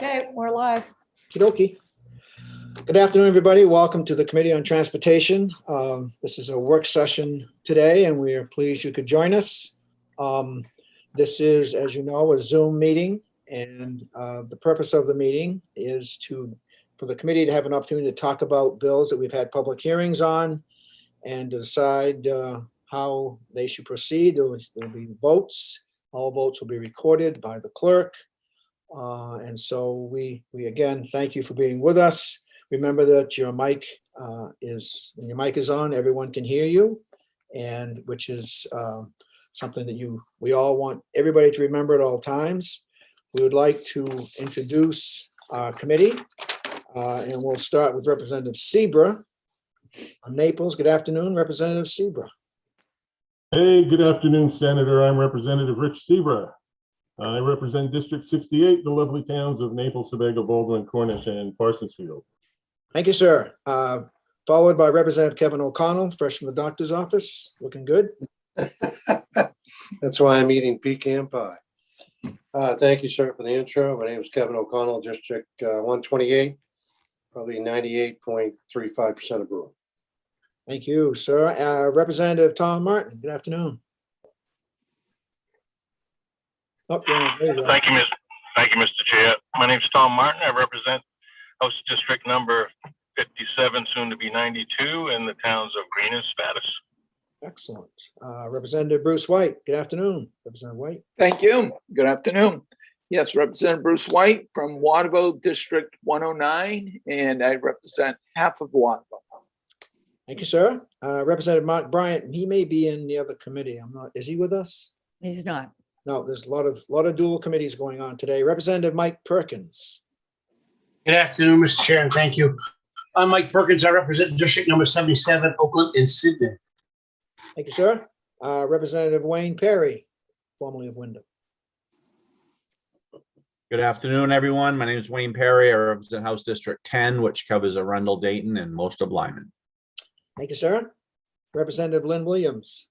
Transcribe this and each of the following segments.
Okay, we're live. Okey-dokey. Good afternoon, everybody. Welcome to the Committee on Transportation. This is a work session today, and we are pleased you could join us. This is, as you know, a Zoom meeting, and the purpose of the meeting is for the committee to have an opportunity to talk about bills that we've had public hearings on and decide how they should proceed. There will be votes. All votes will be recorded by the clerk. And so we again, thank you for being with us. Remember that your mic when your mic is on, everyone can hear you, and which is something that we all want everybody to remember at all times. We would like to introduce our committee, and we'll start with Representative Seabra on Naples. Good afternoon, Representative Seabra. Hey, good afternoon, Senator. I'm Representative Rich Seabra. I represent District 68, the lovely towns of Naples, Sebago, Baldwin, Cornish, and Parsonsfield. Thank you, sir. Followed by Representative Kevin O'Connell, fresh from the doctor's office. Looking good. That's why I'm eating pecan pie. Thank you, sir, for the intro. My name is Kevin O'Connell, District 128, probably 98.35% approval. Thank you, sir. Representative Tom Martin, good afternoon. Oh, yeah, there you go. Thank you, Mr. Chair. My name is Tom Martin. I represent House District number 57, soon to be 92, in the towns of Green and Spatus. Excellent. Representative Bruce White, good afternoon. Representative White. Thank you. Good afternoon. Yes, Representative Bruce White from Waterville District 109, and I represent half of Waterville. Thank you, sir. Representative Mark Bryant, he may be in the other committee. Is he with us? He's not. No, there's a lot of dual committees going on today. Representative Mike Perkins. Good afternoon, Mr. Chair, and thank you. I'm Mike Perkins. I represent District number 77, Oakland and Sydney. Thank you, sir. Representative Wayne Perry, formerly of Wyndham. Good afternoon, everyone. My name is Wayne Perry. I represent House District 10, which covers Arundel, Dayton, and most of Lyman. Thank you, sir. Representative Lynn Williams.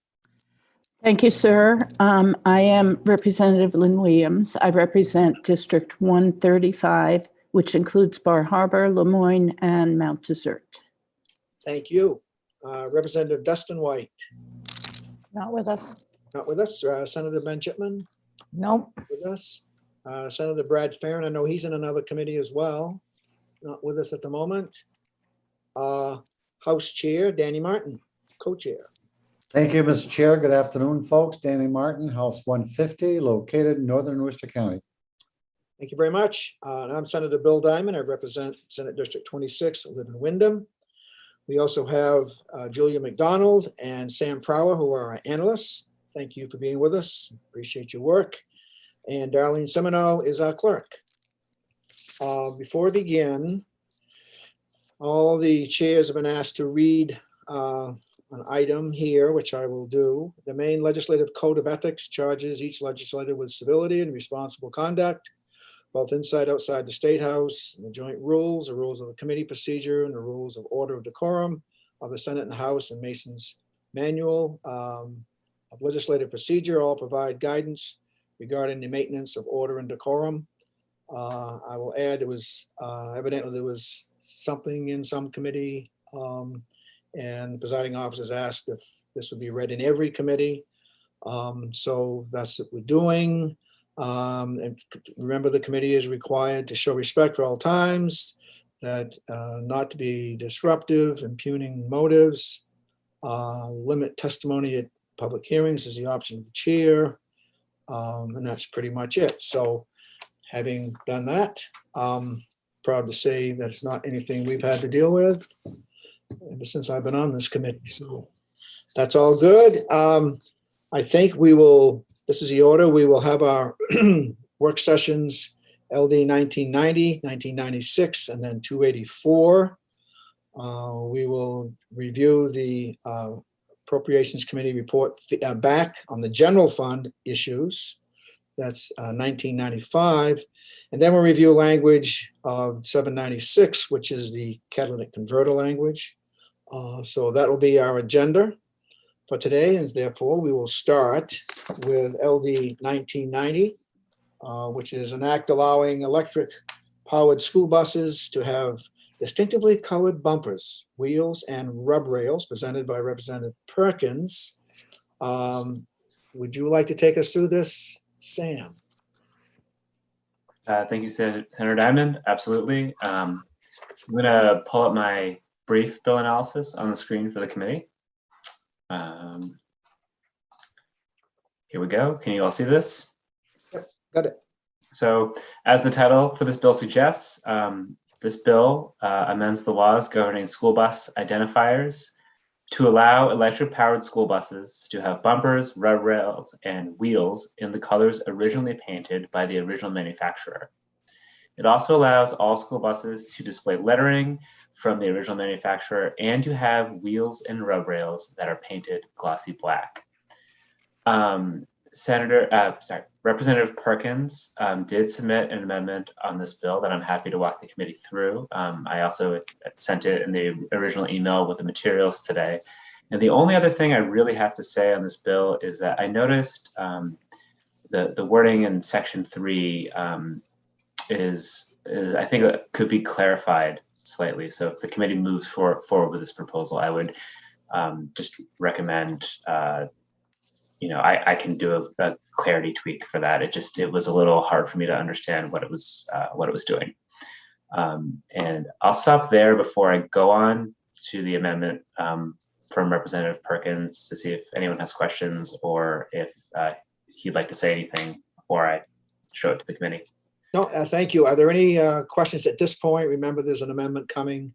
Thank you, sir. I am Representative Lynn Williams. I represent District 135, which includes Bar Harbor, Lemoyne, and Mount Desert. Thank you. Representative Dustin White. Not with us. Not with us. Senator Ben Chipman Nope. with us. Senator Brad Farron, I know he's in another committee as well. Not with us at the moment. House Chair Danny Martin, co-chair. Thank you, Mr. Chair. Good afternoon, folks. Danny Martin, House 150, located in northern Worcester County. Thank you very much. And I'm Senator Bill Diamond. I represent Senate District 26. I live in Wyndham. We also have Julia McDonald and Sam Prower, who are our analysts. Thank you for being with us. Appreciate your work. And Darlene Semino is our clerk. Before we begin, all the chairs have been asked to read an item here, which I will do. The Maine Legislative Code of Ethics charges each legislator with civility and responsible conduct, both inside, outside the State House, and the joint rules, the rules of the committee procedure, and the rules of order of decorum of the Senate and House, and Mason's Manual of Legislative Procedure all provide guidance regarding the maintenance of order and decorum. I will add, evidently there was something in some committee, and the presiding officers asked if this would be read in every committee. So that's what we're doing. And remember, the committee is required to show respect for all times, that not to be disruptive, impugning motives, limit testimony at public hearings is the option of the chair. And that's pretty much it. So having done that, proud to say that it's not anything we've had to deal with ever since I've been on this committee. So that's all good. I think this is the order. We will have our work sessions, LD 1990, 1996, and then 284. We will review the Appropriations Committee report back on the general fund issues. That's 1995. And then we'll review language of 796, which is the catalytic converter language. So that will be our agenda for today, and therefore we will start with LD 1990, which is an act allowing electric powered school buses to have distinctively colored bumpers, wheels, and rub rails, presented by Representative Perkins. Would you like to take us through this, Sam? Thank you, Senator Diamond. Absolutely. I'm going to pull up my brief bill analysis on the screen for the committee. Here we go. Can you all see this? Yep, got it. So as the title for this bill suggests, this bill amends the laws governing school bus identifiers to allow electric-powered school buses to have bumpers, rub rails, and wheels in the colors originally painted by the original manufacturer. It also allows all school buses to display lettering from the original manufacturer and to have wheels and rub rails that are painted glossy black. Representative Perkins did submit an amendment on this bill that I'm happy to walk the committee through. I also sent it in the original email with the materials today. And the only other thing I really have to say on this bill is that I noticed the wording in section 3 is I think it could be clarified slightly. So if the committee moves forward with this proposal, I would just recommend I can do a clarity tweak for that. It was a little hard for me to understand what it was doing. And I'll stop there before I go on to the amendment from Representative Perkins to see if anyone has questions or if he'd like to say anything before I show it to the committee. No, thank you. Are there any questions at this point? Remember, there's an amendment coming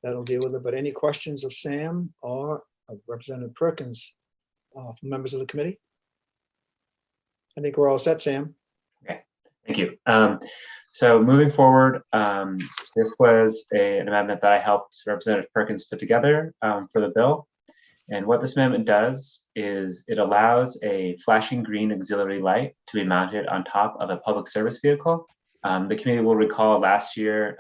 that'll deal with it, but any questions of Sam or of Representative Perkins from members of the committee? I think we're all set, Sam. Okay, thank you. So moving forward, this was an amendment that I helped Representative Perkins put together for the bill. And what this amendment does is it allows a flashing green auxiliary light to be mounted on top of a public service vehicle. The committee will recall last year,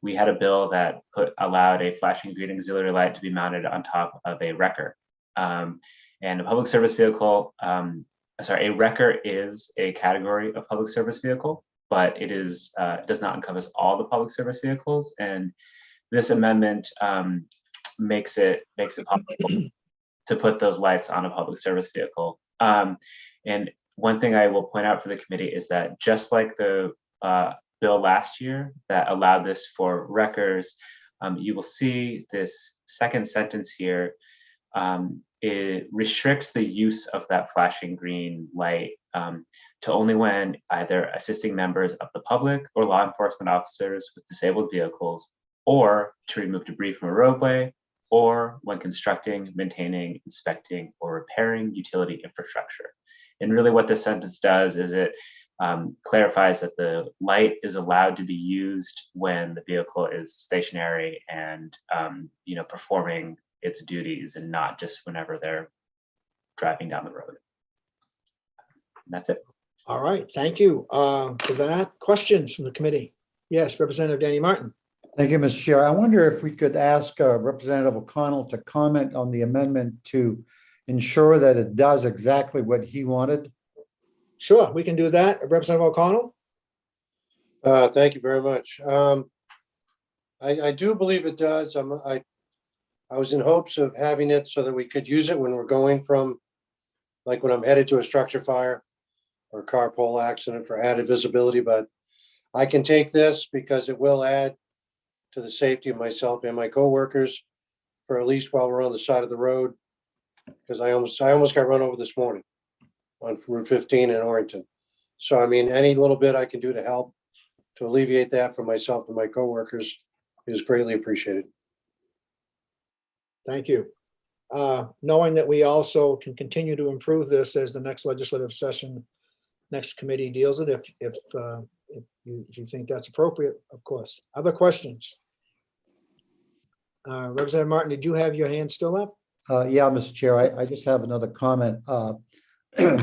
we had a bill that allowed a flashing green auxiliary light to be mounted on top of a wrecker. And a public service vehicle, a wrecker is a category of public service vehicle, but it does not encompass all the public service vehicles. And this amendment makes it possible to put those lights on a public service vehicle. And one thing I will point out for the committee is that just like the bill last year that allowed this for wreckers, you will see this second sentence here. It restricts the use of that flashing green light to only when either assisting members of the public or law enforcement officers with disabled vehicles, or to remove debris from a roadway, or when constructing, maintaining, inspecting, or repairing utility infrastructure. And really what this sentence does is it clarifies that the light is allowed to be used when the vehicle is stationary and performing its duties, and not just whenever they're driving down the road. That's it. All right, thank you for that. Questions from the committee? Yes, Representative Danny Martin. Thank you, Mr. Chair. I wonder if we could ask Representative O'Connell to comment on the amendment to ensure that it does exactly what he wanted. Sure, we can do that. Representative O'Connell? Thank you very much. I do believe it does. I was in hopes of having it so that we could use it when we're going from, like when I'm headed to a structure fire or car pole accident for added visibility, but I can take this because it will add to the safety of myself and my coworkers for at least while we're on the side of the road. Because I almost got run over this morning on Route 15 in Orrington. So, I mean, any little bit I can do to help to alleviate that for myself and my coworkers is greatly appreciated. Thank you. Knowing that we also can continue to improve this as the next legislative session, next committee deals with it, if you think that's appropriate, of course. Other questions? Representative Martin, did you have your hand still up? Yeah, Mr. Chair, I just have another comment.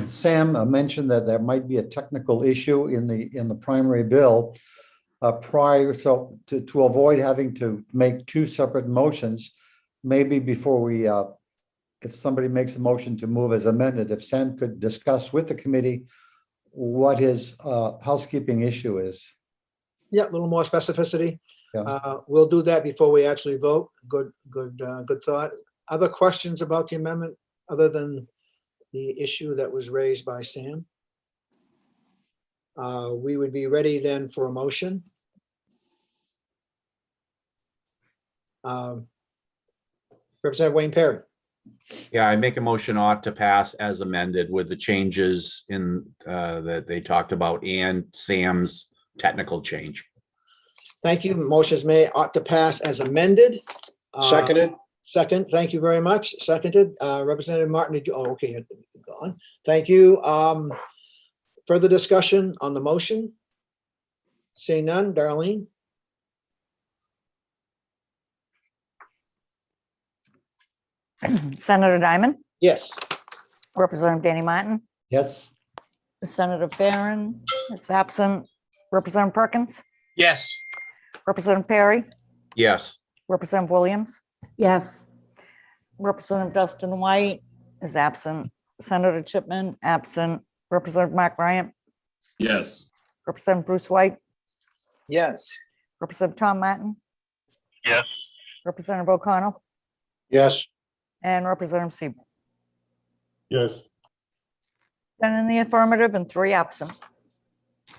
Sam mentioned that there might be a technical issue in the primary bill prior, so to avoid having to make two separate motions, maybe before we, if somebody makes a motion to move as amended, if Sam could discuss with the committee what his housekeeping issue is. Yeah, a little more specificity. Yeah. We'll do that before we actually vote. Good thought. Other questions about the amendment other than the issue that was raised by Sam? We would be ready then for a motion. Representative Wayne Perry. Yeah, I make a motion ought to pass as amended with the changes in that they talked about and Sam's technical change. Thank you. Motion's made, ought to pass as amended. Seconded. Second, thank you very much. Seconded. Representative Martin, did you, oh, okay, you're gone. Thank you. Further discussion on the motion? Seeing none, Darlene? Senator Diamond, Yes. Representative Danny Martin, Yes. Senator Farren is absent, Representative Perkins, Yes. Representative Perry, Yes. Representative Williams, Yes. Representative Dustin White is absent, Senator Chipman absent, Representative Mark Bryant, Yes. Representative Bruce White, Yes. Representative Tom Martin, Yes. Representative O'Connell, Yes. and Representative Seaver. Yes. 10 in the affirmative and 3 absent.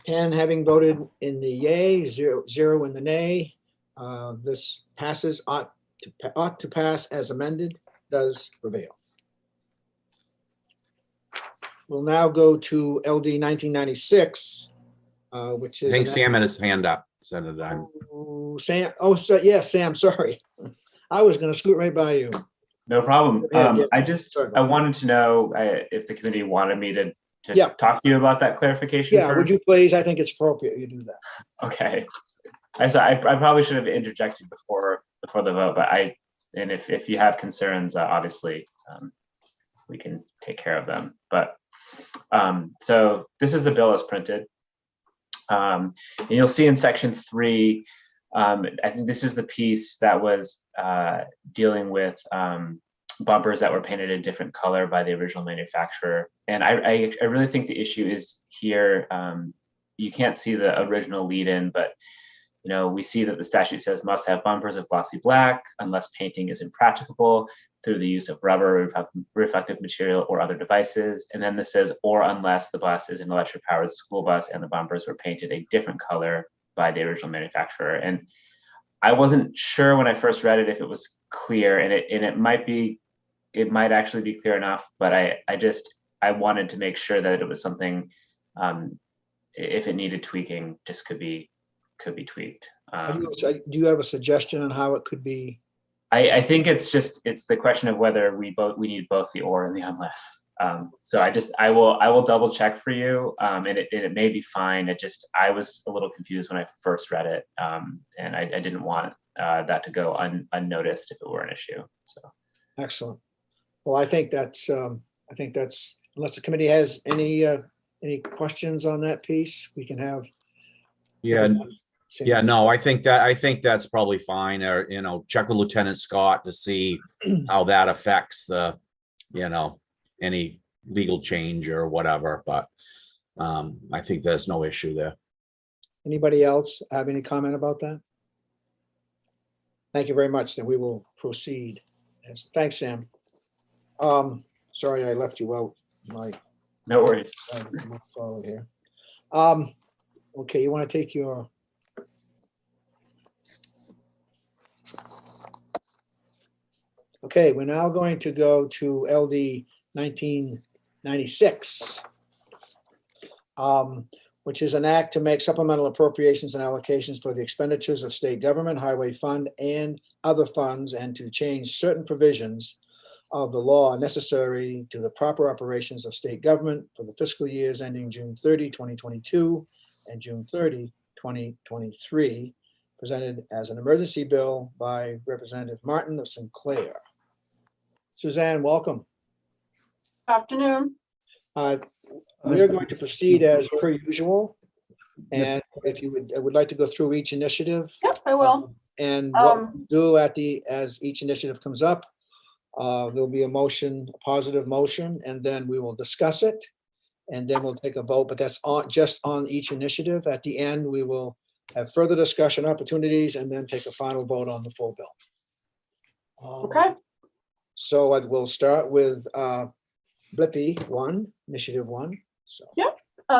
And having voted in the yay, zero in the nay, this passes, ought to pass as amended, does prevail. We'll now go to LD 1996, which I is. think Sam had his hand up, Senator Diamond. Sam, oh, so, yeah, Sam, sorry. I was gonna scoot right by you. No problem. Yeah. I wanted to know if the committee wanted me to Yeah. talk to you about that clarification. Yeah, would first. you please? I think it's appropriate you do that. Okay. I probably should have interjected before the vote, but if you have concerns, obviously, we can take care of them. But so this is the bill as printed. And you'll see in section 3, I think this is the piece that was dealing with bumpers that were painted a different color by the original manufacturer. And I really think the issue is here. You can't see the original lead-in, but we see that the statute says must have bumpers of glossy black unless painting is impracticable through the use of rubber, reflective material, or other devices. And then this says, or unless the bus is an electric-powered school bus and the bumpers were painted a different color by the original manufacturer. And I wasn't sure when I first read it if it was clear, and it might actually be clear enough, but I wanted to make sure that it was something, if it needed tweaking, just could be tweaked. Do you have a suggestion on how it could be? I think it's the question of whether we need both the or and the unless. So I will double check for you, and it may be fine. I was a little confused when I first read it, and I didn't want that to go unnoticed if it were an issue. So Excellent. Well, I think that's unless the committee has any questions on that piece, we can have. Yeah. Yeah, no, I think that's probably fine. Or, check with Lieutenant Scott to see how that affects the, any legal change or whatever, but I think there's no issue there. Anybody else have any comment about that? Thank you very much. Then we will proceed. Yes, thanks, Sam. Sorry, I left you out. No worries. Forward here. Okay, you want to take your. Okay, we're now going to go to LD 1996, which is an act to make supplemental appropriations and allocations for the expenditures of state government, highway fund, and other funds, and to change certain provisions of the law necessary to the proper operations of state government for the fiscal years ending June 30, 2022, and June 30, 2023, presented as an emergency bill by Representative Martin of Sinclair. Suzanne, welcome. Afternoon. We are going to proceed as per usual. And if you would like to go through each initiative. Yep, I will. And what we'll do as each initiative comes up, there'll be a positive motion, and then we will discuss it. And then we'll take a vote, but that's just on each initiative. At the end, we will have further discussion opportunities, and then take a final vote on the full bill. Okay, So I will start with Blippy 1, Initiative 1. So,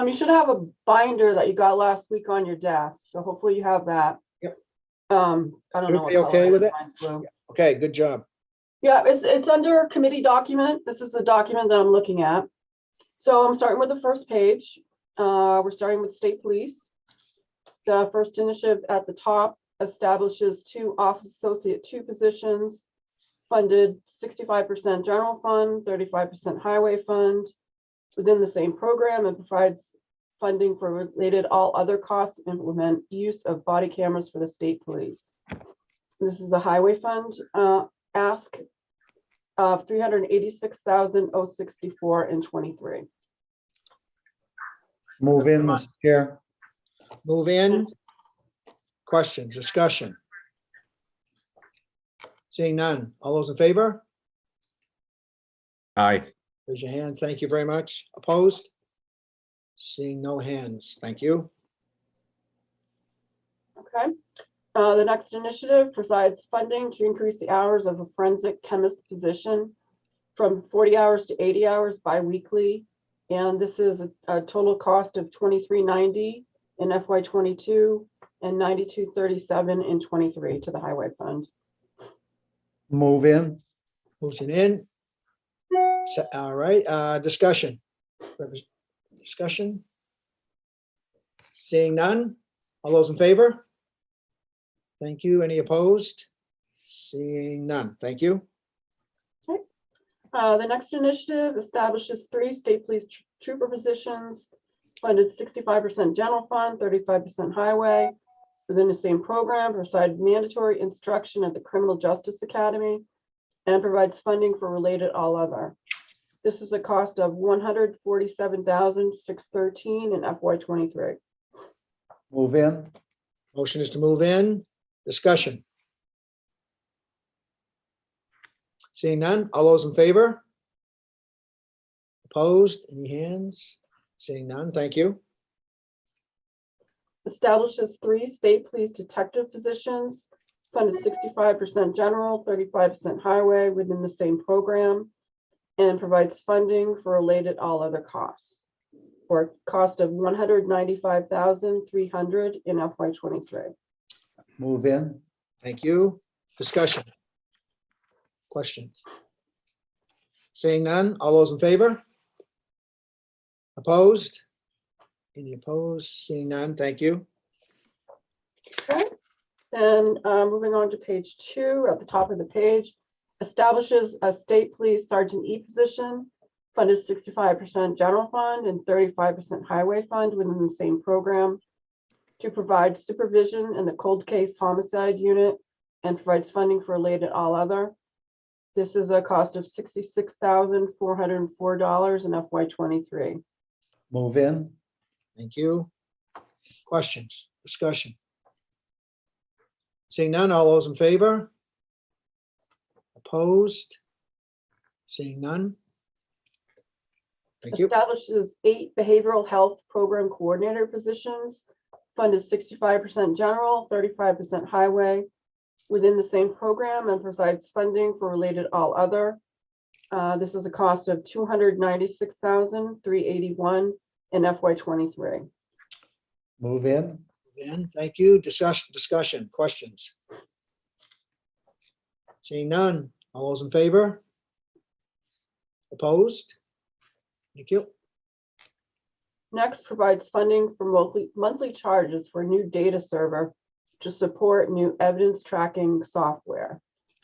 you should have a binder that you got last week on your desk, so hopefully you have that. Yep. I don't know. what Everybody okay color it with is. it? Mine's blue. okay, good job. Yeah, it's under committee document. This is the document that I'm looking at. So I'm starting with the first page. We're starting with state police. The first initiative at the top establishes 2 office associate 2 positions, funded 65% general fund, 35% highway fund within the same program, and provides funding for related all other costs to implement use of body cameras for the state police. This is a highway fund ask of $386,064 in 23. Move in, Mr. Chair. Move in. Questions, discussion? Seeing none. All those in favor? Aye. Raise your hand. Thank you very much. Opposed? Seeing no hands. Thank you. Okay. The next initiative provides funding to increase the hours of a forensic chemist position from 40 hours to 80 hours bi-weekly. And this is a total cost of $23.90 in FY22 and $92.37 in 23 to the highway fund. Move in. Motion in. All right, discussion. Discussion? Seeing none. All those in favor? Thank you. Any opposed? Seeing none. Thank you. The next initiative establishes 3 state police trooper positions, funded 65% general fund, 35% highway, within the same program, provide mandatory instruction at the Criminal Justice Academy, and provides funding for related all other. This is a cost of $147,613 in FY23. Move in. Motion is to move in. Discussion. Seeing none. All those in favor? Opposed? Any hands? Seeing none. Thank you. Establishes 3 state police detective positions, funded 65% general, 35% highway within the same program, and provides funding for related all other costs, for a cost of $195,300 in FY23. Move in. Thank you. Discussion. Questions? Seeing none. All those in favor? Opposed? Any opposed? Seeing none. Thank you. Okay, then moving on to page 2, at the top of the page, establishes a state police sergeant E position, funded 65% general fund and 35% highway fund within the same program, to provide supervision in the cold case homicide unit and provides funding for related all other. This is a cost of $66,404 in FY23. Move in. Thank you. Questions? Discussion? Seeing none. All those in favor? Opposed? Seeing none. Thank you. Establishes 8 behavioral health program coordinator positions, funded 65% general, 35% highway within the same program, and provides funding for related all other. This is a cost of $296,381 in FY23. Move in. Ben, thank you. Discussion, questions? Seeing none. All those in favor? Opposed? Thank you. Next, provides funding for monthly charges for a new data server to support new evidence tracking software.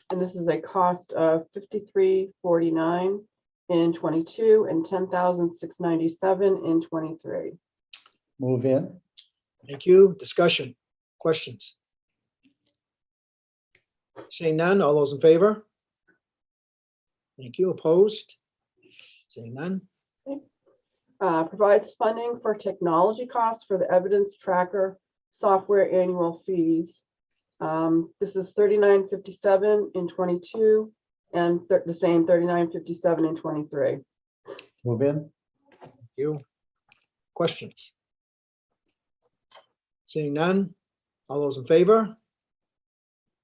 And this is a cost of $53.49 in 22 and $10,697 in 23. Move in. Thank you. Discussion, questions? Seeing none. All those in favor? Thank you. Opposed? Seeing none. Provides funding for technology costs for the evidence tracker software annual fees. This is $39.57 in 22 and the same $39.57 in 23. Move in. Thank you. Questions? Seeing none. All those in favor?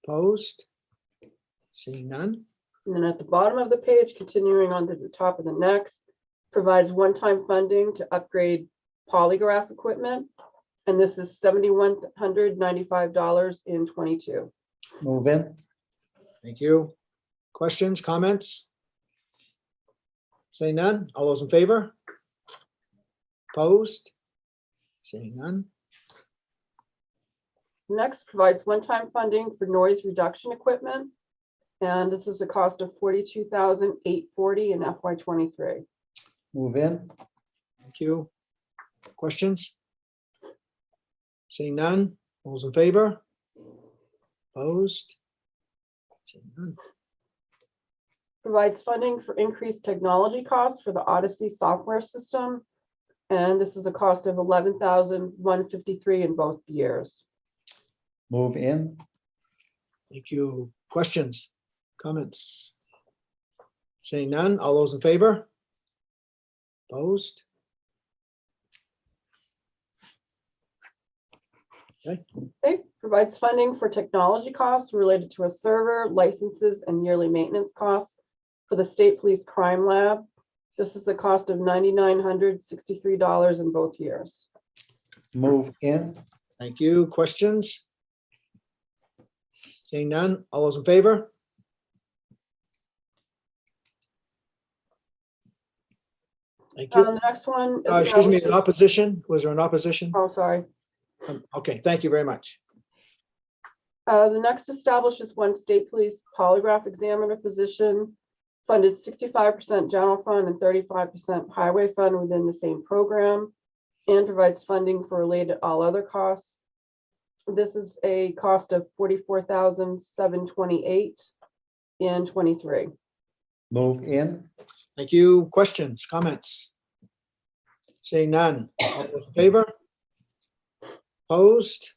Opposed? Seeing none? And then at the bottom of the page, continuing on to the top of the next, provides one-time funding to upgrade polygraph equipment. And this is $7,195.22. Move in. Thank you. Questions, comments? Seeing none? All those in favor? Opposed? Seeing none? Next provides one-time funding for noise reduction equipment. And this is the cost of $42,840 in FY '23. Move in. Thank you. Questions? Seeing none? All those in favor? Opposed? Seeing none? Provides funding for increased technology costs for the Odyssey software system. And this is a cost of $11,153 in both years. Move in. Thank you. Questions, comments? Seeing none? All those in favor? Opposed? Okay, provides funding for technology costs related to a server, licenses, and yearly maintenance costs for the State Police Crime Lab. This is the cost of $9,963 in both years. Move in. Thank you. Questions? Seeing none? All those in favor? Thank you. The next one. Excuse me, an establishes- opposition? Was there an opposition? Oh, sorry. Okay, thank you very much. The next establishes one state police polygraph examiner position, funded 65% general fund and 35% highway fund within the same program, and provides funding for related all other costs. This is a cost of $44,728 in '23. Move in. Thank you. Questions, comments? Seeing none. All those in favor? Opposed?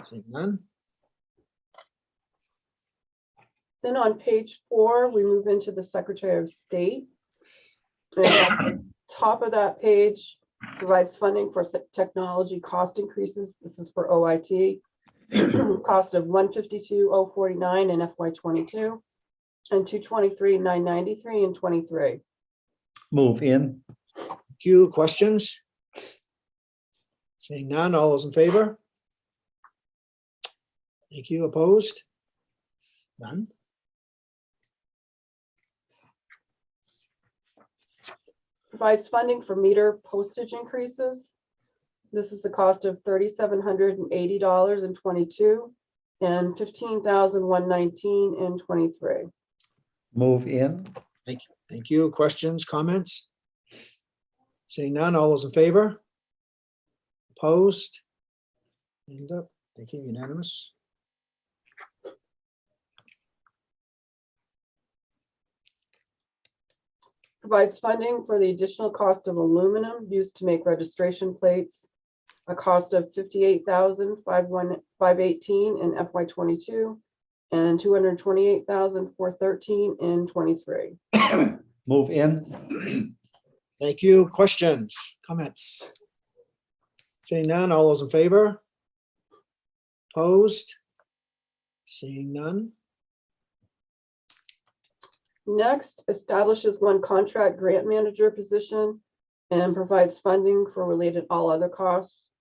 Seeing none. Then on page 4, we move into the Secretary of State. And at the top of that page provides funding for technology cost increases. This is for OIT. Cost of $152,049 in FY '22 and $223,993 in '23. Move in. Thank you. Questions? Seeing none. All those in favor? Thank you. Opposed? None. Provides funding for meter postage increases. This is the cost of $3,780 in '22 and $15,119 in '23. Move in. Thank you. Thank you. Questions, comments? Seeing none. All those in favor? Opposed? Hand up. Thank you. Unanimous. Provides funding for the additional cost of aluminum used to make registration plates, a cost of $58,518 in FY '22 and $228,413 in '23. Move in. Thank you. Questions, comments? Seeing none. All those in favor? Opposed? Seeing none. Next, establishes one contract grant manager position and provides funding for related all other costs.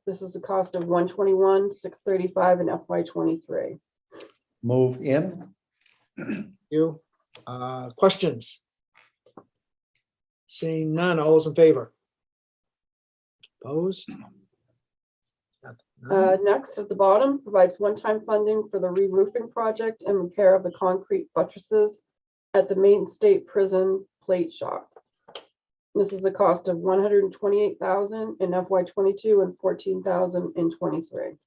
This is the cost of $121,635 in FY '23. Move in. You. Questions? Seeing none. All those in favor? Opposed? None. Next, at the bottom, provides one-time funding for the re-roofing project and repair of the concrete buttresses at the Main State Prison Plate Shop. This is a cost of $128,000 in FY '22 and $14,000 in '23.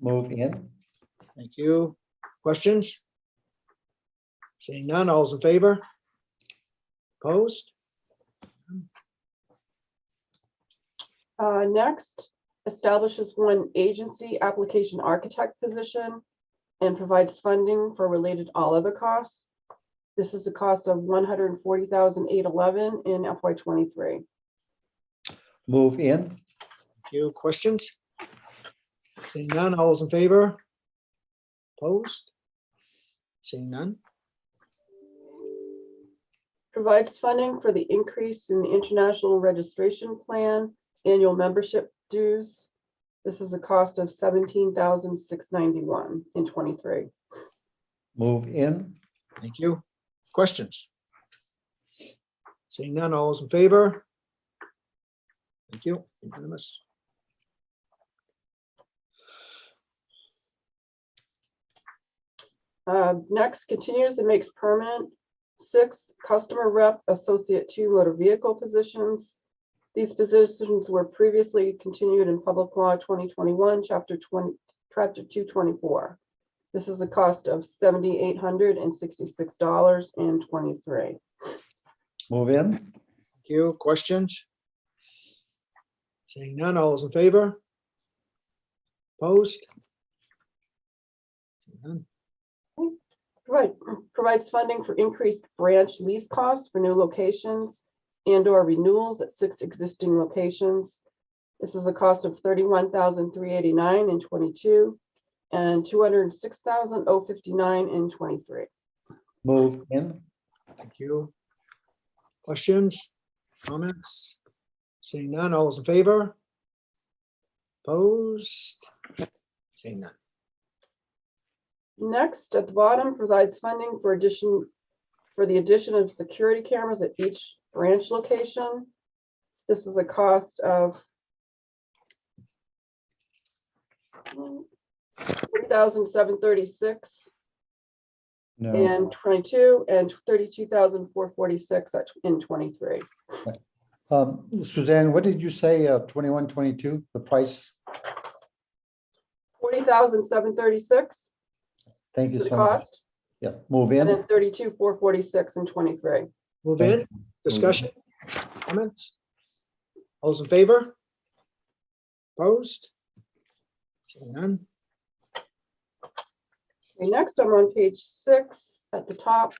Move in. Thank you. Questions? Seeing none. All those in favor? Opposed? Next, establishes one agency application architect position and provides funding for related all other costs. This is the cost of $140,811 in FY '23. Move in. Thank you. Questions? Seeing none, all those in favor? Opposed? Seeing none. Provides funding for the increase in the international registration plan, annual membership dues. This is a cost of $17,691 in '23. Move in. Thank you. Questions? Seeing none, all those in favor? Thank you. Unanimous. Next, continues and makes permanent 6 customer rep, associate 2 motor vehicle positions. These positions were previously continued in Public Law 2021, Chapter 224. This is a cost of $7,866.23. Move in. Thank you. Questions? Seeing none, all those in favor? Opposed? Seeing none. Right, provides funding for increased branch lease costs for new locations and or renewals at 6 existing locations. This is a cost of $31,389 in '22 and $206,059 in '23. Move in. Thank you. Questions? Comments? Seeing none, all those in favor? Opposed? Seeing none. Next, at the bottom, provides funding for the addition of security cameras at each branch location. This is a cost of $3,736 No. in '22 and $32,446 in '23. Suzanne, what did you say, 21, 22, the price? $40,736 Thank you for the so much. cost, Yeah, move and in. then $32,446 in '23. Move Thank in. Discussion? Comments? All those in favor? Opposed? Seeing none. Okay, next, I'm on page 6 at the top.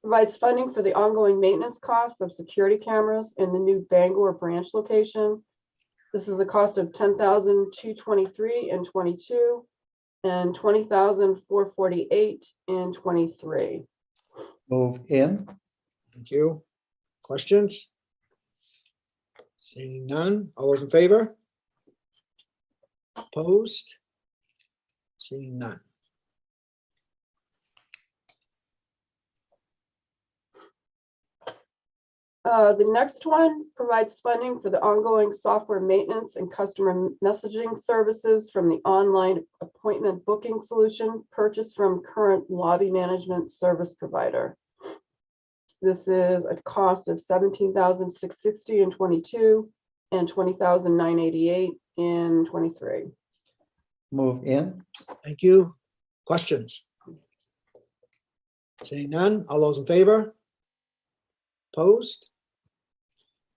Provides funding for the ongoing maintenance costs of security cameras in the new Bangor branch location. This is a cost of $10,223 in '22 and $20,448 in '23. Move in. Thank you. Questions? Seeing none. All those in favor? Opposed? Seeing none. The next one provides funding for the ongoing software maintenance and customer messaging services from the online appointment booking solution purchased from current lobby management service provider. This is a cost of $17,660 in '22 and $20,988 in '23. Move in. Thank you. Questions? Seeing none. All those in favor? Opposed?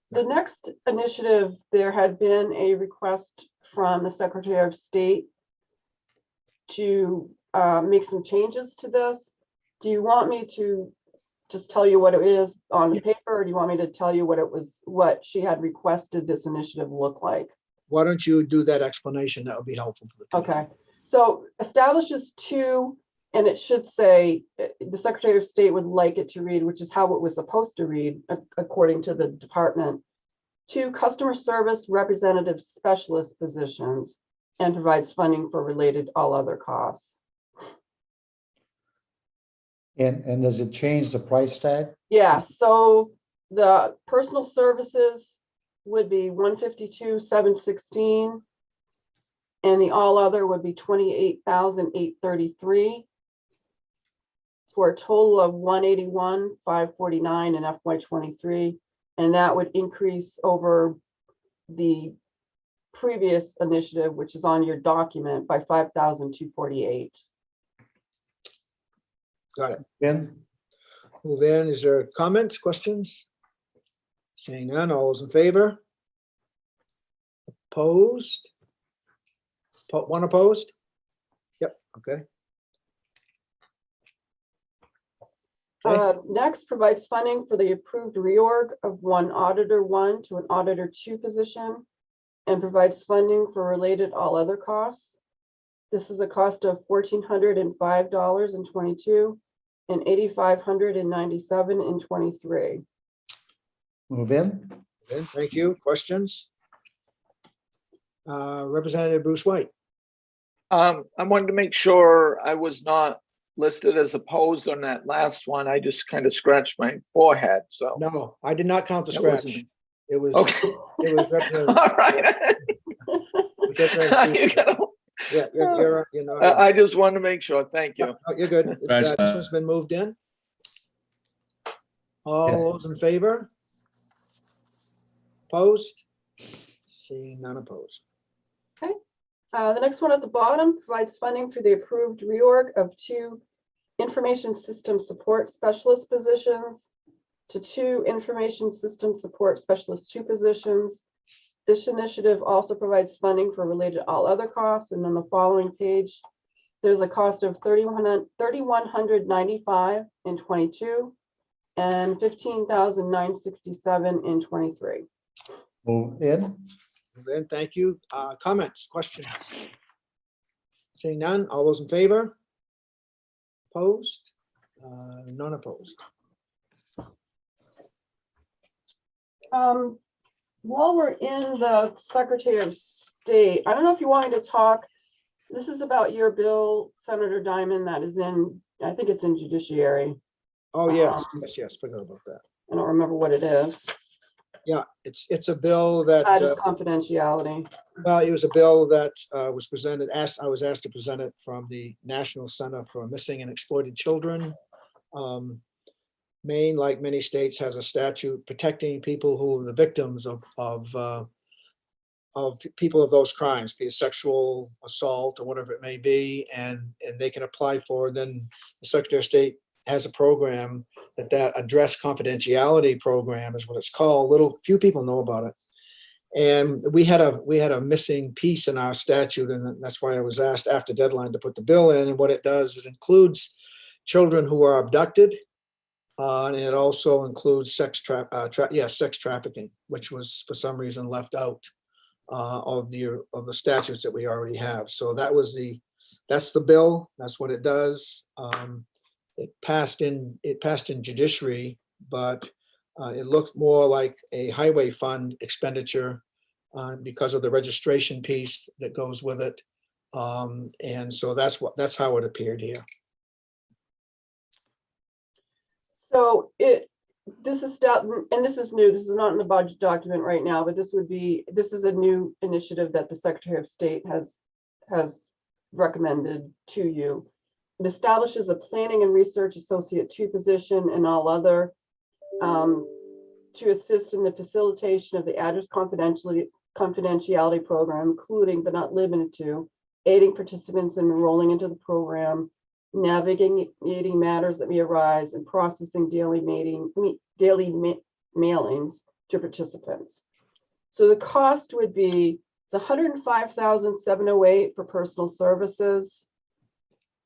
The next initiative, there had been a request from the Secretary of State to make some changes to this. Do you want me to just tell you what it is on the paper, or do you want me to tell you what she had requested this initiative look like? Why don't you do that explanation? That would be helpful to the people. Okay, so establishes 2, and it should say, the Secretary of State would like it to read, which is how it was supposed to read, according to the department, 2 customer service representative specialist positions, and provides funding for related all other costs. And does it change the price tag? Yeah, so the personal services would be $152,716, and the all other would be $28,833, for a total of $181,549 in FY '23, and that would increase over the previous initiative, which is on your document, by $5,248. Got it. In. Move in. Is there comments, questions? Seeing none. All those in favor? Opposed? One opposed? Yep, okay. Next, provides funding for the approved reorg of one auditor 1 to an auditor 2 position, and provides funding for related all other costs. This is a cost of $1,405.22 and $8,597 in 23. Move in. Okay, thank you. Questions? Representative Bruce White. I wanted to make sure I was not listed as opposed on that last one. I just kind of scratched my forehead, so. No, I did not count the That scratch. wasn't- It was, Okay. it was Representative. All right. Representative You Seaver. gotta- Yeah, you're not. I just wanted to make sure. Thank you. No, you're good. This one's been moved in. All Yes. those in favor? Opposed? Seeing none opposed. The next one at the bottom provides funding for the approved reorg of 2 information system support specialist positions to 2 information system support specialist 2 positions. This initiative also provides funding for related all other costs. And on the following page, there's a cost of $3,195 in 22 and $15,967 in 23. Move in. Then, thank you. Comments, questions? Seeing none, all those in favor? Opposed? None opposed. While we're in the Secretary of State, I don't know if you wanted to talk, this is about your bill, Senator Diamond, that is in, I think it's in judiciary. Oh, yes, yes, forgot about that. I don't remember what it is. Yeah, it's a bill that, Just confidentiality. well, it was a bill that was presented, I was asked to present it from the National Center for Missing and Exploited Children. Maine, like many states, has a statute protecting people who are the victims of people of those crimes, be it sexual assault or whatever it may be, and they can apply for, then the Secretary of State has a program that address confidentiality program is what it's called. Few people know about it. And we had a missing piece in our statute, and that's why I was asked after deadline to put the bill in. And what it does is includes children who are abducted. And it also includes sex trafficking, which was for some reason left out of the statutes that we already have. So that's the bill. That's what it does. It passed in judiciary, but it looked more like a highway fund expenditure because of the registration piece that goes with it. And so that's how it appeared here. So this is and this is new, this is not in the budget document right now, but this is a new initiative that the Secretary of State has recommended to you. It establishes a planning and research associate 2 position and all other to assist in the facilitation of the address confidentiality program, including but not limited to aiding participants in enrolling into the program, navigating matters that may arise, and processing daily mailings to participants. So the cost would be, it's $105,708 for personal services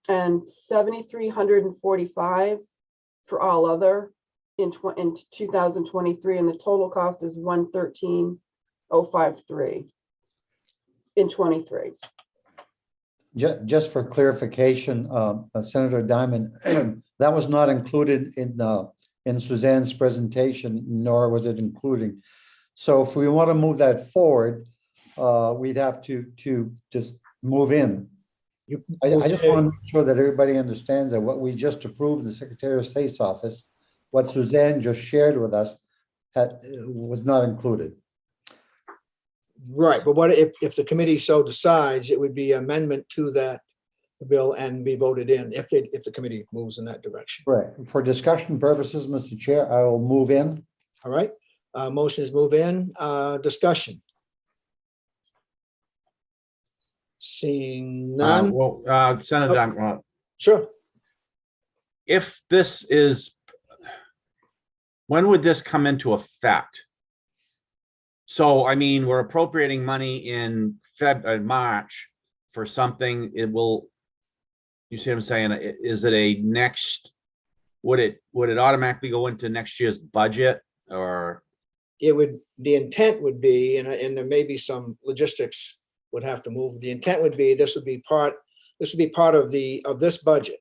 and $7,345 for all other in 2023, and the total cost is $113,053 in 23. Just for clarification, Senator Diamond, that was not included in Suzanne's presentation, nor was it including. So if we want to move that forward, we'd have to just move in. I just want to make sure that everybody understands that what we just approved in the Secretary of State's office, what Suzanne just shared with us, was not included. Right, but what if the committee so decides, it would be amendment to that bill and be voted in if the committee moves in that direction. Right. For discussion purposes, Mr. Chair, I will move in. All right, motion is move in, discussion. Seeing none. Senator, Sure. if this is, when would this come into effect? So, I mean, we're appropriating money in March for something, it will, you see what I'm saying? Is it a next, would it automatically go into next year's budget, or? It would, the intent would be, and there may be some logistics would have to move. The intent would be, this would be part this would be part of this budget,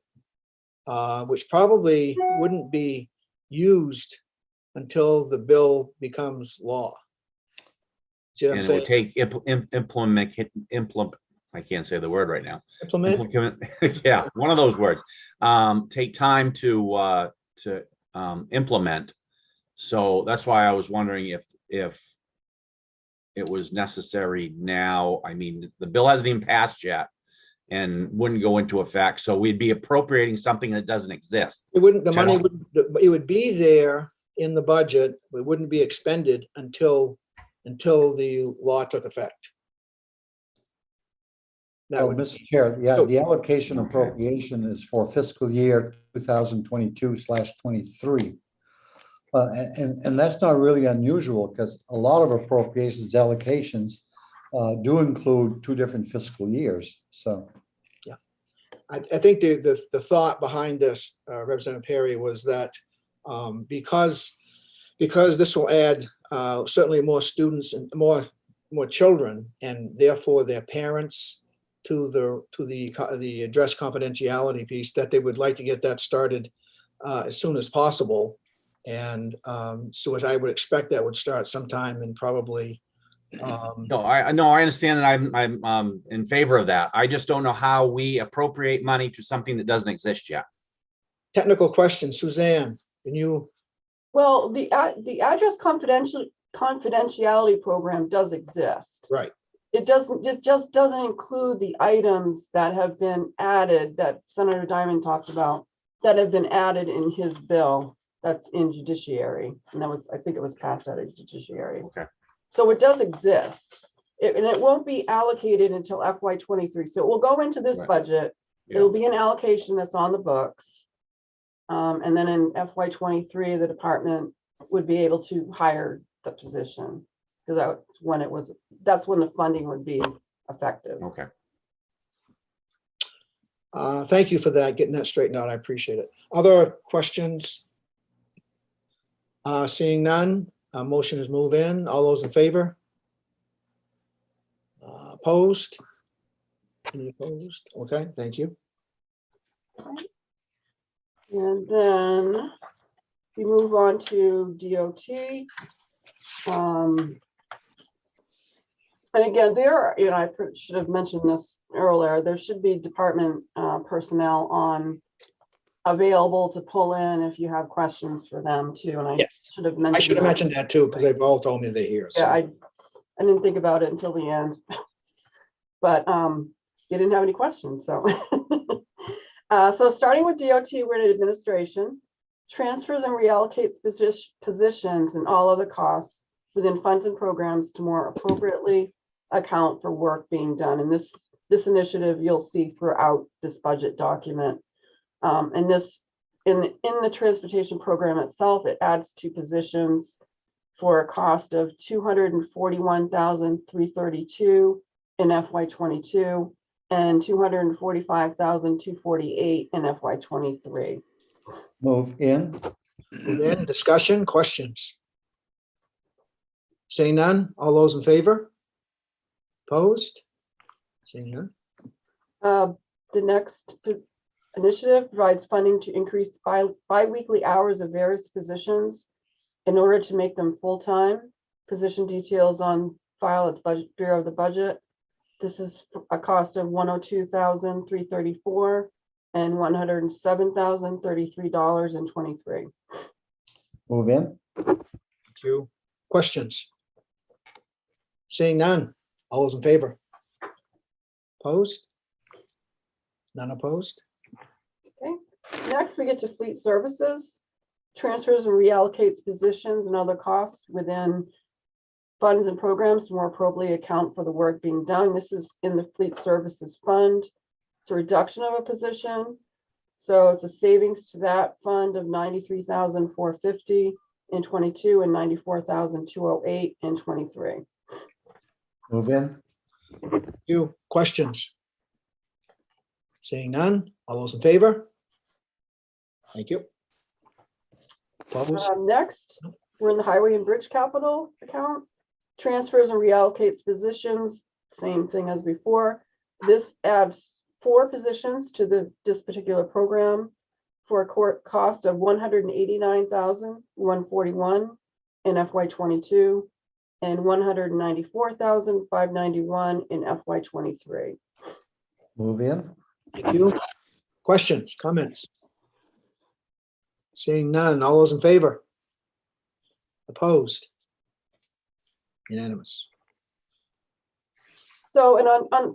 which probably wouldn't be used until the bill becomes law. See what I'm And it would saying? take implement, I can't say the word right now. Implement? Yeah, one of those words. Take time to implement. So that's why I was wondering if it was necessary now. I mean, the bill hasn't even passed yet and wouldn't go into effect. So we'd be appropriating something that doesn't exist. It wouldn't, the Which I money don't- would, it would be there in the budget, but it wouldn't be expended until the law took effect. That So, would, Mr. Chair, yeah, So- the allocation Okay. appropriation is for fiscal year 2022/23. And that's not really unusual because a lot of appropriations allocations do include 2 different fiscal years. So, I think the thought behind this, Representative Perry, was that because this will add certainly more students and more children, and therefore their parents to the address confidentiality piece, that they would like to get that started as soon as possible. And so as I would expect that would start sometime in probably No, I understand, and I'm in favor of that. I just don't know how we appropriate money to something that doesn't exist yet. technical question. Suzanne, can you? Well, the address confidentiality program does exist. Right. It just doesn't include the items that have been added that Senator Diamond talked about, that have been added in his bill that's in judiciary. And I think it was passed out of judiciary. Okay. So it does exist. And it won't be allocated until FY23. So it will go into this Right. budget. Yeah. It'll be an allocation that's on the books. And then in FY23, the department would be able to hire the position. Because that's when the funding would be effective. Okay. Thank you for that, getting that straightened out. I appreciate it. Other questions? Seeing none, motion is move in. All those in favor? Opposed? Any opposed? Okay, thank you. And then we move on to DOT. And again, I should have mentioned this earlier, there should be department personnel available to pull in if you have questions for them too. And I Yes. should have mentioned. I should have that. mentioned that too, because they've all told me they're here. so. Yeah, I didn't think about it until the end. But you didn't have any questions, so. So starting with DOT, we're in administration. Transfers and reallocates positions and all other costs within funds and programs to more appropriately account for work being done. And this initiative you'll see throughout this budget document. And this, in the transportation program itself, it adds 2 positions for a cost of $241,332 in FY22 and $245,248 in FY23. move in. Move in, discussion, questions? Seeing none, all those in favor? Opposed? Seeing none. The next initiative provides funding to increase bi-weekly hours of various positions in order to make them full-time. Position details on file at the Budget Bureau of the Budget. This is a cost of $102,334 and $107,033.23. Move in. Thank you. Questions? Seeing none, all those in favor? Opposed? None opposed? Next, we get to fleet services. Transfers and reallocates positions and other costs within funds and programs to more appropriately account for the work being done. This is in the fleet services fund. It's a reduction of a position. So it's a savings to that fund of $93,450 in 22 and $94,208 in 23. Move in. Thank you. Questions? Seeing none, all those in favor? Thank you. Opposed? Next, we're in the highway and bridge capital account. Transfers and reallocates positions, same thing as before. This adds 4 positions to this particular program for a cost of $189,141 in FY '22 and $194,591 in FY '23. Move in. Thank you. Questions, comments? Seeing none, all those in favor? Opposed? Unanimous. So, and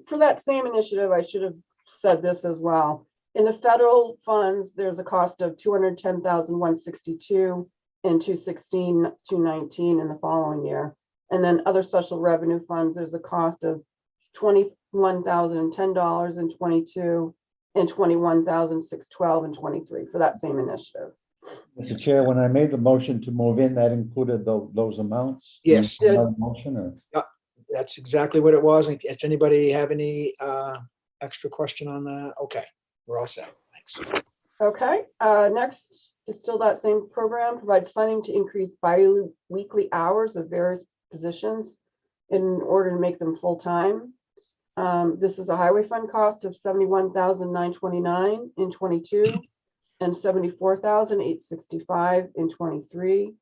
for that same initiative, I should have said this as well. In the federal funds, there's a cost of $210,162 and $216,219 in the following year. And then other special revenue funds, there's a cost of $21,010 in '22 and $21,612 in '23 for that same initiative. Mr. Chair, when I made the motion to move in, that included those amounts? Yes. Another Motion or? That's exactly what it was. And does anybody have any extra question on that? Okay, we're all set. Thanks. Okay, next is still that same program, provides funding to increase bi-weekly hours of various positions in order to make them full-time. This is a highway fund cost of $71,929 in '22 and $74,865 in '23.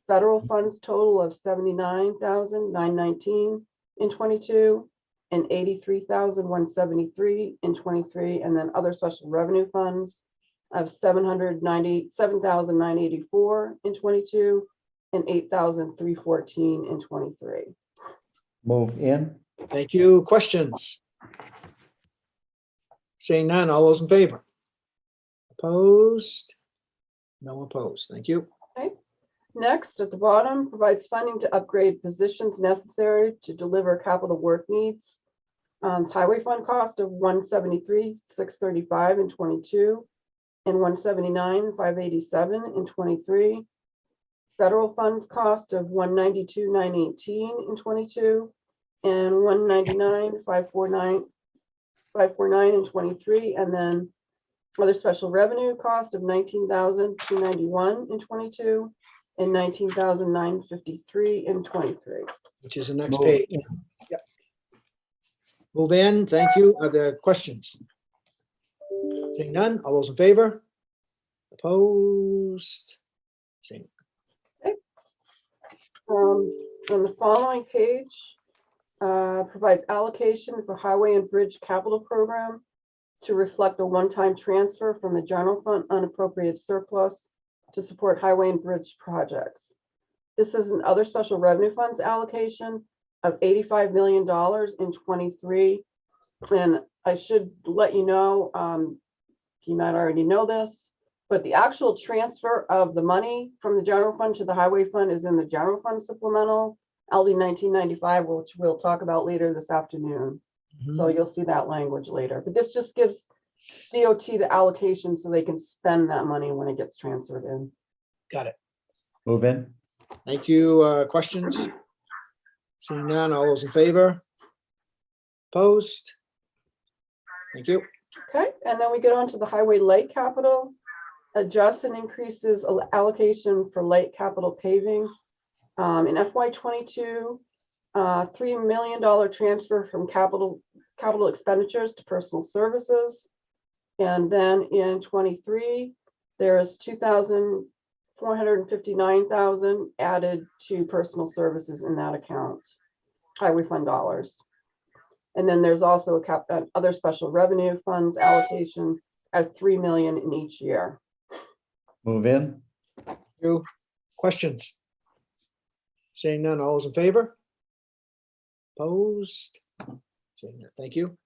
Federal funds total of $79,919 in '22 and $83,173 in '23, and then other special revenue funds of $797,984 in '22 and $8,314 in '23. Move in. Thank you. Questions? Seeing none, all those in favor? Opposed? No opposed. Thank you. Next, at the bottom, provides funding to upgrade positions necessary to deliver capital work needs. Highway fund cost of $173,635 in '22 and $179,587 in '23. Federal funds cost of $192,918 in '22 and $199,549 in '23, and then other special revenue cost of $19,291 in '22 and $19,953 in '23. Which is the next Move page. in. Yep. Move in. Thank you. Are there questions? Seeing none, all those in favor? Opposed? Seeing On the following page, provides allocation for highway and bridge capital program to reflect a one-time transfer from the general fund unappropriated surplus to support highway and bridge projects. This is an other special revenue funds allocation of $85 million in '23. And I should let you know, you might already know this, but the actual transfer of the money from the general fund to the highway fund is in the general fund supplemental, LD 1995, which we'll talk about later this afternoon. So you'll see that language later, but this just gives DOT the allocation so they can spend that money when it gets transferred in. Got it. Move in. Thank you. Questions? Seeing none, all those in favor? Opposed? Thank you. Okay, and then we get on to the highway light capital. Adjusts and increases allocation for light capital paving. In FY '22, $3 million transfer from capital expenditures to personal services. And then in '23, there is $2,459,000 added to personal services in that account, highway fund dollars. And then there's also other special revenue funds allocation at $3 million in each year. Move in. Thank you. Questions? Seeing none, all those in favor? Opposed? Seeing none. Thank you.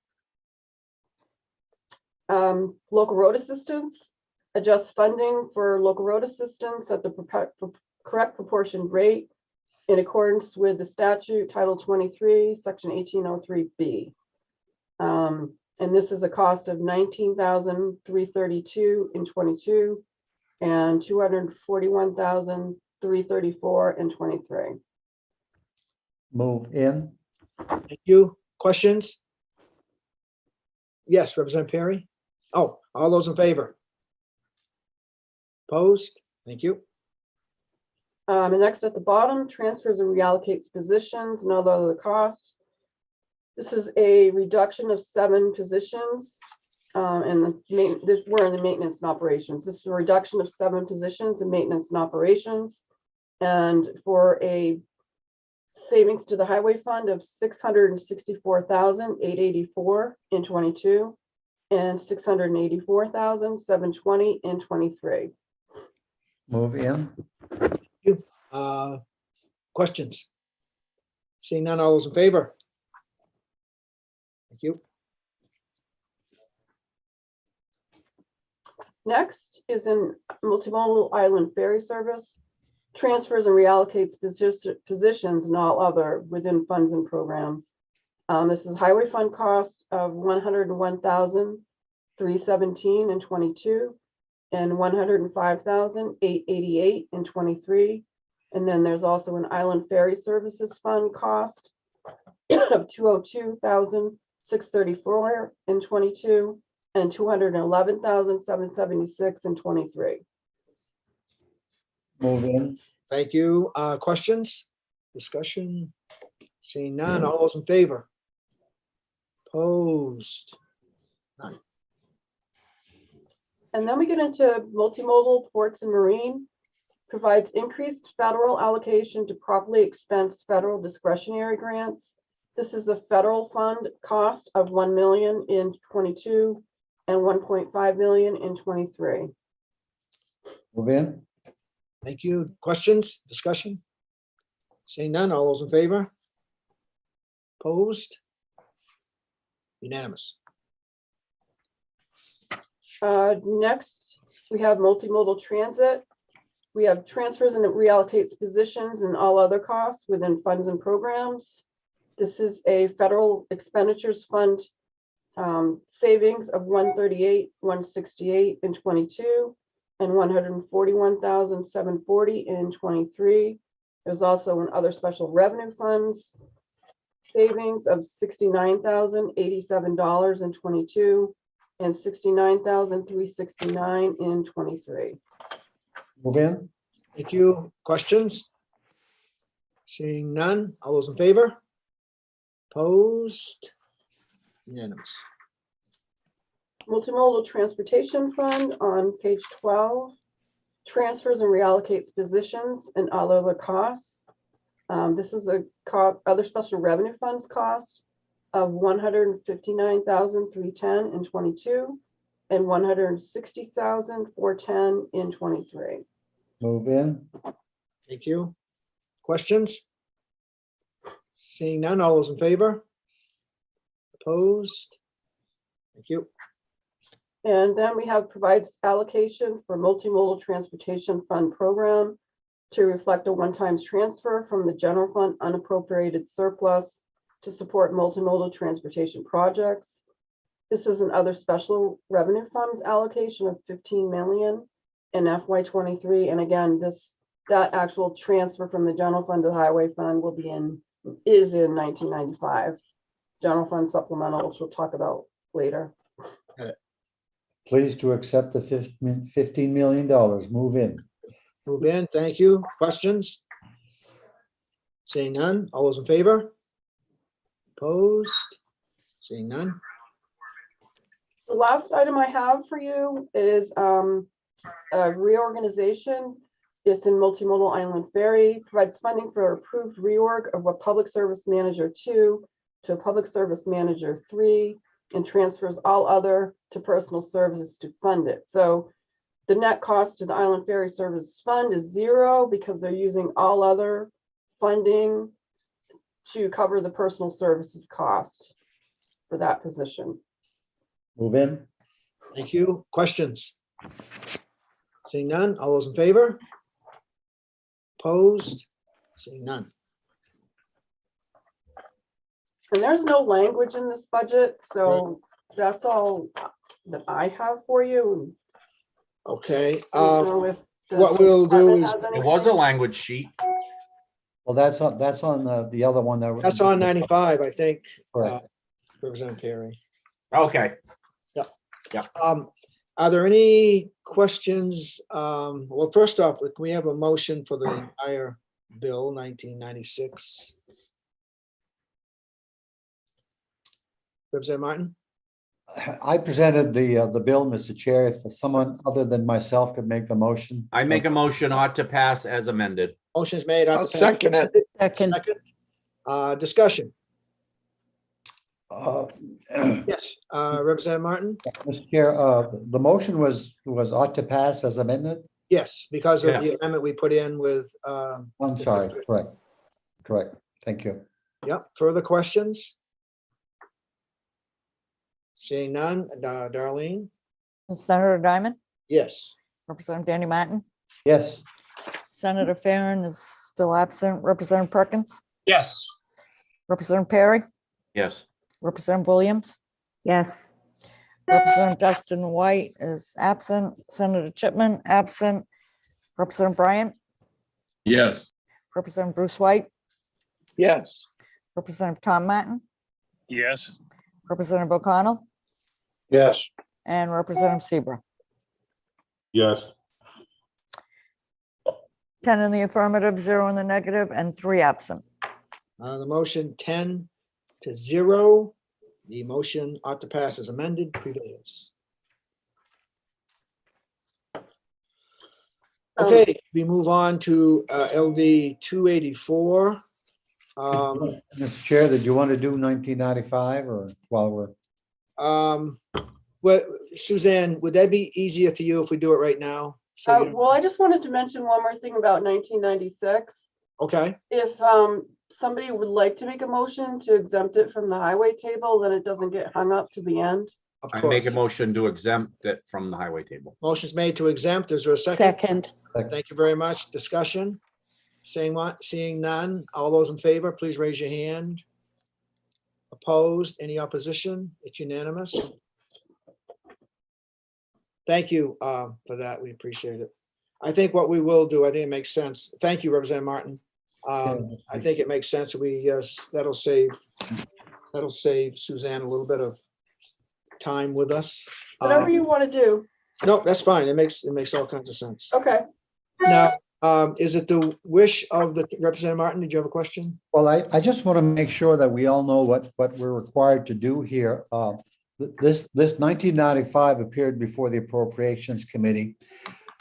Local road assistance, adjust funding for local road assistance at the correct proportion rate in accordance with the statute Title 23, Section 1803B. And this is a cost of $19,332 in '22 and $241,334 in '23. Move in. Thank you. Questions? Yes, Representative Perry? Oh, all those in favor? Opposed? Thank you. And next at the bottom, transfers and reallocates positions and other costs. This is a reduction of 7 positions. And we're in the maintenance and operations. This is a reduction of 7 positions in maintenance and operations. And for a savings to the highway fund of 664,884 in 22 and 684,720 in 23. Move in. Questions? Seeing none, all those in favor? Thank you. Next is in multimodal island ferry service, transfers and reallocates positions and all other within funds and programs. This is highway fund cost of 101,317 in 22 and 105,888 in 23. And then there's also an island ferry services fund cost of 202,634 in 22 and 211,776 in 23. Move in. Thank you. Questions? Discussion? Seeing none, all those in favor? Opposed? None. And then we get into multimodal ports and marine, provides increased federal allocation to properly expense federal discretionary grants. This is a federal fund cost of 1 million in 22 and 1.5 million in 23. Move in. Thank you. Questions? Discussion? Seeing none, all those in favor? Opposed? Unanimous. Next, we have multimodal transit. We have transfers and it reallocates positions and all other costs within funds and programs. This is a federal expenditures fund savings of 138,168 in 22 and 141,740 in 23. There's also an other special revenue funds savings of $69,087 in 22 and 69,369 in 23. Move in. Thank you. Questions? Seeing none, all those in favor? Opposed? Unanimous. Multimodal transportation fund on page 12. Transfers and reallocates positions and all other costs. This is a other special revenue funds cost of 159,310 in 22 and 160,410 in 23. Move in. Thank you. Questions? Seeing none, all those in favor? Opposed? Thank you. And then we have provides allocation for multimodal transportation fund program to reflect a one-time transfer from the general fund unappropriated surplus to support multimodal transportation projects. This is another special revenue funds allocation of 15 million in FY23. And again, that actual transfer from the general fund to the highway fund is in 1995. General fund supplemental, which we'll talk about later. Pleased to accept the $15 million. Move in. Move in. Thank you. Questions? Seeing none, all those in favor? Opposed? Seeing none. The last item I have for you is a reorganization. It's in multimodal island ferry, provides funding for approved reorg of a public service manager 2 to a public service manager 3 and transfers all other to personal services to fund it. So the net cost to the Island Ferry Services Fund is 0 because they're using all other funding to cover the personal services cost for that position. Move in. Thank you. Questions? Seeing none, all those in favor? Opposed? Seeing none. And there's no language in this budget, so that's all that I have for you. Okay. I don't know if the what we'll do department is- has It was a anything. language sheet. Well, that's on the other one. That's on 95, I think. Correct. Representative Perry. Okay. Are there any questions? Well, first off, can we have a motion for the entire bill 1996? Representative Martin? I presented the bill, Mr. Chair. If someone other than myself could make the motion. I make a motion ought to pass as amended. Motion's made. I'll second it. Second. Discussion. Uh, Yes, Representative Martin? Mr. Chair, the motion was ought to pass as amended? Yes, because of Yeah. the amendment we put in with, I'm sorry, correct. Thank you. yep, further questions? Seeing none, Darlene? Senator Diamond, Yes. Representative Danny Martin, Yes, Senator Farren is still absent, Representative Perkins, Yes. Representative Perry, Yes. Representative Williams, Yes. Representative Dustin White is absent, Senator Chipman absent, Representative Bryant, Yes. Representative Bruce White, Yes. Representative Tom Martin, Yes. Representative O'Connell, Yes. and Representative Seabra. Yes. 10 in the affirmative, 0 in the negative, and 3 absent. The motion 10-0. The motion ought to pass as amended prevails. Okay, we move on to LD 284. Mr. Chair, did you want to do 1995 or while we're, Well, Suzanne, would that be easier for you if we do it right now? So you don't- Well, I just wanted to mention one more thing about 1996. Okay, If somebody would like to make a motion to exempt it from the highway table, then it doesn't get hung up to the end. of I make a course. motion to exempt it from the highway table. Motion's made to exempt. Is there a second? Second. Thank you very much. Discussion? Seeing none, all those in favor, please raise your hand. Opposed? Any opposition? It's unanimous. Thank you for that. We appreciate it. I think what we will do, I think it makes sense. Thank you, Representative Martin. I think it makes sense. That'll save Suzanne a little bit of time with us. Whatever you want to do. No, that's fine. It makes all kinds of sense. Okay. Now, is it the wish of the Representative Martin? Did you have a question? well, I just want to make sure that we all know what we're required to do here. This 1995 appeared before the Appropriations Committee.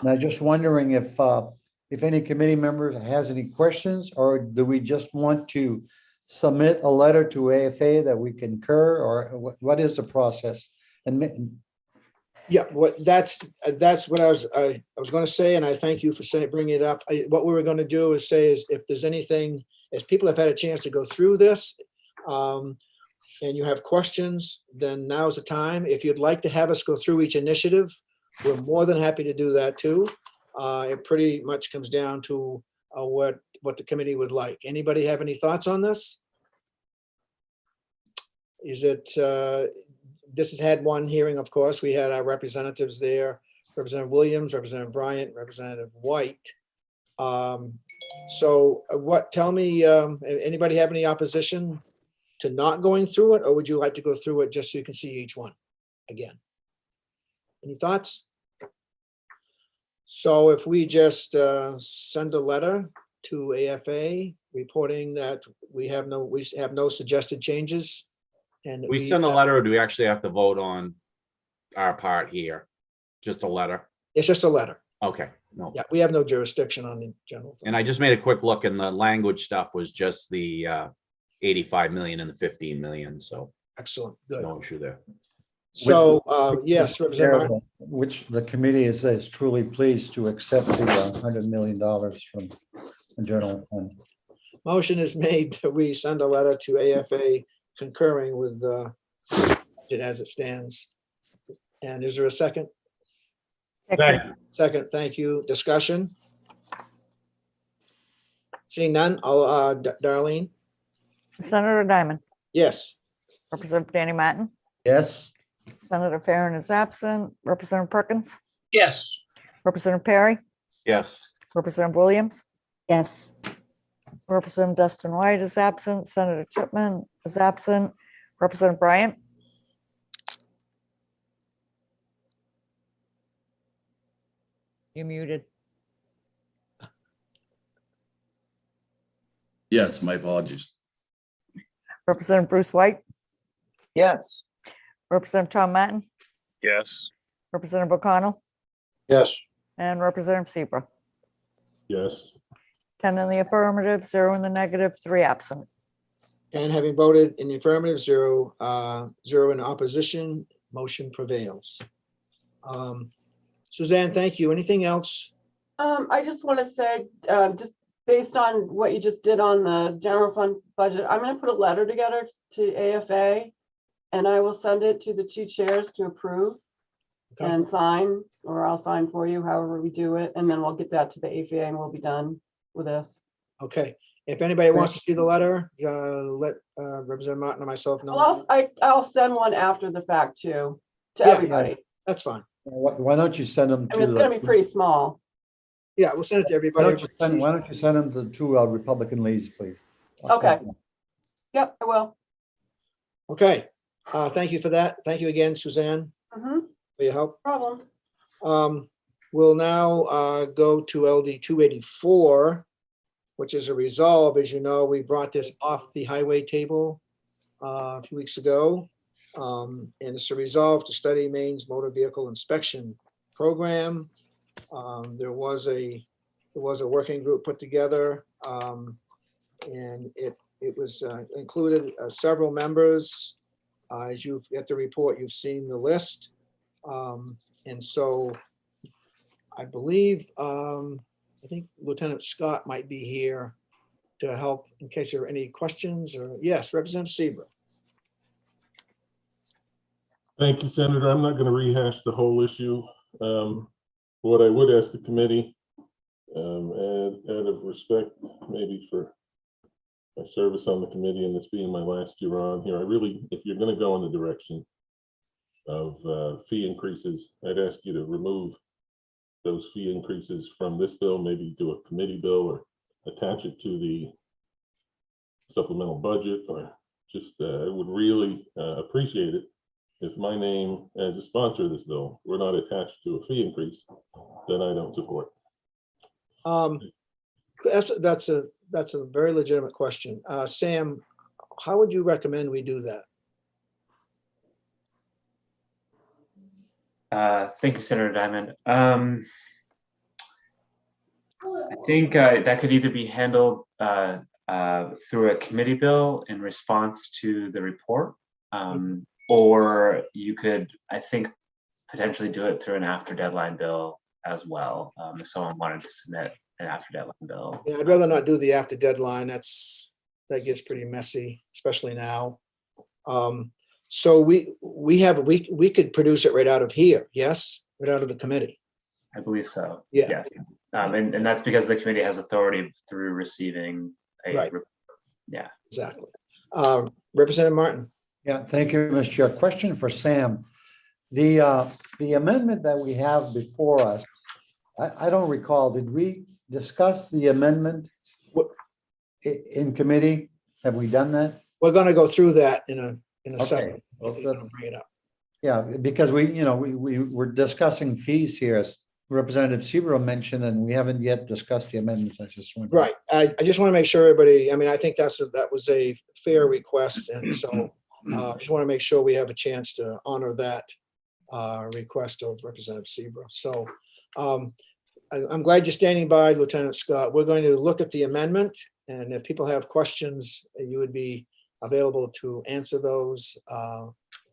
And I'm just wondering if any committee members has any questions, or do we just want to submit a letter to AFA that we concur, or what is the process? And Yeah, that's what I was going to say, and I thank you for bringing it up. What we were going to do is say is if there's anything, as people have had a chance to go through this, and you have questions, then now's the time. If you'd like to have us go through each initiative, we're more than happy to do that too. It pretty much comes down to what the committee would like. Anybody have any thoughts on this? Is it, this has had one hearing, of course. We had our representatives there, Representative Williams, Representative Bryant, Representative White. So tell me, anybody have any opposition to not going through it, or would you like to go through it just so you can see each one again? Any thoughts? So if we just send a letter to AFA reporting that we have no suggested changes. And We send a letter, or do we actually have to vote on our part here? Just a letter? It's just a letter. Okay, no. Yeah, we have no jurisdiction on the general. And I just made a quick look, and the language stuff was just the 85 million and the 15 million, so Excellent, good. no issue there. So, yes, Representative Martin. which the committee is truly pleased to accept the $100 million from the general fund. Motion is made that we send a letter to AFA concurring with it as it stands. And is there a second? Second. Second, thank you. Discussion? Seeing none, I'll, Darlene? Senator Diamond, Yes. Representative Danny Martin, Yes, Senator Farren is absent, Representative Perkins, Yes. Representative Perry, Yes, Representative Williams, Yes. Representative Dustin White is absent, Senator Chipman is absent, Representative Bryant. You're muted. Yes, my apologies. Representative Bruce White, Yes. Representative Tom Martin, Yes. Representative O'Connell, Yes. and Representative Seabrook. Yes. 10 in the affirmative, 0 in the negative, 3 absent. And having voted in the affirmative, 0 in opposition, motion prevails. Suzanne, thank you. Anything else? I just want to say, just based on what you just did on the general fund budget, I'm going to put a letter together to AFA, and I will send it to the 2 chairs to approve Okay. and sign, or I'll sign for you, however we do it, and then we'll get that to the AFA and we'll be done with this. Okay. If anybody wants to see the letter, let Representative Martin and myself know. Well, I'll send one after the fact too, to Yeah, yeah. everybody. That's fine. Why don't you send them I mean, it's to gonna be pretty small. Yeah, we'll send it to why everybody. don't you send them to 2 Republican leads, please? Okay. Yep, I will. Okay. Thank you for that. Thank you again, Suzanne, Mhm, for your help. problem. We'll now go to LD 284, which is a resolve. As you know, we brought this off the highway table a few weeks ago. And it's a resolve to study Maine's motor vehicle inspection program. There was a working group put together, and it was included several members. As you've got the report, you've seen the list. And so I believe, I think Lieutenant Scott might be here to help in case there are any questions or, yes, Representative Seabrook. Thank you, Senator. I'm not going to rehash the whole issue. What I would ask the committee, and out of respect maybe for my service on the committee and this being my last year on here, I really, if you're going to go in the direction of fee increases, I'd ask you to remove those fee increases from this bill, maybe do a committee bill or attach it to the supplemental budget, or just I would really appreciate it if my name as a sponsor of this bill were not attached to a fee increase that I don't support. That's a very legitimate question. Sam, how would you recommend we do that? Thank you, Senator Diamond. I think that could either be handled through a committee bill in response to the report, or you could, I think, potentially do it through an after deadline bill as well, if someone wanted to submit an after deadline bill. Yeah, I'd rather not do the after deadline. That gets pretty messy, especially now. So we could produce it right out of here, yes? Right out of the committee. I believe so. Yeah. Yes. And that's because the committee has authority through receiving a Right. Yeah. Exactly. Representative Martin. Yeah, thank you, Mr. Chair. Question for Sam. The amendment that we have before us, I don't recall, did we discuss the amendment in committee? Have we done that? We're going to go through that in a Okay. second. Well, Bring it up. Yeah, because we're discussing fees here, as Representative Seabrook mentioned, and we haven't yet discussed the amendments. I just want. Right. I just want to make sure everybody, I mean, I think that was a fair request. And so I just want to make sure we have a chance to honor that request of Representative Seabrook. So I'm glad you're standing by, Lieutenant Scott. We're going to look at the amendment, and if people have questions, you would be available to answer those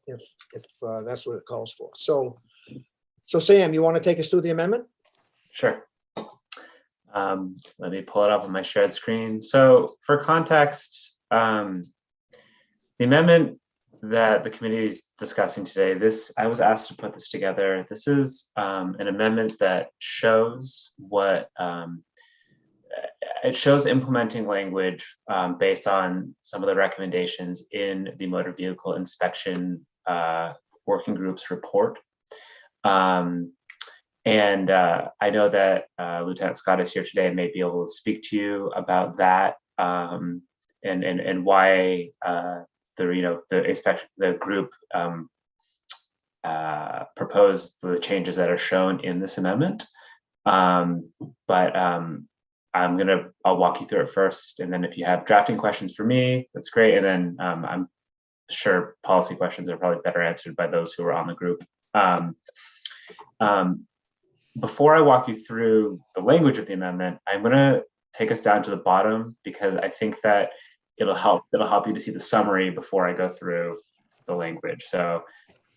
if that's what it calls for. So Sam, you want to take us through the amendment? Sure. Let me pull it up on my shared screen. So for context, the amendment that the committee is discussing today, I was asked to put this together. This is an amendment that shows what it shows implementing language based on some of the recommendations in the motor vehicle inspection working group's report. And I know that Lieutenant Scott is here today and may be able to speak to you about that and why the group proposed the changes that are shown in this amendment. But I'll walk you through it first, and then if you have drafting questions for me, that's great. And then I'm sure policy questions are probably better answered by those who are on the group. Before I walk you through the language of the amendment, I'm going to take us down to the bottom because I think that it'll help you to see the summary before I go through the language. So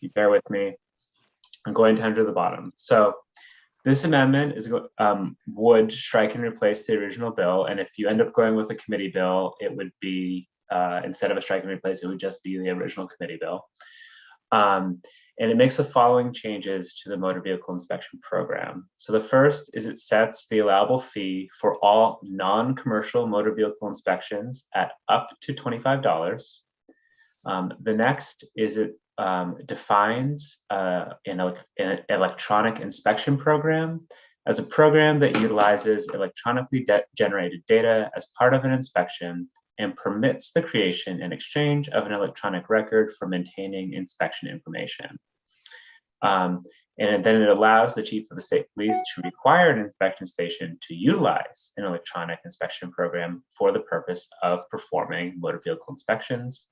you bear with me. I'm going down to the bottom. So this amendment is would strike and replace the original bill. And if you end up going with a committee bill, it would be instead of a strike and replace, it would just be the original committee bill. And it makes the following changes to the motor vehicle inspection program. So the first is it sets the allowable fee for all non-commercial motor vehicle inspections at up to $25. The next is it defines an electronic inspection program as a program that utilizes electronically generated data as part of an inspection and permits the creation and exchange of an electronic record for maintaining inspection information. And then it allows the chief of the state police to require an inspection station to utilize an electronic inspection program for the purpose of performing motor vehicle inspections.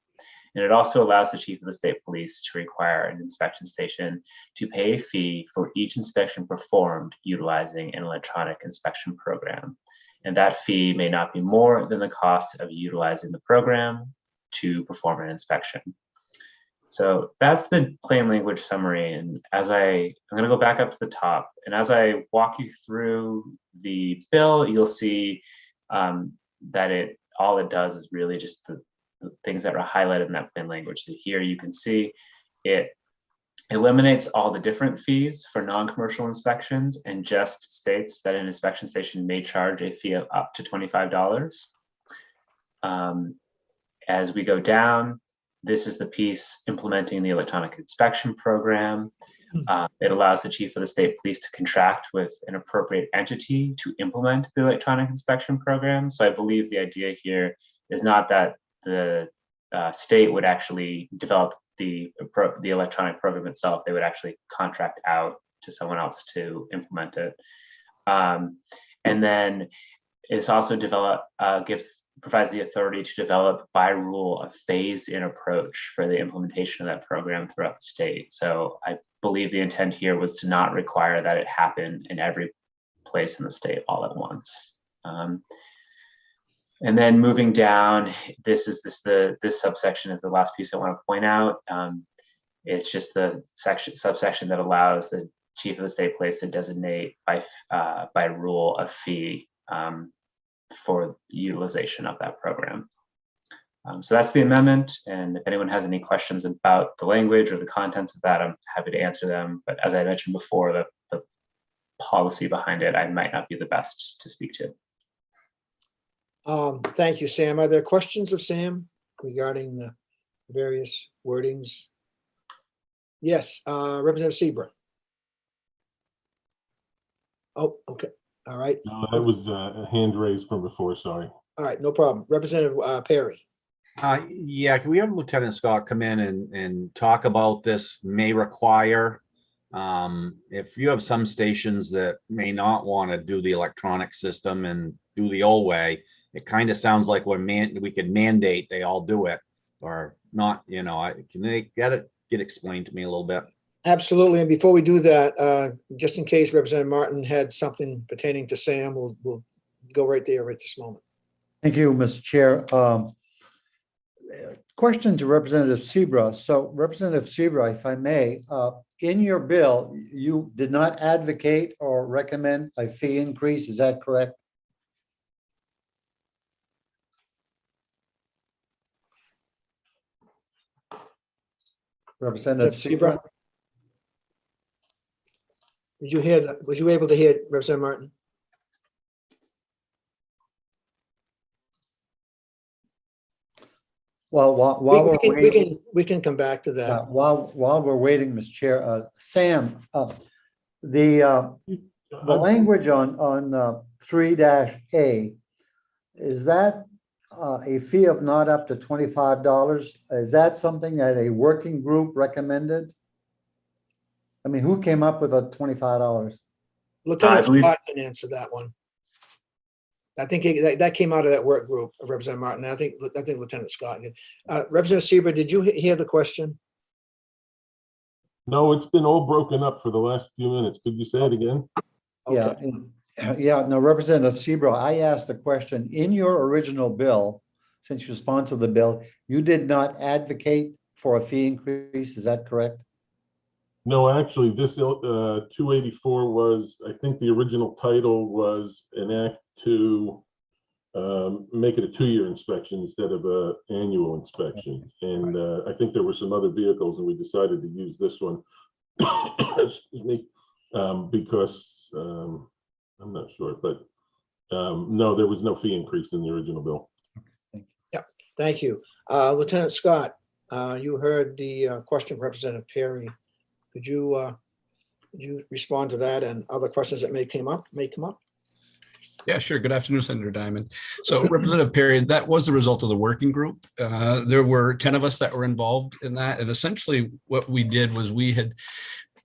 And it also allows the chief of the state police to require an inspection station to pay a fee for each inspection performed utilizing an electronic inspection program. And that fee may not be more than the cost of utilizing the program to perform an inspection. So that's the plain language summary. And I'm going to go back up to the top. And as I walk you through the bill, you'll see that all it does is really just the things that are highlighted in that plain language. So here you can see it eliminates all the different fees for non-commercial inspections and just states that an inspection station may charge a fee of up to $25. As we go down, this is the piece implementing the electronic inspection program. It allows the chief of the state police to contract with an appropriate entity to implement the electronic inspection program. So I believe the idea here is not that the state would actually develop the electronic program itself. They would actually contract out to someone else to implement it. And then it's also provides the authority to develop by rule a phased-in approach for the implementation of that program throughout the state. So I believe the intent here was to not require that it happen in every place in the state all at once. And then moving down, this subsection is the last piece I want to point out. It's just the subsection that allows the chief of the state police to designate by rule a fee for utilization of that program. So that's the amendment. And if anyone has any questions about the language or the contents of that, I'm happy to answer them. But as I mentioned before, the policy behind it, I might not be the best to speak to. Thank you, Sam. Are there questions of Sam regarding the various wordings? Yes, Representative Seabrook. Oh, okay. All right. No, that was a hand raised from before, sorry. All right, no problem. Representative Perry. Yeah, can we have Lieutenant Scott come in and talk about this may require? If you have some stations that may not want to do the electronic system and do the old way, it kind of sounds like we could mandate they all do it or not, can they get explained to me a little bit? Absolutely. And before we do that, just in case Representative Martin had something pertaining to Sam, we'll go right there right this moment. Thank you, Mr. Chair. Question to Representative Seabrook. So Representative Seabrook, if I may, in your bill, you did not advocate or recommend a fee increase. Is that correct? Representative Seabrook. Did you hear that? Was you able to hear Representative Martin? Well, while we can come back to that. While we're waiting, Mr. Chair, Sam, the language on 3-A, is that a fee of not up to $25? Is that something that a working group recommended? I mean, who came up with a $25? Lieutenant Scott can answer that one. I think that came out of that work group, Representative Martin. I think Lieutenant Scott did. Representative Seaver, did you hear the question? No, it's been all broken up for the last few minutes. Could you say it again? Yeah, Okay. yeah, no, Representative Seabrook, I asked the question, in your original bill, since you sponsored the bill, you did not advocate for a fee increase, is that correct? No, actually, this 284 was, I think the original title was an act to make it a 2-year inspection instead of a annual inspection. And I think there were some other vehicles and we decided to use this one. Excuse me, because I'm not sure, but no, there was no fee increase in the original bill. Yeah, thank you. Lieutenant Scott, you heard the question from Representative Perry. Could you respond to that and other questions that may come up? Yeah, sure. Good afternoon, Senator Diamond. So Representative Perry, that was the result of the working group. There were 10 of us that were involved in that. And essentially what we did was we had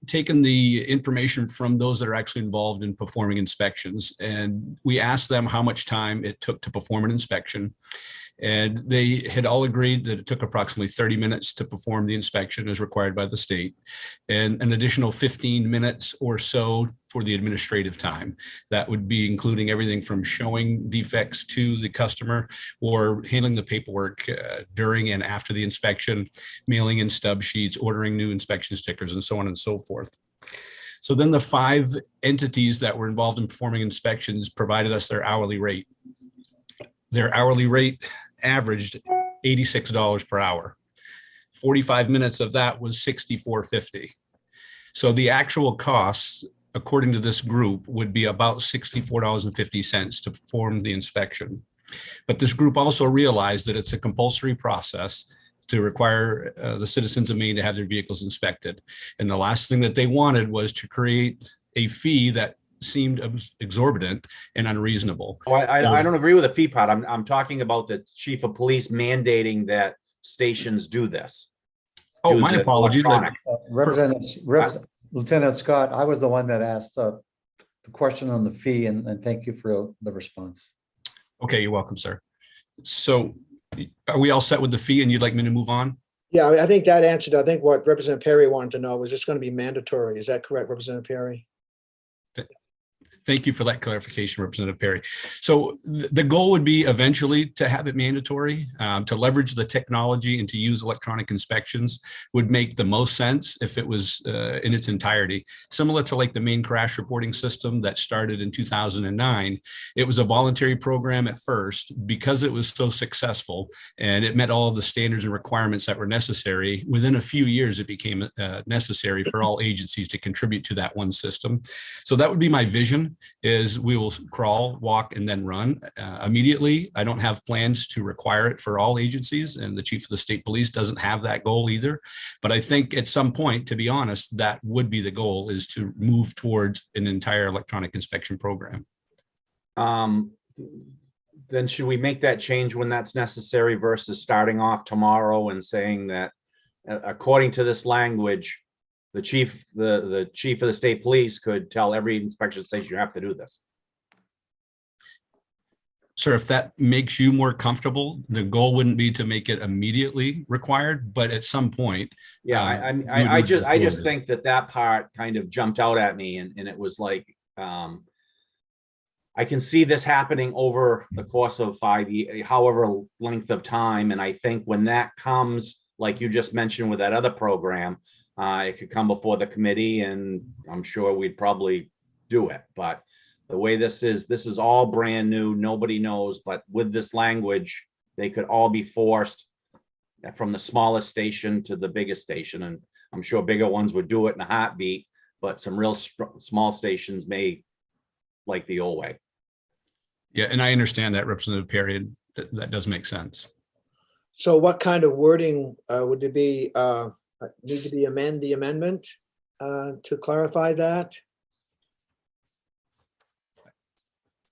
taken the information from those that are actually involved in performing inspections. And we asked them how much time it took to perform an inspection. And they had all agreed that it took approximately 30 minutes to perform the inspection as required by the state, and an additional 15 minutes or so for the administrative time. That would be including everything from showing defects to the customer or handling the paperwork during and after the inspection, mailing in stub sheets, ordering new inspection stickers, and so on and so forth. So then the 5 entities that were involved in performing inspections provided us their hourly rate. Their hourly rate averaged $86 per hour. 45 minutes of that was $64.50. So the actual costs, according to this group, would be about $64.50 to perform the inspection. But this group also realized that it's a compulsory process to require the citizens of Maine to have their vehicles inspected. And the last thing that they wanted was to create a fee that seemed exorbitant and unreasonable. Oh, I don't agree with the fee part. I'm talking about the chief of police mandating that stations do this. Oh, my apologies. Lieutenant Scott, I was the one that asked the question on the fee, and thank you for the response. Okay, you're welcome, sir. So are we all set with the fee and you'd like me to move on? Yeah, I think that answered, I think what Representative Perry wanted to know, was this going to be mandatory? Is that correct, Representative Perry? Thank you for that clarification, Representative Perry. So the goal would be eventually to have it mandatory, to leverage the technology and to use electronic inspections would make the most sense if it was in its entirety. Similar to like the Maine crash reporting system that started in 2009. It was a voluntary program at first. Because it was so successful and it met all of the standards and requirements that were necessary, within a few years it became necessary for all agencies to contribute to that one system. So that would be my vision. Is we will crawl, walk, and then run immediately. I don't have plans to require it for all agencies, and the chief of the state police doesn't have that goal either. But I think at some point, to be honest, that would be the goal, is to move towards an entire electronic inspection program. Then should we make that change when that's necessary versus starting off tomorrow and saying that according to this language, the chief of the state police could tell every inspection station you have to do this? Sir, if that makes you more comfortable, the goal wouldn't be to make it immediately required, but at some point. Yeah, I just think that part kind of jumped out at me, and it was like, I can see this happening over the course of 5 years, however length of time. And I think when that comes, like you just mentioned with that other program, it could come before the committee, and I'm sure we'd probably do it. But the way this is all brand new, nobody knows. But with this language, they could all be forced from the smallest station to the biggest station. And I'm sure bigger ones would do it in a heartbeat, but some real small stations may like the old way. Yeah, and I understand that, Representative Perry. That does make sense. So what kind of wording would there be? Need to be amend the amendment to clarify that?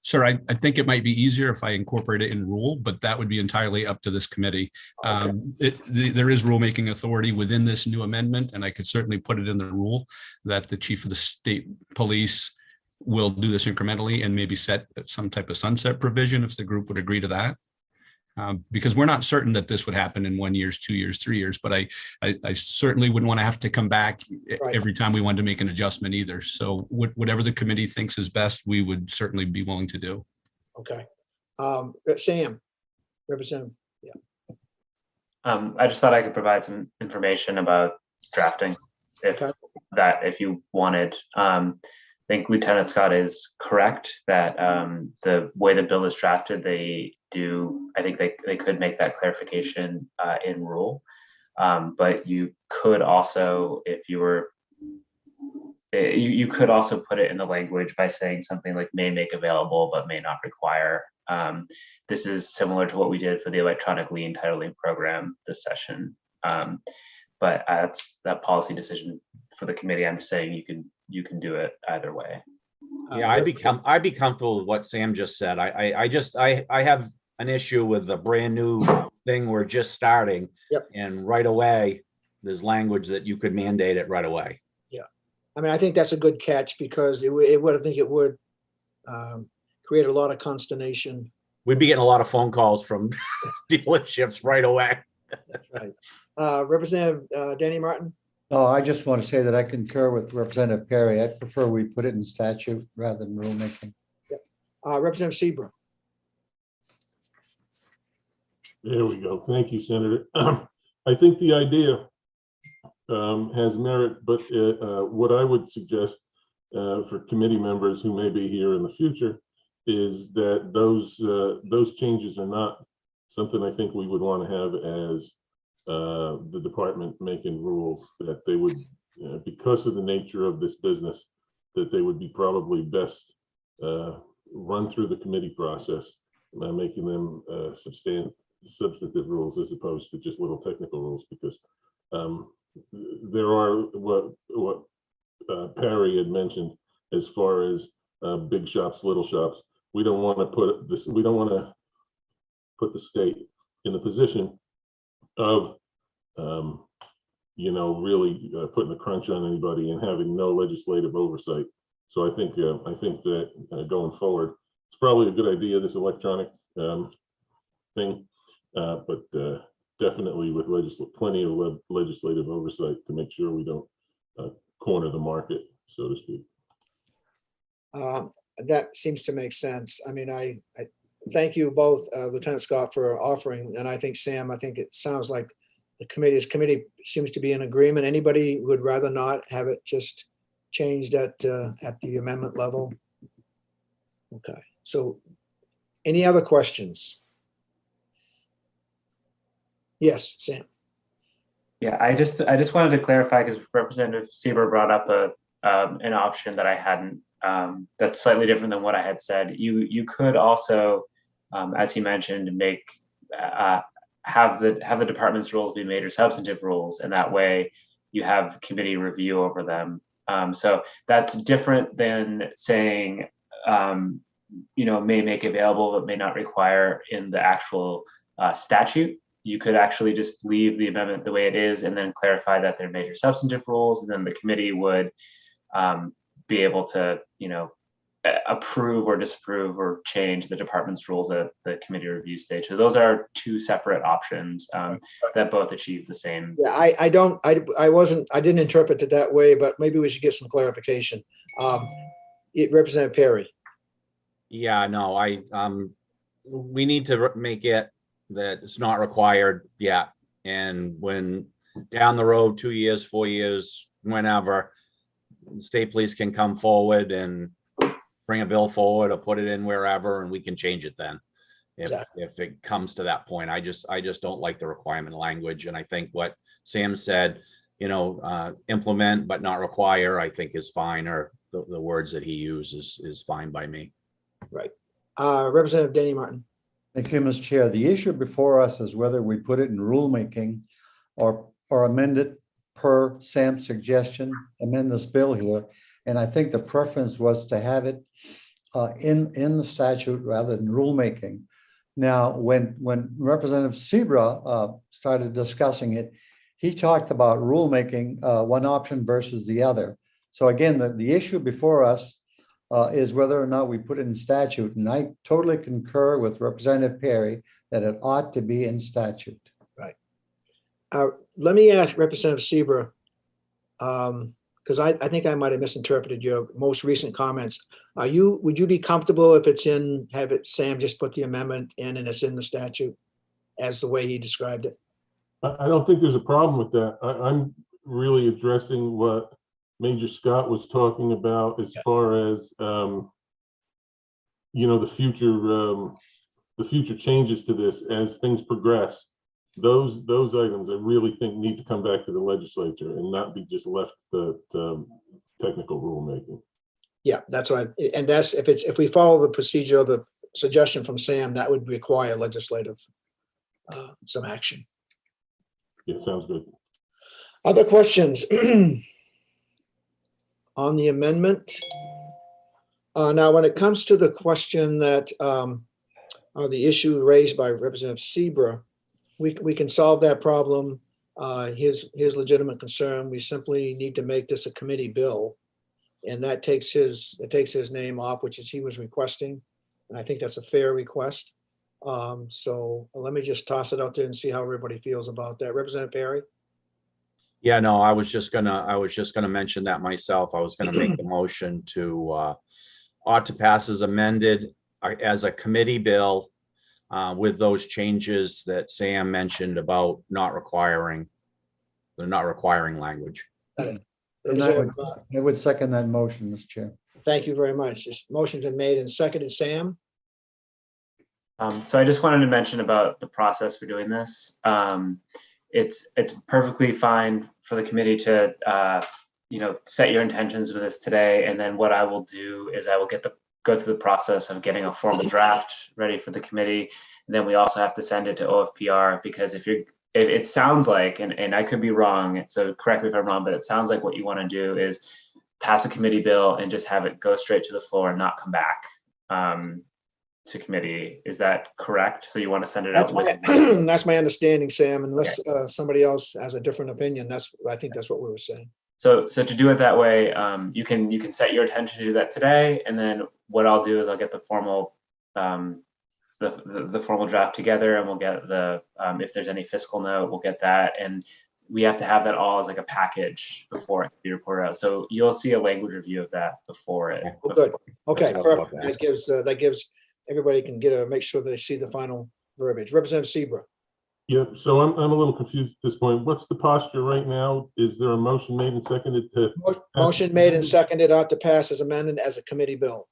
Sir, I think it might be easier if I incorporate it in rule, but that would be entirely up to this committee. Okay. There is rulemaking authority within this new amendment, and I could certainly put it in the rule that the chief of the state police we'll do this incrementally and maybe set some type of sunset provision if the group would agree to that. Because we're not certain that this would happen in 1 year, 2 years, 3 years, but I certainly wouldn't want to have to come back Right. every time we wanted to make an adjustment either. So whatever the committee thinks is best, we would certainly be willing to do. Okay. Sam, Representative. I just thought I could provide some information about drafting Okay. if you wanted. I think Lieutenant Scott is correct that the way the bill is drafted, I think they could make that clarification in rule. But you could also, if you were, you could also put it in the language by saying something like may make available but may not require. This is similar to what we did for the electronic lien titling program this session. But that's that policy decision for the committee. I'm saying you can do it either way. Yeah, I'd be comfortable with what Sam just said. I have an issue with the brand new thing we're just starting. Yep. And right away, there's language that you could mandate it right away. Yeah. I mean, I think that's a good catch because it would, I think it would create a lot of consternation. We'd be getting a lot of phone calls from dealerships right away. Right. Representative Danny Martin? No, I just want to say that I concur with Representative Perry. I prefer we put it in statute rather than rulemaking. Representative Seabrook? There we go. Thank you, Senator. I think the idea has merit, but what I would suggest for committee members who may be here in the future is that those changes are not something I think we would want to have as the department making rules, that they would, because of the nature of this business, that they would be probably best run through the committee process, making them substantive rules as opposed to just little technical rules, because there are what Perry had mentioned as far as big shops, little shops. We don't want to put this. We don't want to put the state in the position of, really putting a crunch on anybody and having no legislative oversight. So I think that going forward, it's probably a good idea, this electronic thing, but definitely with plenty of legislative oversight to make sure we don't corner the market, so to speak. That seems to make sense. I mean, I thank you both, Lieutenant Scott, for offering, and I think Sam, I think it sounds like the committee seems to be in agreement. Anybody would rather not have it just changed at the amendment level? Okay, so any other questions? Yes, Sam. Yeah, I just wanted to clarify because Representative Sieber brought up an option that I hadn't. That's slightly different than what I had said. You could also, as he mentioned, make have the department's rules be major substantive rules, and that way you have committee review over them. So that's different than saying, may make available but may not require in the actual statute. You could actually just leave the amendment the way it is and then clarify that they're major substantive rules, and then the committee would be able to, approve or disapprove or change the department's rules at the committee review stage. So those are two separate options that both achieve the same. Yeah, I didn't interpret it that way, but maybe we should get some clarification. Representative Perry. Yeah, no, we need to make it that it's not required yet. And when down the road, 2 years, 4 years, whenever, the state police can come forward and bring a bill forward or put it in wherever, and we can change it then. If it comes to that point. I just don't like the requirement language. And I think what Sam said, implement but not require, I think is fine, or the words that he uses is fine by me. Right. Representative Danny Martin. Thank you, Mr. Chair. The issue before us is whether we put it in rulemaking or amend it per Sam's suggestion, amend this bill here. And I think the preference was to have it in the statute rather than rulemaking. Now, when Representative Sebra started discussing it, he talked about rulemaking, one option versus the other. So again, the issue before us is whether or not we put it in statute. And I totally concur with Representative Perry that it ought to be in statute. Right. Let me ask Representative Seaver, because I think I might have misinterpreted your most recent comments. Would you be comfortable if it's in, have it, Sam, just put the amendment in and it's in the statute as the way he described it? I don't think there's a problem with that. I'm really addressing what Major Scott was talking about as far as, the future changes to this as things progress. Those items I really think need to come back to the legislature and not be just left to technical rulemaking. Yeah, that's right. And that's, if we follow the procedure or the suggestion from Sam, that would require legislative, some action. Yeah, sounds good. Other questions on the amendment? Now, when it comes to the question that, or the issue raised by Representative Seaver, we can solve that problem. His legitimate concern, we simply need to make this a committee bill. And that takes his name off, which is he was requesting. And I think that's a fair request. So let me just toss it out there and see how everybody feels about that. Representative Perry? Yeah, no, I was just gonna mention that myself. I was gonna make the motion to ought to pass as amended as a committee bill with those changes that Sam mentioned about not requiring language. And I would second that motion, Mr. Chair. Thank you very much. This motion's been made and seconded. Sam? So I just wanted to mention about the process for doing this. It's perfectly fine for the committee to set your intentions with this today, and then what I will do is I will go through the process of getting a formal draft ready for the committee. And then we also have to send it to OFPR, because it sounds like, and I could be wrong, so correct me if I'm wrong, but it sounds like what you want to do is pass a committee bill and just have it go straight to the floor and not come back to committee. Is that correct? So you want to send it out? That's my understanding, Sam, unless somebody else has a different opinion. I think that's what we were saying. So to do it that way, you can set your intention to do that today, and then what I'll do is I'll get the formal the formal draft together, and we'll get the if there's any fiscal note, we'll get that, and we have to have that all as like a package before it can be reported out. So you'll see a language review of that before it. Oh, good. Okay, perfect. That gives everybody can make sure they see the final verbiage. Representative Seaver. Yeah, so I'm a little confused at this point. What's the posture right now? Is there a motion made and seconded to? Motion made and seconded ought to pass as amended as a committee bill.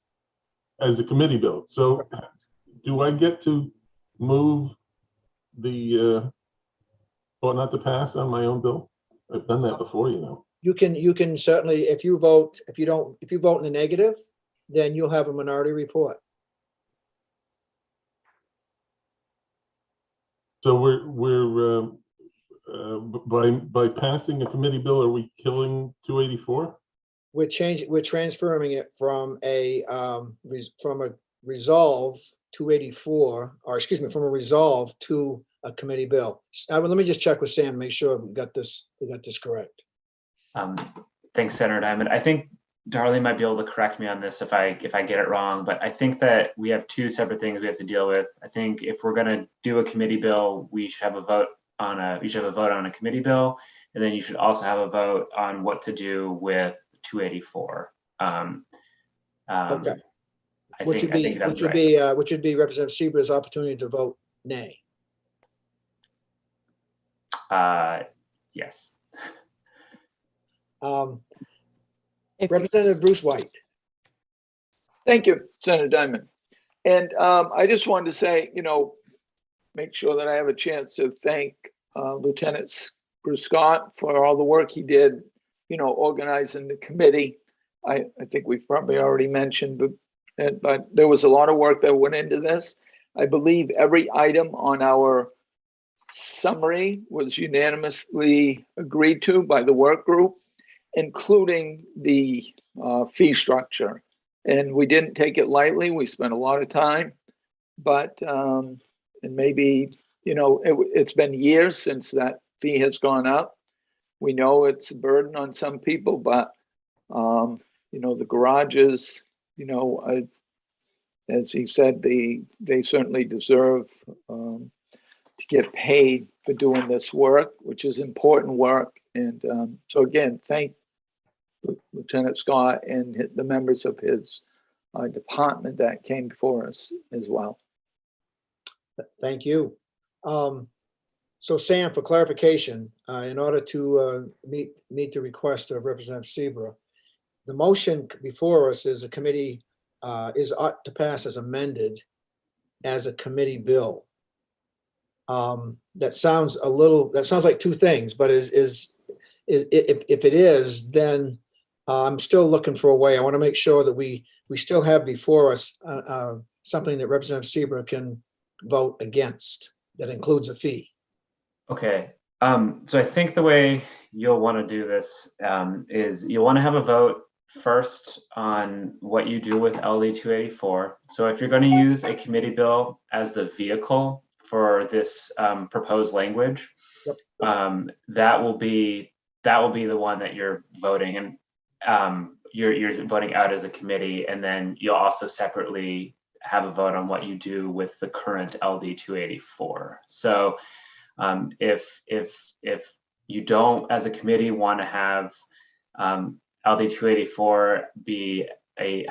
As a committee bill. So do I get to move the, or not to pass on my own bill? I've done that before, You can certainly, if you vote in the negative, then you'll have a minority report. So we're by passing a committee bill, are we killing 284? We're transferring it from a resolve 284, or excuse me, from a resolve to a committee bill. Let me just check with Sam, make sure we got this correct. Thanks, Senator Diamond. I think Darlene might be able to correct me on this if I get it wrong, but I think that we have two separate things we have to deal with. I think if we're going to do a committee bill, we should have a vote on a committee bill, and then you should also have a vote on what to do with 284. Okay. Which would be Representative Seaver's opportunity to vote nay. Yes. Representative Bruce White. Thank you, Senator Diamond. And I just wanted to say, make sure that I have a chance to thank Lieutenant Bruce Scott for all the work he did, organizing the committee. I think we've probably already mentioned, but there was a lot of work that went into this. I believe every item on our summary was unanimously agreed to by the work group, including the fee structure. And we didn't take it lightly. We spent a lot of time, but and maybe, it's been years since that fee has gone up. We know it's a burden on some people, but the garages as he said, they certainly deserve to get paid for doing this work, which is important work. And so again, thank Lieutenant Scott and the members of his department that came before us as well. Thank you. So Sam, for clarification, in order to meet the request of Representative Seabrook, the motion before us is a committee is ought to pass as amended as a committee bill. That sounds like two things, but if it is, then I'm still looking for a way. I want to make sure that we still have before us something that Representative Seabrook can vote against that includes a fee. Okay, so I think the way you'll want to do this is you'll want to have a vote first on what you do with LD 284. So if you're going to use a committee bill as the vehicle for this proposed language, that will be the one that you're voting, and you're voting out as a committee, and then you'll also separately have a vote on what you do with the current LD 284. So if you don't, as a committee, want to have LD 284 be a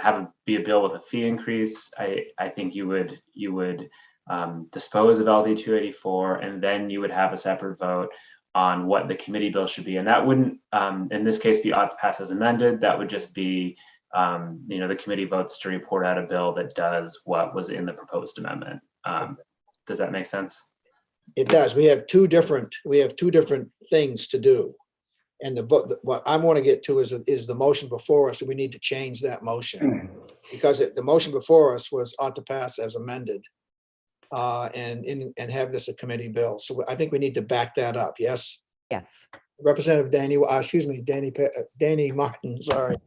bill with a fee increase, I think you would dispose of LD 284, and then you would have a separate vote on what the committee bill should be. And that wouldn't, in this case, be ought to pass as amended. That would just be, the committee votes to report out a bill that does what was in the proposed amendment. Does that make sense? It does. We have two different things to do. And what I want to get to is the motion before us. We need to change that motion because the motion before us was ought to pass as amended and have this a committee bill. So I think we need to back that up. Yes. Yes. Representative Danny Martin, sorry.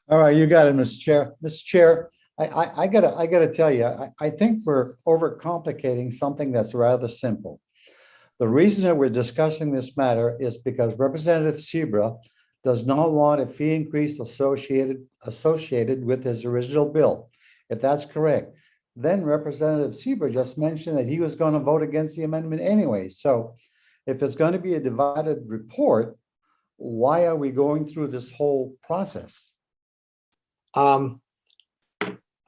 All right, you got it, Mr. Chair. Mr. Chair, I gotta tell you, I think we're overcomplicating something that's rather simple. The reason that we're discussing this matter is because Representative Seabrook does not want a fee increase associated with his original bill. If that's correct, then Representative Seabrook just mentioned that he was going to vote against the amendment anyway. So if it's going to be a divided report, why are we going through this whole process? I'm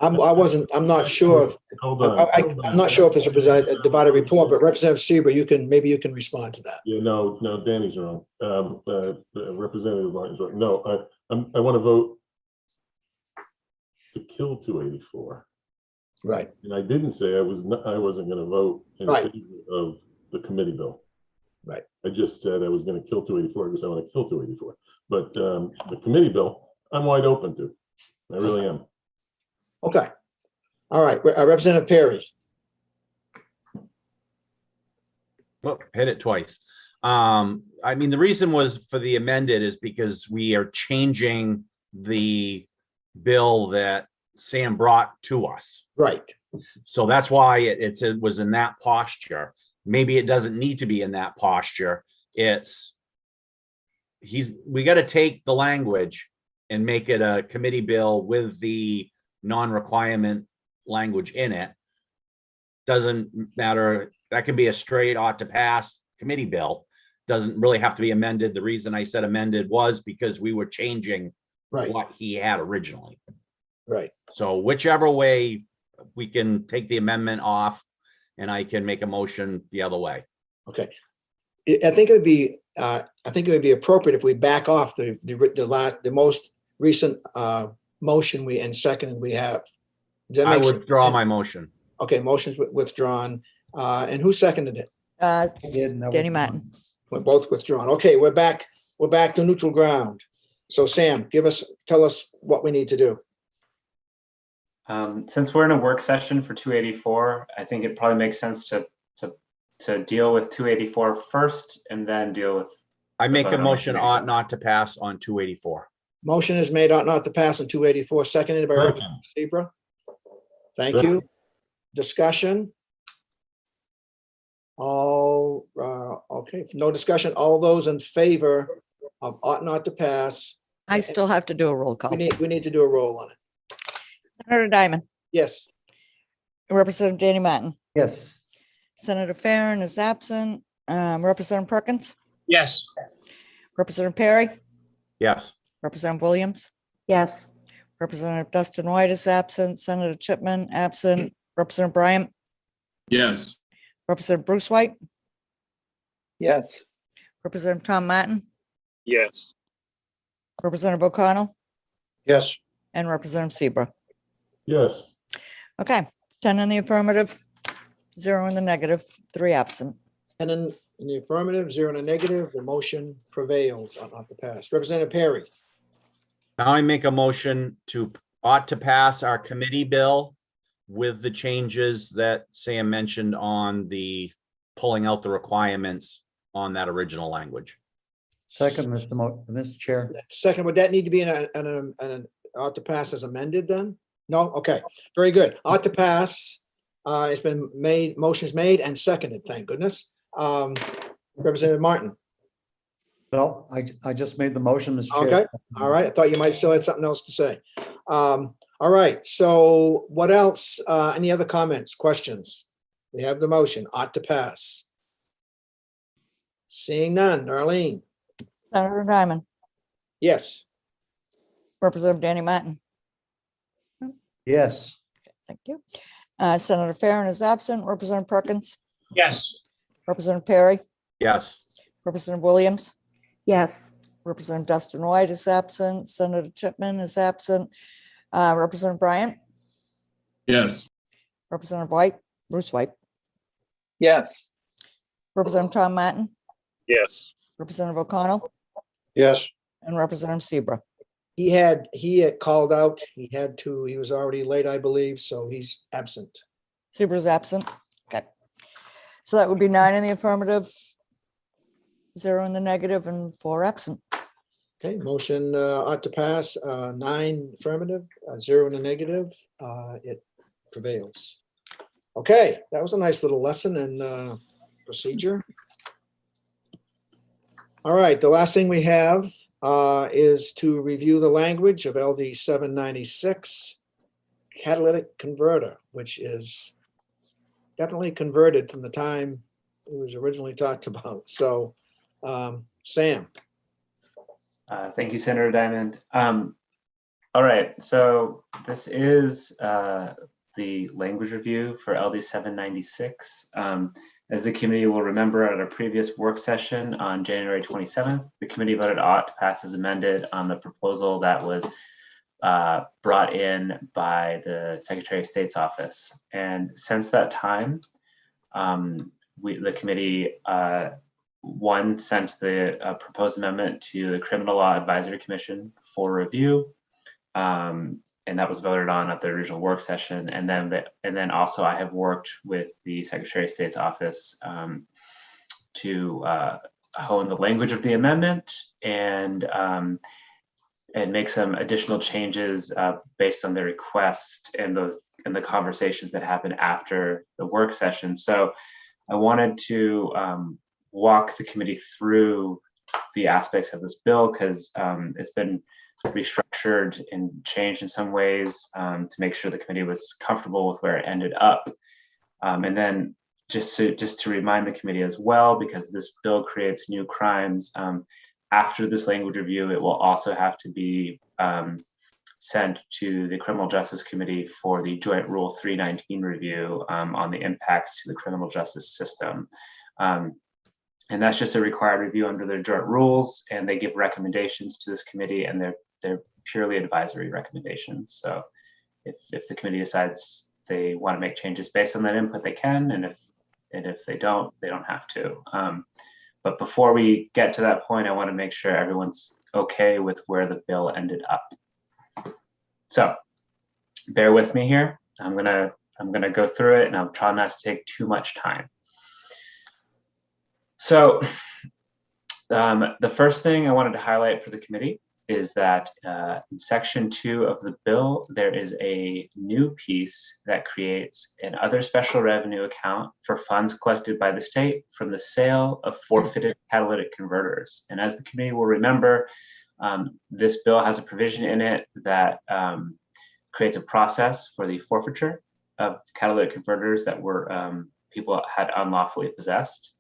not sure. I'm not sure if it's a divided report, but Representative Seabrook, maybe you can respond to that. Yeah, no, Danny's wrong. Representative Martin's wrong. No, I want to vote to kill 284. Right. And I didn't say I wasn't going to vote in favor of the committee bill. Right. I just said I was going to kill 284 because I want to kill 284. But the committee bill, I'm wide open to. I really am. Okay. All right. Representative Perry. Well, hit it twice. I mean, the reason was for the amended is because we are changing the bill that Sam brought to us. Right. So that's why it was in that posture. Maybe it doesn't need to be in that posture. We got to take the language and make it a committee bill with the non-requirement language in it. Doesn't matter. That can be a straight ought to pass committee bill. Doesn't really have to be amended. The reason I said amended was because we were changing what he had originally. Right. So whichever way we can take the amendment off and I can make a motion the other way. Okay. I think it would be appropriate if we back off the most recent motion and second we have. I withdraw my motion. Okay, motion's withdrawn. And who seconded it? Danny Martin. We're both withdrawn. Okay, we're back to neutral ground. So Sam, tell us what we need to do. Since we're in a work session for 284, I think it probably makes sense to deal with 284 first and then deal with. I make a motion ought not to pass on 284. Motion is made ought not to pass on 284, seconded by Representative Seabrook. Thank you. Discussion. Okay, no discussion. All those in favor of ought not to pass. I still have to do a roll call. We need to do a roll on it. Senator Diamond, Yes. Representative Danny Martin, Yes. Senator Farren is absent, Representative Perkins, Yes. Representative Perry, Yes. Representative Williams, Yes. Representative Dustin White is absent, Senator Chipman absent, Representative Bryant, Yes. Representative Bruce White, Yes. Representative Tom Martin, Yes. Representative O'Connell, Yes. and Representative Seabrook. Yes. Okay, 10 in the affirmative, 0 in the negative, 3 absent. And in the affirmative, 0 in the negative, the motion prevails not to pass. Representative Perry. Now I make a motion to ought to pass our committee bill with the changes that Sam mentioned on the pulling out the requirements on that original language. Second, Mr. Chair. Second, would that need to be an ought to pass as amended then? No? Okay, very good. Ought to pass. It's been made, motions made and seconded, thank goodness. Representative Martin. No, I just made the motion, Mr. Chair. Okay, all right. I thought you might still have something else to say. All right, so what else? Any other comments, questions? We have the motion, ought to pass. Seeing none, Darlene? Senator Diamond, Yes. Representative Danny Martin, Yes. thank you. Senator Farren is absent, Representative Perkins, Yes. Representative Perry, Yes. Representative Williams, Yes. Representative Dustin White is absent, Senator Chipman is absent, Representative Bryant, Yes. Representative White, Bruce White, Yes. Representative Tom Martin, Yes. Representative O'Connell, Yes. and Representative Seabrook. He had called out, he was already late, I believe, so he's absent. Seabrook's absent. Okay. So that would be 9 in the affirmative, 0 in the negative, and 4 absent. Okay, motion ought to pass, 9 affirmative, 0 in the negative, it prevails. Okay, that was a nice little lesson in procedure. All right, the last thing we have is to review the language of LD 796 catalytic converter, which is definitely converted from the time it was originally talked about. So, Sam. Thank you, Senator Diamond. All right, so this is the language review for LD 796. As the committee will remember, at a previous work session on January 27th, the committee voted ought to pass as amended on the proposal that was brought in by the Secretary of State's office. And since that time, the committee sent the proposed amendment to the Criminal Law Advisory Commission for review. And that was voted on at the original work session. And then also I have worked with the Secretary of State's office to hone the language of the amendment and make some additional changes based on the request and the conversations that happened after the work session. So I wanted to walk the committee through the aspects of this bill because it's been restructured and changed in some ways to make sure the committee was comfortable with where it ended up. And then just to remind the committee as well, because this bill creates new crimes, after this language review, it will also have to be sent to the Criminal Justice Committee for the Joint Rule 319 review on the impacts to the criminal justice system. And that's just a required review under their joint rules, and they give recommendations to this committee, and they're purely advisory recommendations. So if the committee decides they want to make changes based on that input, they can, and if they don't have to. But before we get to that point, I want to make sure everyone's okay with where the bill ended up. So bear with me here. I'm gonna go through it, and I'll try not to take too much time. So the first thing I wanted to highlight for the committee is that in section 2 of the bill, there is a new piece that creates an other special revenue account for funds collected by the state from the sale of forfeited catalytic converters. And as the committee will remember, this bill has a provision in it that creates a process for the forfeiture of catalytic converters that were people had unlawfully possessed.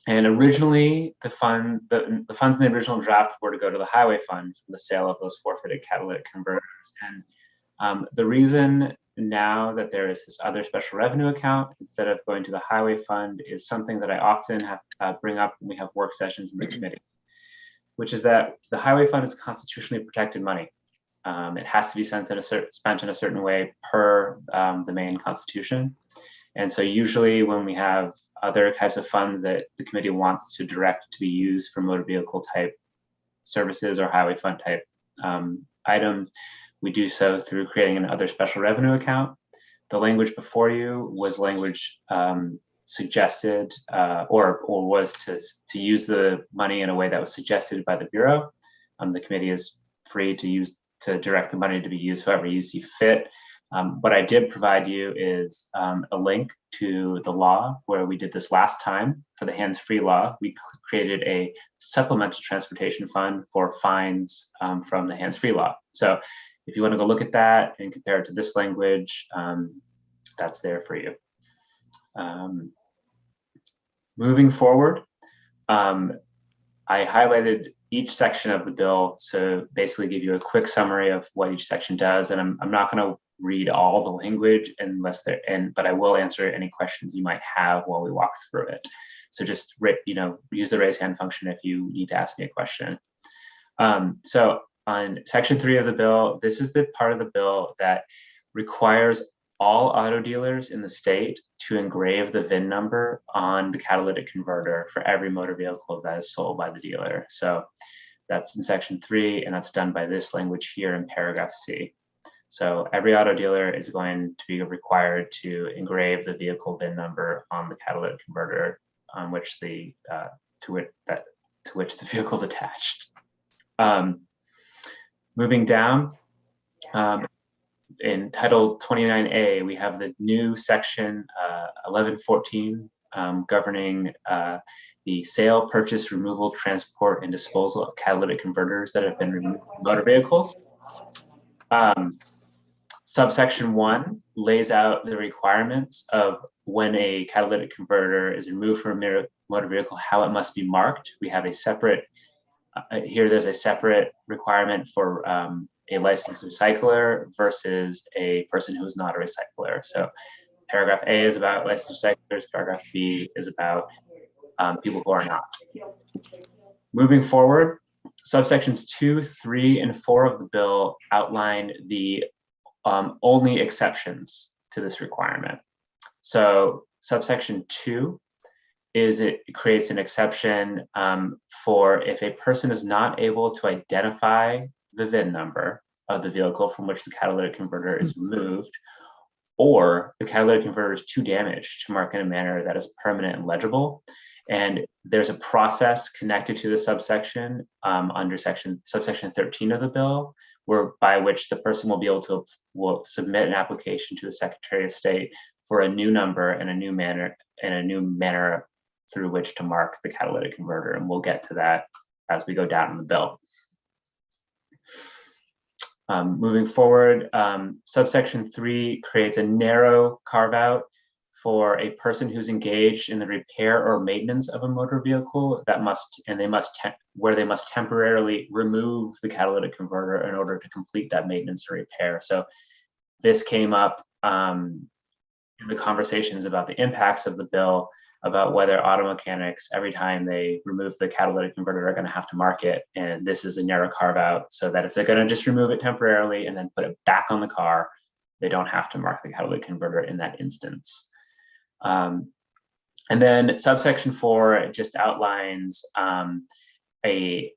And originally, the funds in the original draft were to go to the highway fund from the sale of those forfeited catalytic converters. And the reason now that there is this other special revenue account instead of going to the highway fund is something that I often have bring up when we have work sessions in the committee, which is that the highway fund is constitutionally protected money. It has to be spent in a certain way per the Maine Constitution. And so usually when we have other types of funds that the committee wants to direct to be used for motor vehicle type services or highway fund type items, we do so through creating an other special revenue account. The language before you was language suggested or was to use the money in a way that was suggested by the Bureau. The committee is free to direct the money to be used however you see fit. What I did provide you is a link to the law where we did this last time for the hands-free law. We created a supplemental transportation fund for fines from the hands-free law. So if you want to go look at that and compare it to this language, that's there for you. Moving forward, I highlighted each section of the bill to basically give you a quick summary of what each section does. And I'm not going to read all the language but I will answer any questions you might have while we walk through it. So just use the raise hand function if you need to ask me a question. So on section 3 of the bill, this is the part of the bill that requires all auto dealers in the state to engrave the VIN number on the catalytic converter for every motor vehicle that is sold by the dealer. So that's in section 3, and that's done by this language here in paragraph C. So every auto dealer is going to be required to engrave the vehicle VIN number on the catalytic converter on which to which the vehicle is attached. Moving down, in Title 29A, we have the new section 1114 governing the sale, purchase, removal, transport, and disposal of catalytic converters that have been removed from motor vehicles. Subsection 1 lays out the requirements of when a catalytic converter is removed from a motor vehicle, how it must be marked. We have a separate, here there's a separate requirement for a licensed recycler versus a person who is not a recycler. So paragraph A is about licensed recyclers, paragraph B is about people who are not. Moving forward, subsections 2, 3, and 4 of the bill outline the only exceptions to this requirement. So subsection 2 is it creates an exception for if a person is not able to identify the VIN number of the vehicle from which the catalytic converter is removed, or the catalytic converter is too damaged to mark in a manner that is permanent and legible. And there's a process connected to the subsection under subsection 13 of the bill, by which the person will be able to submit an application to the Secretary of State for a new number and a new manner through which to mark the catalytic converter. And we'll get to that as we go down in the bill. Moving forward, subsection 3 creates a narrow carve out for a person who's engaged in the repair or maintenance of a motor vehicle where they must temporarily remove the catalytic converter in order to complete that maintenance or repair. So this came up in the conversations about the impacts of the bill, about whether auto mechanics, every time they remove the catalytic converter, are going to have to mark it. And this is a narrow carve out so that if they're going to just remove it temporarily and then put it back on the car, they don't have to mark the catalytic converter in that instance. And then subsection 4 just outlines a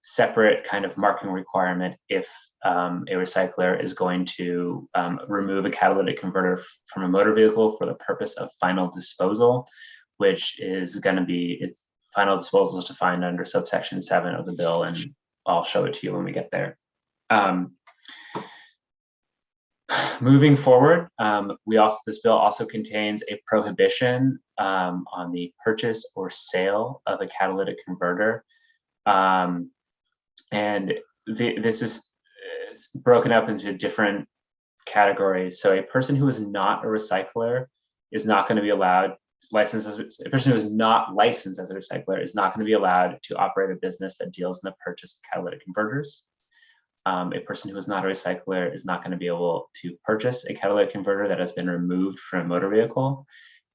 separate kind of marking requirement if a recycler is going to remove a catalytic converter from a motor vehicle for the purpose of final disposal, which is going to be, its final disposal is defined under subsection 7 of the bill, and I'll show it to you when we get there. Moving forward, this bill also contains a prohibition on the purchase or sale of a catalytic converter. And this is it's broken up into different categories. So a person who is not a recycler is not going to be allowed, a person who is not licensed as a recycler is not going to be allowed to operate a business that deals in the purchase of catalytic converters. A person who is not a recycler is not going to be able to purchase a catalytic converter that has been removed from a motor vehicle.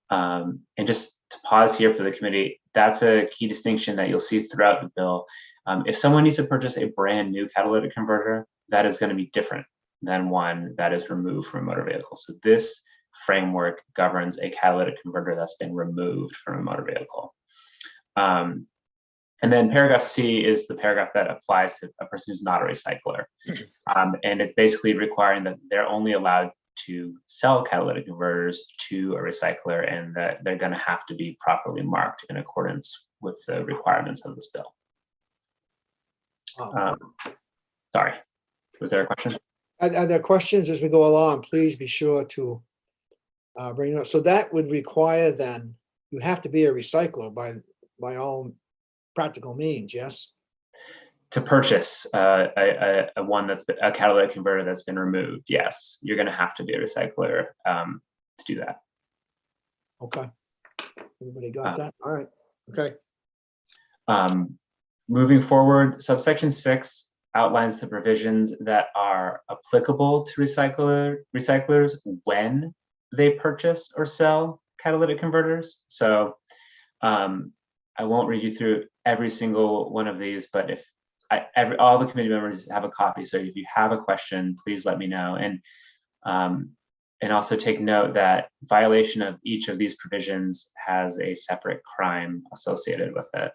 And just to pause here for the committee, that's a key distinction that you'll see throughout the bill. If someone needs to purchase a brand new catalytic converter, that is going to be different than one that is removed from a motor vehicle. So this framework governs a catalytic converter that's been removed from a motor vehicle. And then paragraph C is the paragraph that applies to a person who's not a recycler. And it's basically requiring that they're only allowed to sell catalytic converters to a recycler, and that they're going to have to be properly marked in accordance with the requirements of this bill. Sorry, was there a question? Are there questions as we go along? Please be sure to bring it up. So that would require then, you have to be a recycler by all practical means, yes? To purchase a catalytic converter that's been removed, yes, you're going to have to be a recycler to do that. Okay. Everybody got that? All right. Okay. Moving forward, subsection 6 outlines the provisions that are applicable to recyclers when they purchase or sell catalytic converters. So I won't read you through every single one of these, but if all the committee members have a copy, so if you have a question, please let me know. And also take note that violation of each of these provisions has a separate crime associated with it.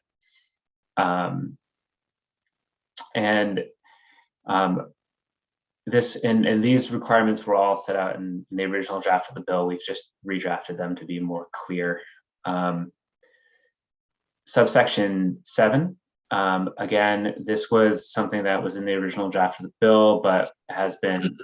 These requirements were all set out in the original draft of the bill. We've just redrafted them to be more clear. Subsection 7. Again, this was something that was in the original draft of the bill, but has been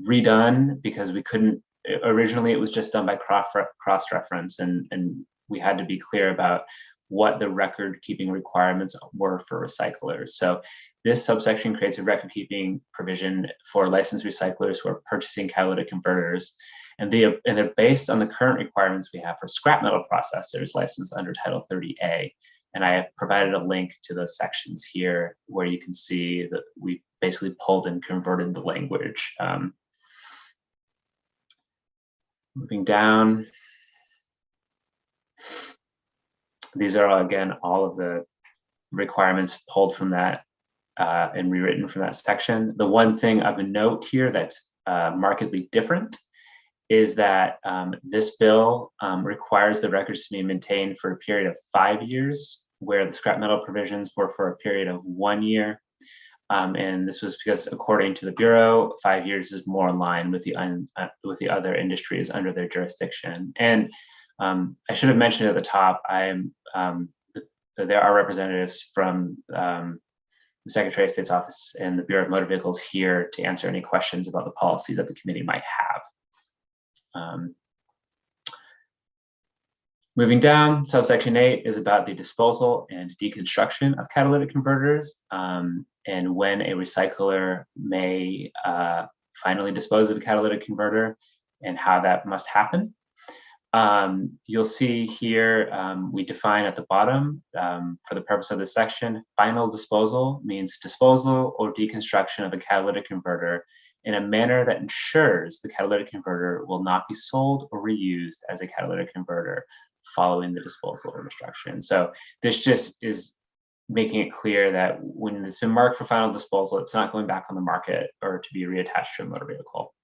redone because we couldn't, originally it was just done by cross-reference, and we had to be clear about what the record-keeping requirements were for recyclers. So this subsection creates a record-keeping provision for licensed recyclers who are purchasing catalytic converters, and they're based on the current requirements we have for scrap metal processors licensed under Title 30A. And I have provided a link to those sections here where you can see that we basically pulled and converted the language. Moving down. These are, again, all of the requirements pulled from that and rewritten from that section. The one thing of note here that's markedly different is that this bill requires the records to be maintained for a period of 5 years, where the scrap metal provisions were for a period of 1 year. And this was because, according to the Bureau, 5 years is more in line with the other industries under their jurisdiction. And I should have mentioned at the top, there are representatives from the Secretary of State's office and the Bureau of Motor Vehicles here to answer any questions about the policy that the committee might have. Moving down, subsection 8 is about the disposal and deconstruction of catalytic converters, and when a recycler may finally dispose of a catalytic converter and how that must happen. You'll see here, we define at the bottom, for the purpose of this section, final disposal means disposal or deconstruction of a catalytic converter in a manner that ensures the catalytic converter will not be sold or reused as a catalytic converter following the disposal or destruction. So this just is making it clear that when it's been marked for final disposal, it's not going back on the market or to be reattached to a motor vehicle.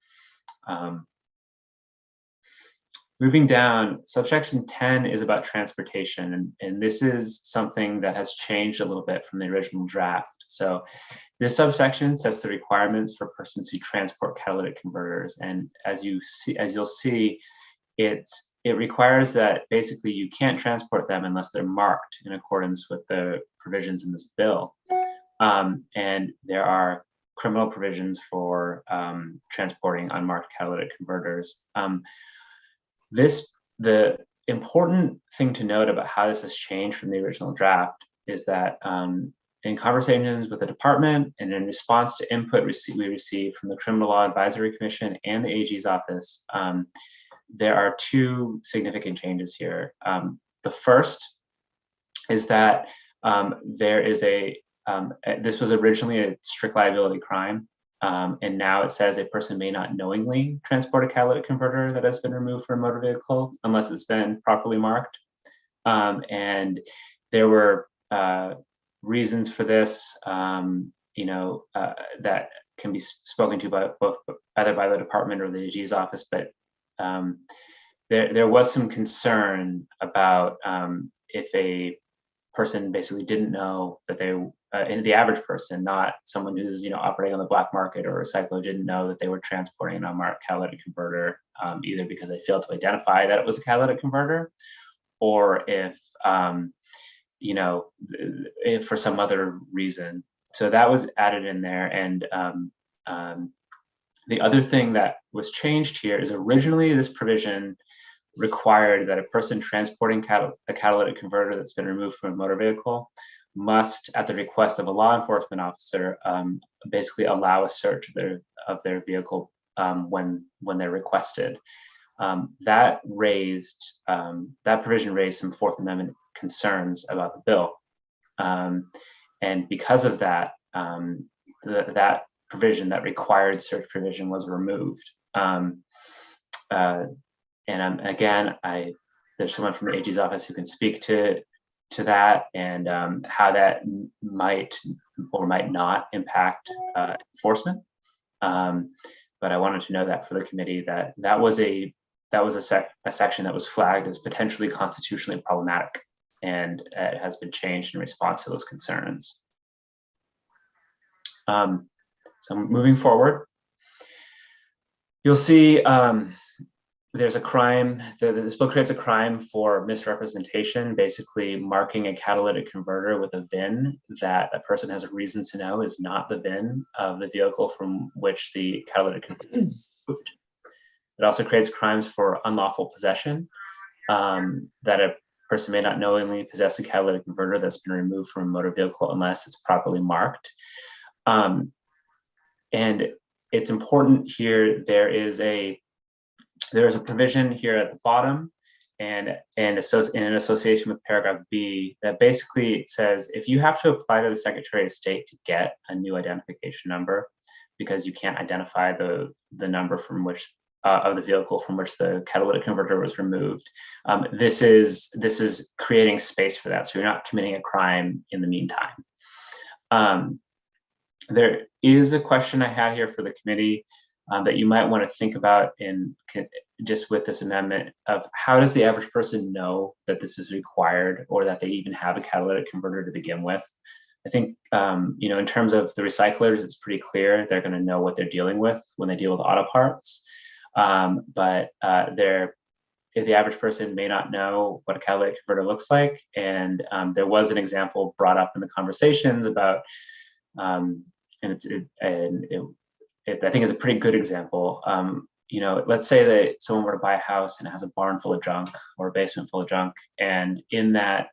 Moving down, subsection 10 is about transportation, and this is something that has changed a little bit from the original draft. So this subsection sets the requirements for persons who transport catalytic converters, and as you'll see, it requires that basically you can't transport them unless they're marked in accordance with the provisions in this bill. And there are criminal provisions for transporting unmarked catalytic converters. The important thing to note about how this has changed from the original draft is that in conversations with the department and in response to input we received from the Criminal Law Advisory Commission and the AG's office, there are two significant changes here. The first is that there is this was originally a strict liability crime, and now it says a person may not knowingly transport a catalytic converter that has been removed from a motor vehicle unless it's been properly marked. And there were reasons for this, that can be spoken to by both either by the department or the AG's office, but there was some concern about if a person basically didn't know that the average person, not someone who's operating on the black market or a recycler, didn't know that they were transporting an unmarked catalytic converter, either because they failed to identify that it was a catalytic converter, or if if for some other reason. So that was added in there. And the other thing that was changed here is originally this provision required that a person transporting a catalytic converter that's been removed from a motor vehicle must, at the request of a law enforcement officer, basically allow a search of their vehicle when they're requested. That provision raised some Fourth Amendment concerns about the bill, and because of that, that provision, that required search provision, was removed. Again, there's someone from the AG's office who can speak to that and how that might or might not impact enforcement. But I wanted to know that for the committee, that was a section that was flagged as potentially constitutionally problematic, and it has been changed in response to those concerns. So moving forward, you'll see there's a crime. This bill creates a crime for misrepresentation, basically marking a catalytic converter with a VIN that a person has a reason to know is not the VIN of the vehicle from which the catalytic converter is removed. It also creates crimes for unlawful possession, that a person may not knowingly possess a catalytic converter that's been removed from a motor vehicle unless it's properly marked. And it's important here, there is a provision here at the bottom, and in association with paragraph B, that basically says if you have to apply to the Secretary of State to get a new identification number because you can't identify the number from which of the vehicle from which the catalytic converter was removed, this is creating space for that, so you're not committing a crime in the meantime. There is a question I had here for the committee that you might want to think about just with this amendment of how does the average person know that this is required or that they even have a catalytic converter to begin with? I think, in terms of the recyclers, it's pretty clear they're going to know what they're dealing with when they deal with auto parts. But the average person may not know what a catalytic converter looks like. And there was an example brought up in the conversations about, I think it's a pretty good example. Let's say that someone were to buy a house and it has a barn full of junk or a basement full of junk, and in that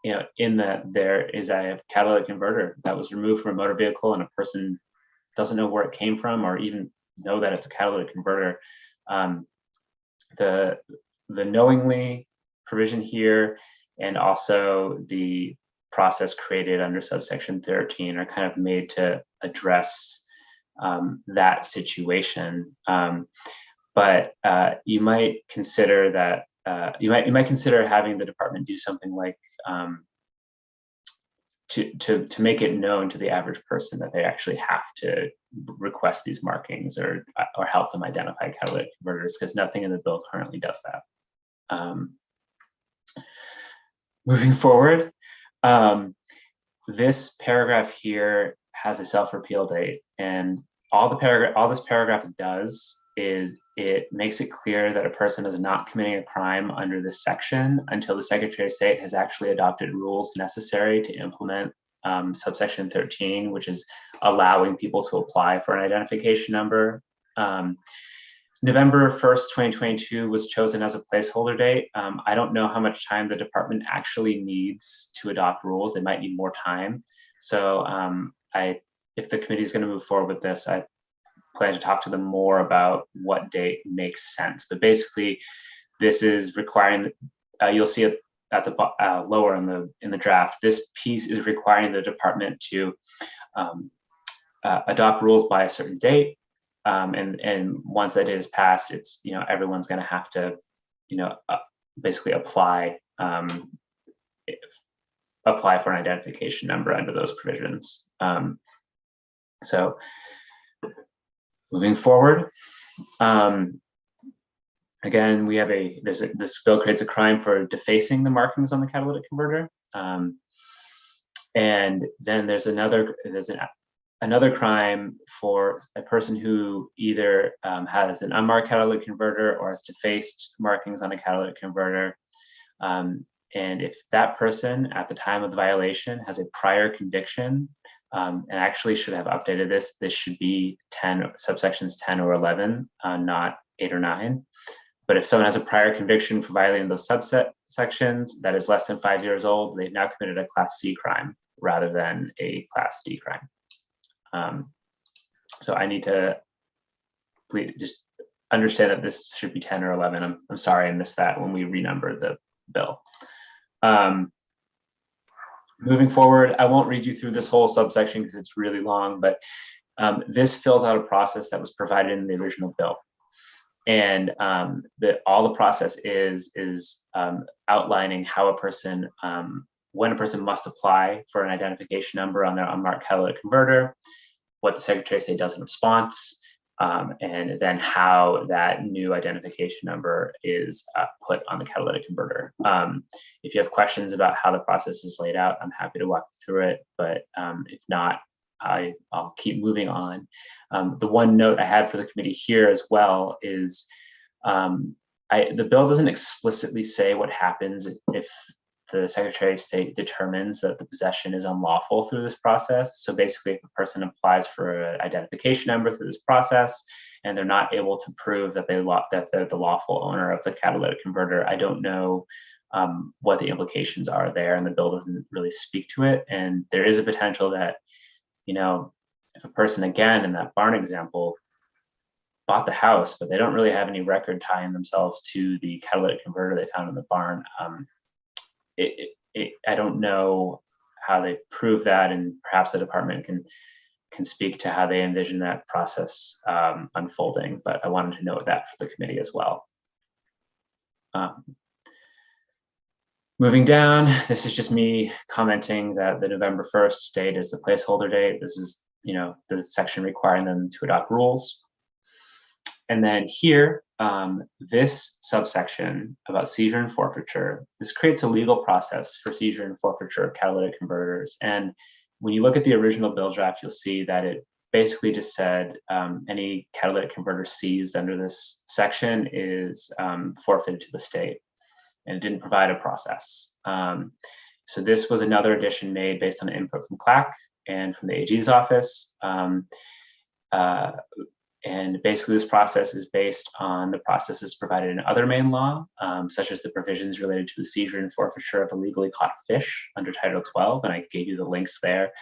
there is a catalytic converter that was removed from a motor vehicle, and a person doesn't know where it came from or even know that it's a catalytic converter. The knowingly provision here and also the process created under subsection 13 are kind of made to address that situation. But you might consider that you might consider having the department do something like to make it known to the average person that they actually have to request these markings or help them identify catalytic converters, because nothing in the bill currently does that. Moving forward, this paragraph here has a self-repeal date, and all this paragraph does is it makes it clear that a person is not committing a crime under this section until the Secretary of State has actually adopted rules necessary to implement subsection 13, which is allowing people to apply for an identification number. November 1st, 2022 was chosen as a placeholder date. I don't know how much time the department actually needs to adopt rules. They might need more time, So if the committee is going to move forward with this, I plan to talk to them more about what date makes sense. But basically, this is requiring, you'll see it at the lower in the draft. This piece is requiring the department to adopt rules by a certain date. And once that date is passed, it's, everyone's going to have to, basically apply for an identification number under those provisions. So moving forward, again, we have this bill creates a crime for defacing the markings on the catalytic converter. And then there's another crime for a person who either has an unmarked catalytic converter or has defaced markings on a catalytic converter. And if that person at the time of the violation has a prior conviction, and actually should have updated this should be subsections 10 or 11, not 8 or 9. But if someone has a prior conviction for violating those subsections that is less than 5 years old, they've now committed a Class C crime rather than a Class D crime. So I need to please just understand that this should be 10 or 11. I'm sorry I missed that when we renumbered the bill. Moving forward, I won't read you through this whole subsection because it's really long, but this fills out a process that was provided in the original bill. And all the process is outlining how a person, when a person must apply for an identification number on their unmarked catalytic converter, what the Secretary of State does in response, and then how that new identification number is put on the catalytic converter. If you have questions about how the process is laid out, I'm happy to walk you through it, but if not, I'll keep moving on. The one note I had for the committee here as well is the bill doesn't explicitly say what happens if the Secretary of State determines that the possession is unlawful through this process. So basically, if a person applies for an identification number through this process and they're not able to prove that they're the lawful owner of the catalytic converter, I don't know what the implications are there, and the bill doesn't really speak to it. And there is a potential that, if a person, again, in that barn example, bought the house, but they don't really have any record tying themselves to the catalytic converter they found in the barn, I don't know how they prove that, and perhaps the department can speak to how they envision that process unfolding, but I wanted to note that for the committee as well. Moving down, this is just me commenting that the November 1st date is the placeholder date. This is, the section requiring them to adopt rules. And then here, this subsection about seizure and forfeiture, this creates a legal process for seizure and forfeiture of catalytic converters. And when you look at the original bill draft, you'll see that it basically just said any catalytic converter seized under this section is forfeited to the state, and it didn't provide a process. So this was another addition made based on input from CLAC and from the AG's office. And basically this process is based on the processes provided in other Maine law, such as the provisions related to the seizure and forfeiture of illegally caught fish under Title 12, and I gave you the links there.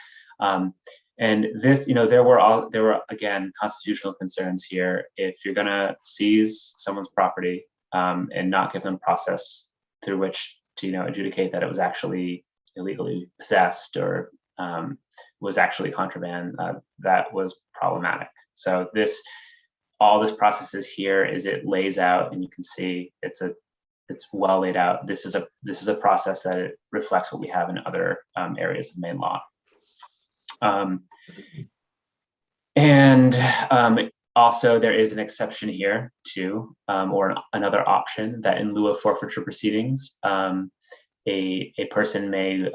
And this, there were again, constitutional concerns here. If you're gonna seize someone's property and not give them process through which to, adjudicate that it was actually illegally possessed or was actually contraband, that was problematic. So all this process is here is it lays out, and you can see it's well laid out. This is a process that it reflects what we have in other areas of Maine law. Also there is an exception here too, or another option that in lieu of forfeiture proceedings, a person may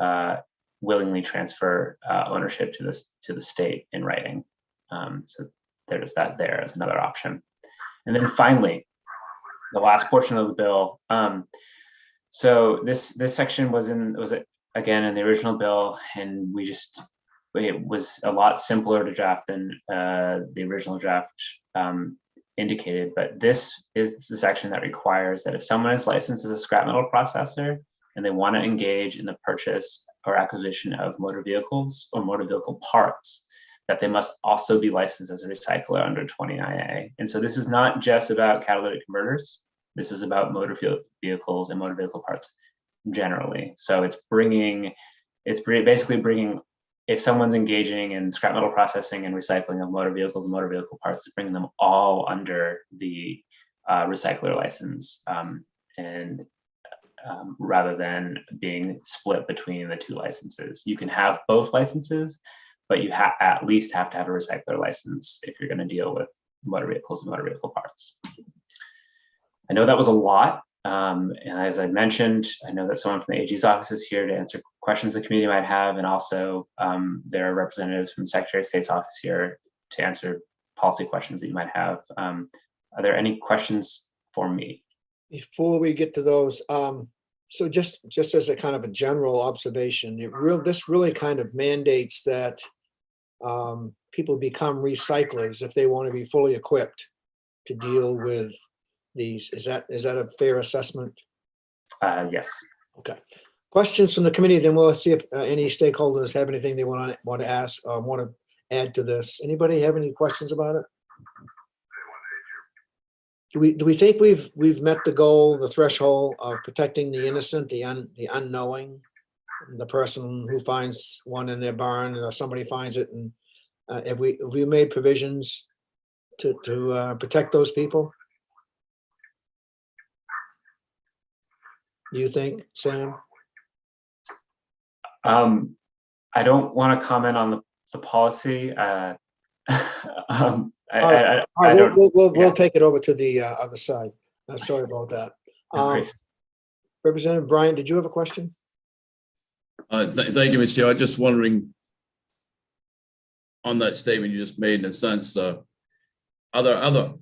willingly transfer ownership to the state in writing. So there's that there as another option. And then finally, the last portion of the bill. So this section was again in the original bill, and it was a lot simpler to draft than the original draft indicated. But this is the section that requires that if someone is licensed as a scrap metal processor, and they want to engage in the purchase or acquisition of motor vehicles or motor vehicle parts, that they must also be licensed as a recycler under 29A. And so this is not just about catalytic converters. This is about motor vehicles and motor vehicle parts generally. So it's basically bringing, if someone's engaging in scrap metal processing and recycling of motor vehicles and motor vehicle parts, it's bringing them all under the recycler license, rather than being split between the two licenses. You can have both licenses, but you at least have to have a recycler license if you're going to deal with motor vehicles and motor vehicle parts. I know that was a lot. And as I mentioned, I know that someone from the AG's office is here to answer questions the committee might have. And also there are representatives from the Secretary of State's office here to answer policy questions that you might have. Are there any questions for me? Before we get to those, so just as a kind of a general observation, this really kind of mandates that people become recyclers if they want to be fully equipped to deal with these. Is that a fair assessment? Yes. Okay. Questions from the committee, then we'll see if any stakeholders have anything they want to ask or want to add to this. Anybody have any questions about it? Do we think we've met the goal, the threshold of protecting the innocent, the unknowing, the person who finds one in their barn or somebody finds it, and have we made provisions to protect those people? Do you think, Sam? I don't want to comment on the policy. We'll take it over to the other side. Sorry about that. Representative Bryant, did you have a question? Thank you, Mr. Chair. I'm just wondering on that statement you just made, in a sense, are there other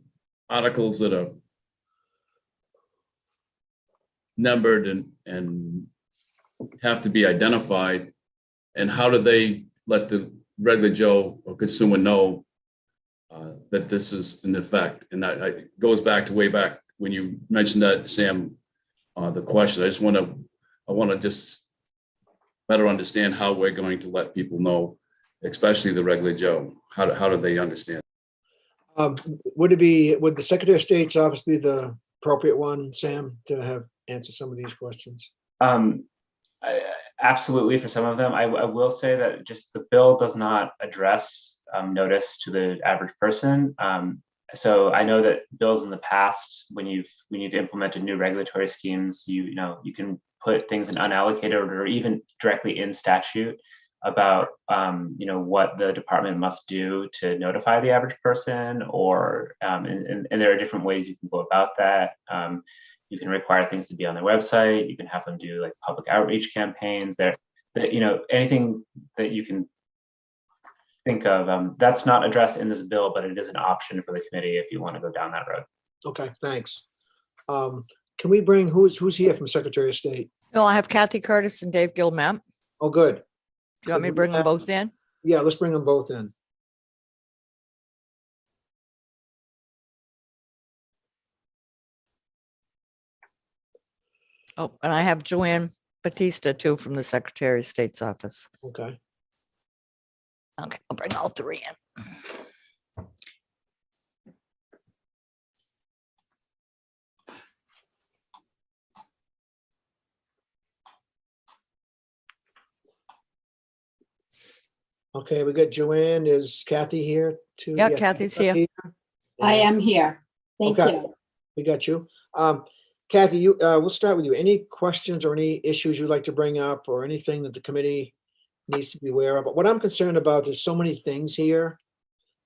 articles that are numbered and have to be identified, and how do they let the regular Joe or consumer know that this is in effect? And that it goes back to way back when you mentioned that, Sam, the question. I want to just better understand how we're going to let people know, especially the regular Joe. How do they understand? Would the Secretary of State's office be the appropriate one, Sam, to have answer some of these questions? Absolutely, for some of them. I will say that just the bill does not address notice to the average person. So I know that bills in the past, when you've implemented new regulatory schemes, you can put things in unallocated or even directly in statute about what the department must do to notify the average person, or and there are different ways you can go about that. You can require things to be on their website. You can have them do like public outreach campaigns. Anything that you can think of. That's not addressed in this bill, but it is an option for the committee if you want to go down that road. Okay, thanks. Can we bring, who's here from Secretary of State? No, I have Kathy Curtis and Dave Gilmap. Oh, good. Do you want me to bring them both in? Yeah, let's bring them both in. Oh, and I have Joanne Batista too from the Secretary of State's office. Okay. Okay, I'll bring all three in. Okay, we got Joanne. Is Kathy here too? Yeah, Kathy's here. I am here. Thank Okay. you. We got you. Kathy, we'll start with you. Any questions or any issues you'd like to bring up, or anything that the committee needs to be aware of? But what I'm concerned about, there's so many things here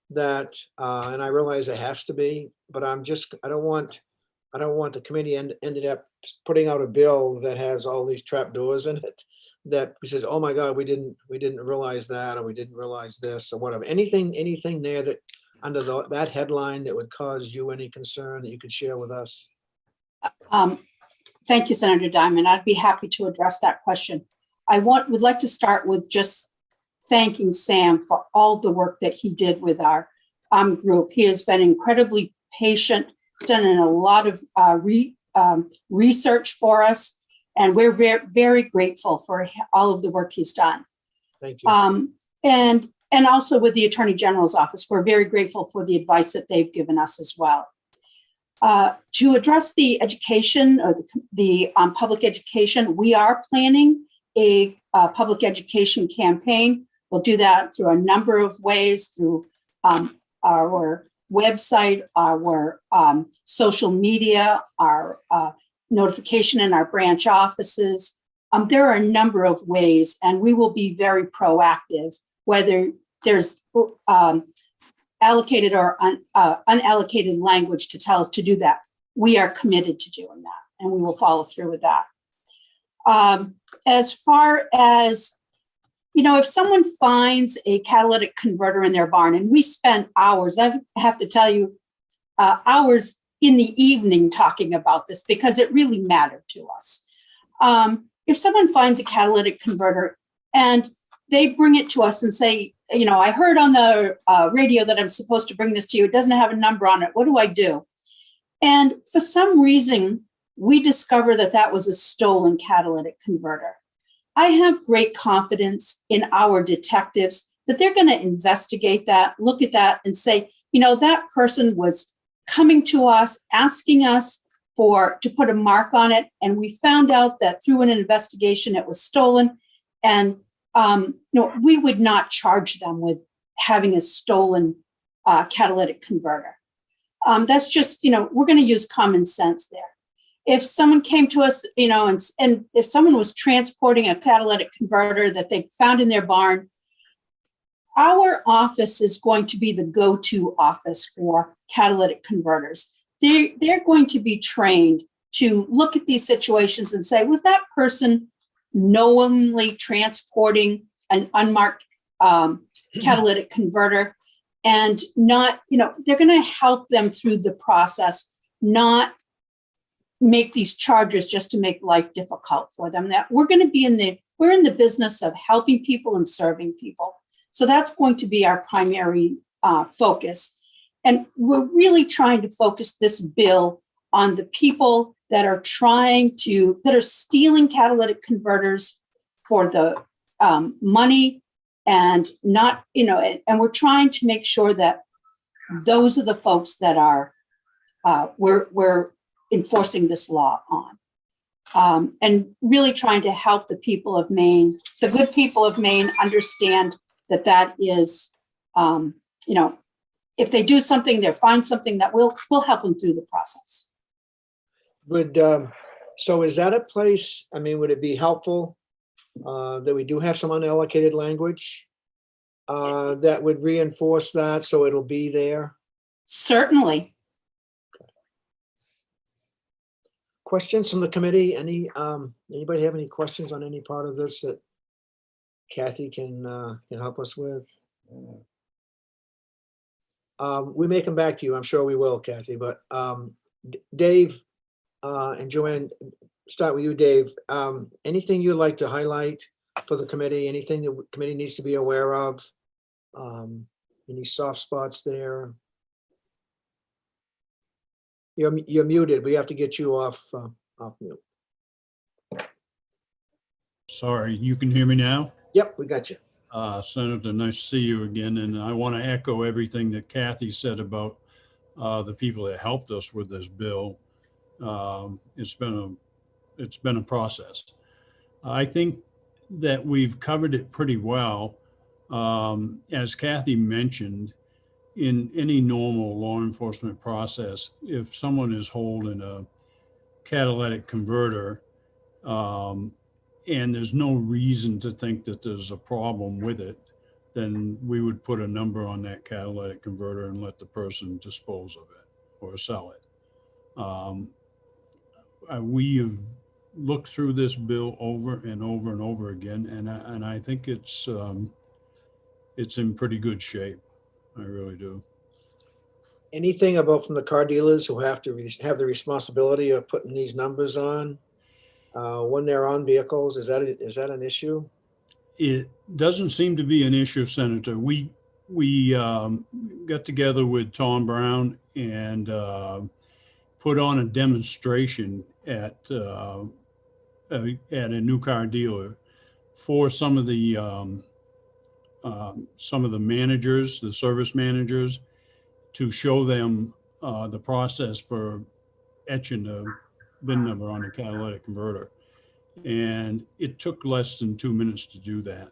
that, and I realize it has to be, but I don't want the committee ended up putting out a bill that has all these trap doors in it, that says, oh my God, we didn't realize that, or we didn't realize this, or whatever. Anything there that under that headline that would cause you any concern that you could share with us? Thank you, Senator Diamond. I'd be happy to address that question. Would like to start with just thanking Sam for all the work that he did with our group. He has been incredibly patient. He's done a lot of research for us. And we're very, very grateful for all of the work he's done. Thank you. And also with the Attorney General's office, we're very grateful for the advice that they've given us as well. To address the education or the public education, we are planning a public education campaign. We'll do that through a number of ways, through our website, our social media, our notification in our branch offices. There are a number of ways, and we will be very proactive, whether there's allocated or unallocated language to tell us to do that. We are committed to doing that, and we will follow through with that. As far as, if someone finds a catalytic converter in their barn, and we spent hours, I have to tell you, hours in the evening talking about this because it really mattered to us. If someone finds a catalytic converter and they bring it to us and say, I heard on the radio that I'm supposed to bring this to you. It doesn't have a number on it. What do I do? And for some reason, we discover that that was a stolen catalytic converter. I have great confidence in our detectives that they're going to investigate that, look at that and say, that person was coming to us, asking us to put a mark on it. And we found out that through an investigation, it was stolen. And we would not charge them with having a stolen catalytic converter. That's just, we're going to use common sense there. If someone came to us, and if someone was transporting a catalytic converter that they found in their barn, our office is going to be the go-to office for catalytic converters. They're going to be trained to look at these situations and say, was that person knowingly transporting an unmarked catalytic converter? And not, they're going to help them through the process, not make these charges just to make life difficult for them. That we're going to be we're in the business of helping people and serving people. So that's going to be our primary focus. And we're really trying to focus this bill on the people that are stealing catalytic converters for the money and not, and we're trying to make sure that those are the folks that are, we're enforcing this law on. And really trying to help the people of Maine, the good people of Maine, understand that is, if they do something, they find something that will help them through the process. So is that a place, would it be helpful that we do have some unallocated language that would reinforce that so it'll be there? Certainly. Questions from the committee? Anybody have any questions on any part of this that Kathy can help us with? We may come back to you. I'm sure we will, Kathy, but Dave and Joanne, start with you, Dave. Anything you'd like to highlight for the committee? Anything the committee needs to be aware of? Any soft spots there? You're muted. We have to get you off mute. Sorry, you can hear me now? Yep, we got you. Senator, nice to see you again. And I want to echo everything that Kathy said about the people that helped us with this bill. It's been a process. I think that we've covered it pretty well. As Kathy mentioned, in any normal law enforcement process, if someone is holding a catalytic converter and there's no reason to think that there's a problem with it, then we would put a number on that catalytic converter and let the person dispose of it or sell it. We have looked through this bill over and over and over again, and I think it's in pretty good shape. I really do. Anything about from the car dealers who have to have the responsibility of putting these numbers on when they're on vehicles? Is that an issue? It doesn't seem to be an issue, Senator. We got together with Tom Brown and put on a demonstration at at a new car dealer for some of the managers, the service managers, to show them the process for etching the VIN number on the catalytic converter. And it took less than 2 minutes to do that.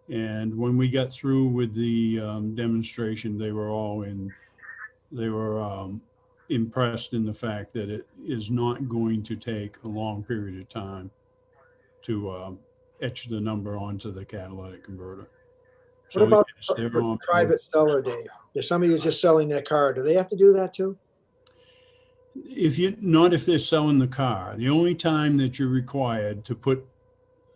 And when we got through with the demonstration, they were impressed in the fact that it is not going to take a long period of time to etch the number onto the catalytic converter. What about yes, they're for on private seller, Dave? If somebody is just selling their car, do they have to do that too? Not if they're selling the car. The only time that you're required to put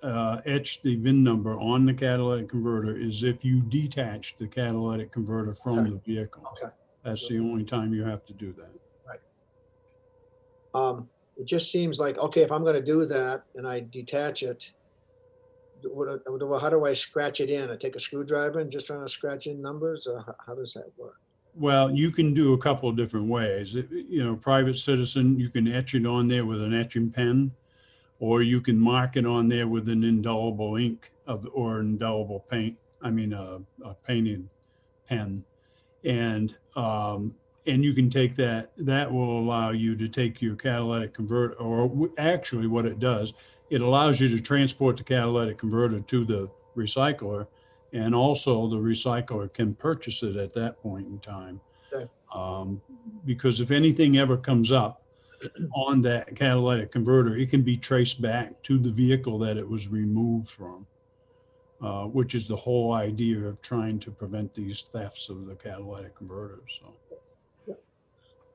etch the VIN number on the catalytic converter is if you detach the catalytic converter from the vehicle. Okay. That's the only time you have to do that. Right. It just seems like, okay, if I'm going to do that and I detach it, how do I scratch it in? I take a screwdriver and just trying to scratch in numbers, or how does that work? Well, you can do a couple of different ways. Private citizen, you can etch it on there with an etching pen, or you can mark it on there with an indelible ink or indelible paint. I mean, a painted pen. And you can take that. That will allow you to take your catalytic converter, or actually what it does, it allows you to transport the catalytic converter to the recycler, and also the recycler can purchase it at that point in time. Okay. Because if anything ever comes up on that catalytic converter, it can be traced back to the vehicle that it was removed from, which is the whole idea of trying to prevent these thefts of the catalytic converters.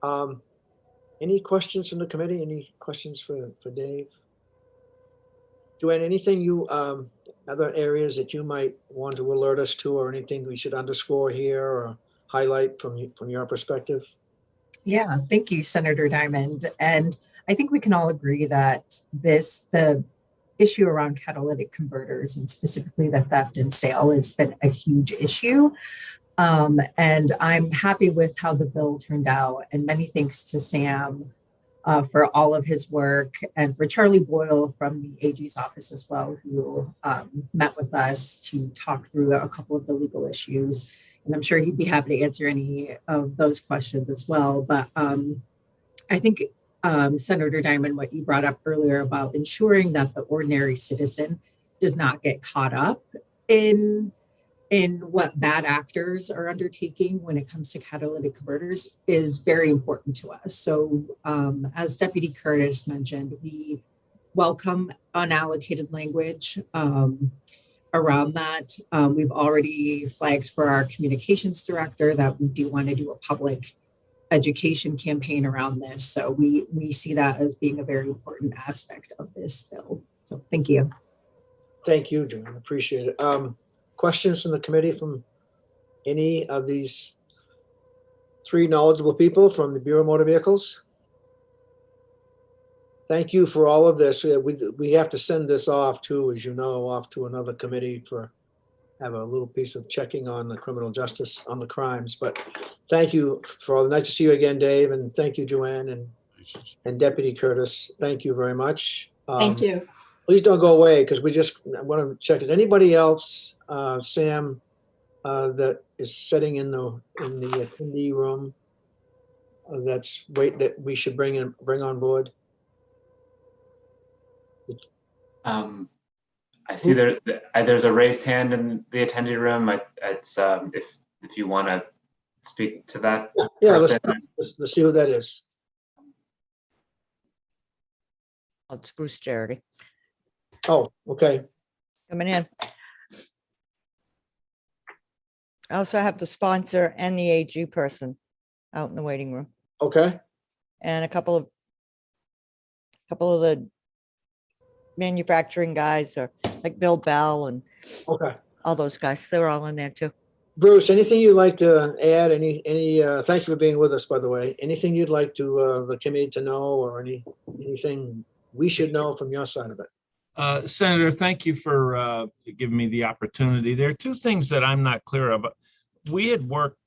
So. Any questions from the committee? Any questions for Dave? Joanne, anything other areas that you might want to alert us to, or anything we should underscore here or highlight from your perspective? Yeah, thank you, Senator Diamond. And I think we can all agree that the issue around catalytic converters, and specifically the theft and sale, has been a huge issue. And I'm happy with how the bill turned out, and many thanks to Sam for all of his work, and for Charlie Boyle from the AG's office as well, who met with us to talk through a couple of the legal issues. And I'm sure he'd be happy to answer any of those questions as well. But I think, Senator Diamond, what you brought up earlier about ensuring that the ordinary citizen does not get caught up in what bad actors are undertaking when it comes to catalytic converters is very important to us. So as Deputy Curtis mentioned, we welcome unallocated language around that. We've already flagged for our communications director that we do want to do a public education campaign around this. So we see that as being a very important aspect of this bill. So thank you. Thank you, Joanne. Appreciate it. Questions from the committee from any of these three knowledgeable people from the Bureau of Motor Vehicles? Thank you for all of this. We have to send this off too, as you know, off to another committee for have a little piece of checking on the criminal justice on the crimes. But thank you for all. Nice to see you again, Dave, and thank you, Joanne and Deputy Curtis. Thank you very much. Thank you. Please don't go away, because we just want to check. Is anybody else, Sam, that is sitting in the attendee room that we should bring on board? I see there's a raised hand in the attendee room. It's if you want to speak to that. Yeah, let's see who that is. Oh, it's Bruce Charity. Oh, okay. Coming in. I also have the sponsor and the AG person out in the waiting room, Okay. and a couple of the manufacturing guys, or like Bill Bell and Okay. all those guys. They were all in there too. Bruce, anything you'd like to add? Thank you for being with us, by the way. Anything you'd like to the committee to know, or anything we should know from your side of it? Senator, thank you for giving me the opportunity. There are two things that I'm not clear of. We had worked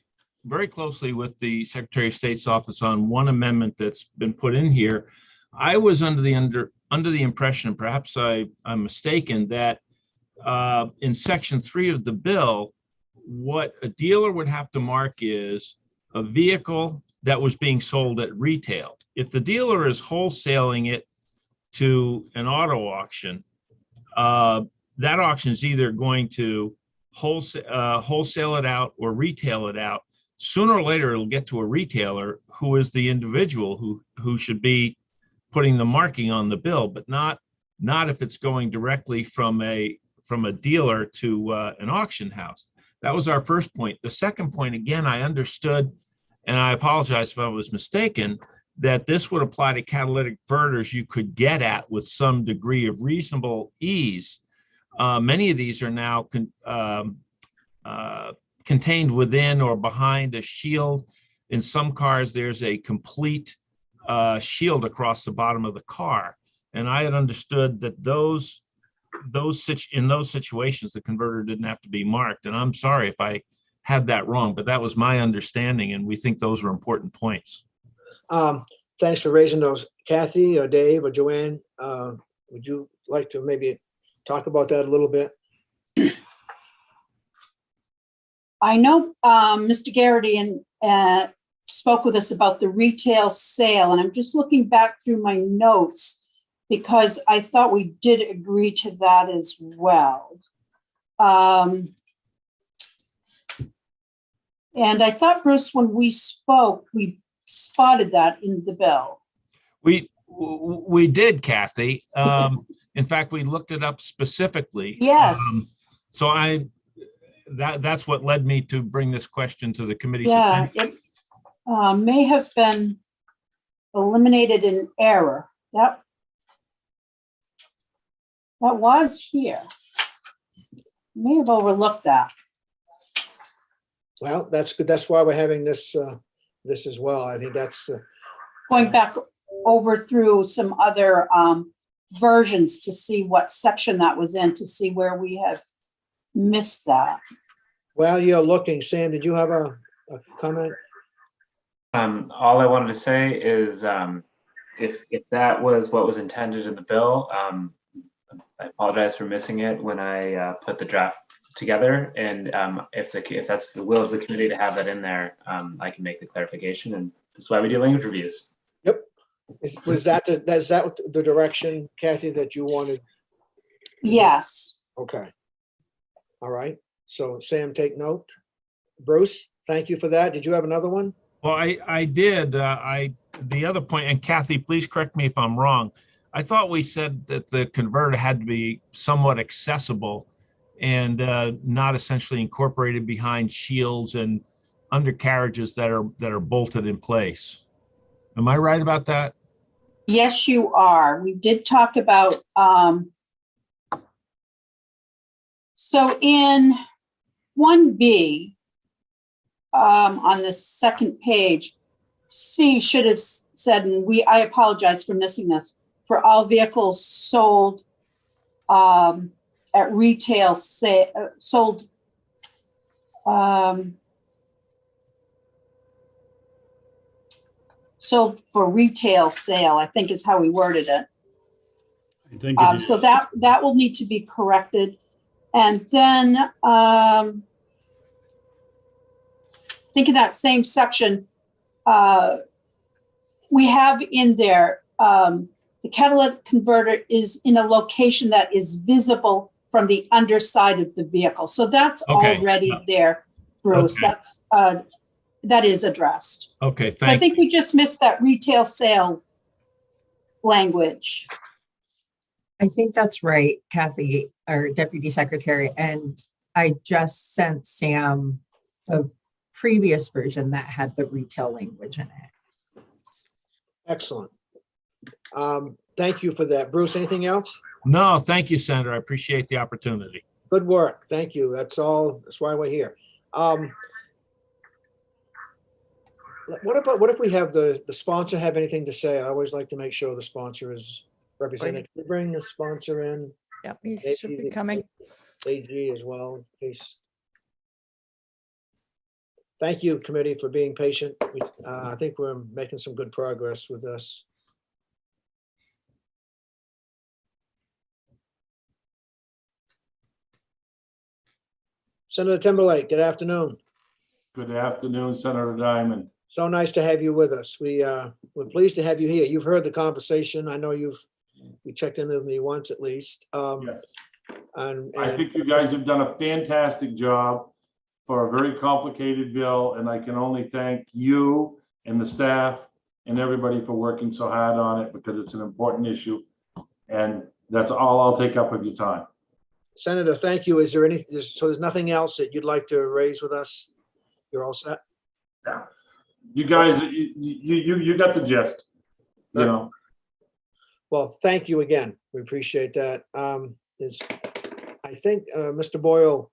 very closely with the Secretary of State's office on one amendment that's been put in here. I was under the under the impression, perhaps I'm mistaken, that in section 3 of the bill, what a dealer would have to mark is a vehicle that was being sold at retail. If the dealer is wholesaling it to an auto auction, that auction is either going to wholesale it out or retail it out. Sooner or later, it'll get to a retailer who is the individual who should be putting the marking on the bill, but not if it's going directly from a dealer to an auction house. That was our first point. The second point, again, I understood, and I apologize if I was mistaken, that this would apply to catalytic converters you could get at with some degree of reasonable ease. Many of these are now contained within or behind a shield. In some cars, there's a complete shield across the bottom of the car. And I had understood that in those situations, the converter didn't have to be marked. And I'm sorry if I had that wrong, but that was my understanding. And we think those are important points. Thanks for raising those. Kathy or Dave or Joanne, would you like to maybe talk about that a little bit? I know Mr. Garrity spoke with us about the retail sale, and I'm just looking back through my notes because I thought we did agree to that as well. And I thought, Bruce, when we spoke, we spotted that in the bill. We did, Kathy. In fact, we looked it up specifically. Yes. So that's what led me to bring this question to the committee's Yeah, attention. it may have been eliminated in error. That was here. May have overlooked that. Well, that's good. That's why we're having this as well. I think that's Going back over through some other versions to see what section that was in, to see where we have missed that. While you're looking, Sam, did you have a comment? All I wanted to say is if that was what was intended in the bill, I apologize for missing it when I put the draft together. And if that's the will of the committee to have that in there, I can make the clarification. And that's why we do language reviews. Yep. Is that the direction, Kathy, that you wanted? Yes. Okay. All right. So Sam, take note. Bruce, thank you for that. Did you have another one? Well, I did. The other point, and Kathy, please correct me if I'm wrong. I thought we said that the converter had to be somewhat accessible and not essentially incorporated behind shields and undercarriages that are bolted in place. Am I right about that? Yes, you are. We did talk about, so in 1B, on the second page, C should have said, and I apologize for missing this, for all vehicles sold at retail, sold for retail sale, I think is how we worded it. I think So that will need to be corrected. And then I think in that same section, we have in there, the catalytic converter is in a location that is visible from the underside of the vehicle. So that's Okay. already there, Bruce. Okay. That is addressed. Okay, But I think we just missed that retail sale language. I think that's right, Kathy, our Deputy Secretary. And I just sent Sam a previous version that had the retail language in it. Excellent. Thank you for that. Bruce, anything else? No, thank you, Senator. I appreciate the opportunity. Good work. Thank you. That's all. That's why we're here. What if we have the sponsor have anything to say? I always like to make sure the sponsor is represented. Can we bring the sponsor in? Yep, he should be coming. AG as well, in case. Thank you, committee, for being patient. I think we're making some good progress with this. Senator Timberlake, good afternoon. Good afternoon, Senator Diamond. So nice to have you with us. We're pleased to have you here. You've heard the conversation. I know you checked in with me once at least. Yes. And I think you guys have done a fantastic job for a very complicated bill, and I can only thank you and the staff and everybody for working so hard on it because it's an important issue. And that's all I'll take up of your time. Senator, thank you. Is there any, so there's nothing else that you'd like to raise with us? You're all set? You guys, you got the gist, you know. Well, thank you again. We appreciate that. I think, Mr. Boyle,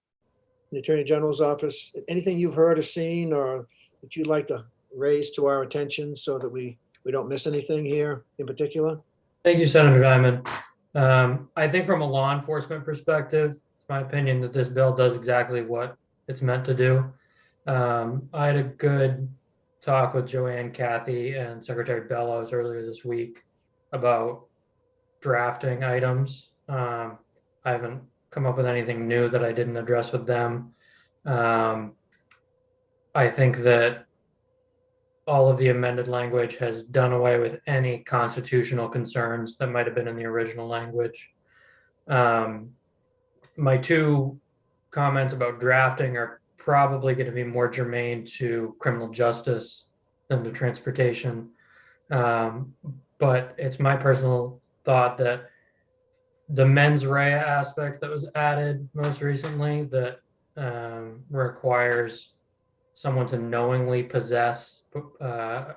the Attorney General's office, anything you've heard or seen or that you'd like to raise to our attention so that we don't miss anything here in particular? Thank you, Senator Diamond. I think from a law enforcement perspective, it's my opinion that this bill does exactly what it's meant to do. I had a good talk with Joanne, Kathy, and Secretary Bellows earlier this week about drafting items. I haven't come up with anything new that I didn't address with them. I think that all of the amended language has done away with any constitutional concerns that might have been in the original language. My two comments about drafting are probably going to be more germane to criminal justice than to transportation. But it's my personal thought that the mens rea aspect that was added most recently that requires someone to knowingly possess a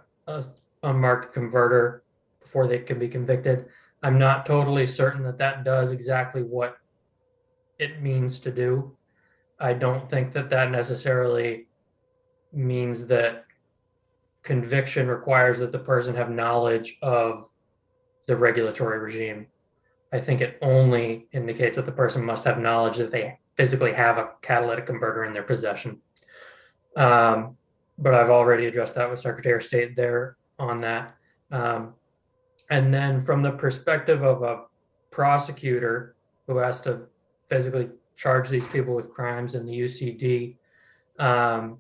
unmarked converter before they can be convicted. I'm not totally certain that that does exactly what it means to do. I don't think that that necessarily means that conviction requires that the person have knowledge of the regulatory regime. I think it only indicates that the person must have knowledge that they physically have a catalytic converter in their possession. But I've already addressed that with Secretary of State there on that. And then from the perspective of a prosecutor who has to physically charge these people with crimes in the UCD, I'm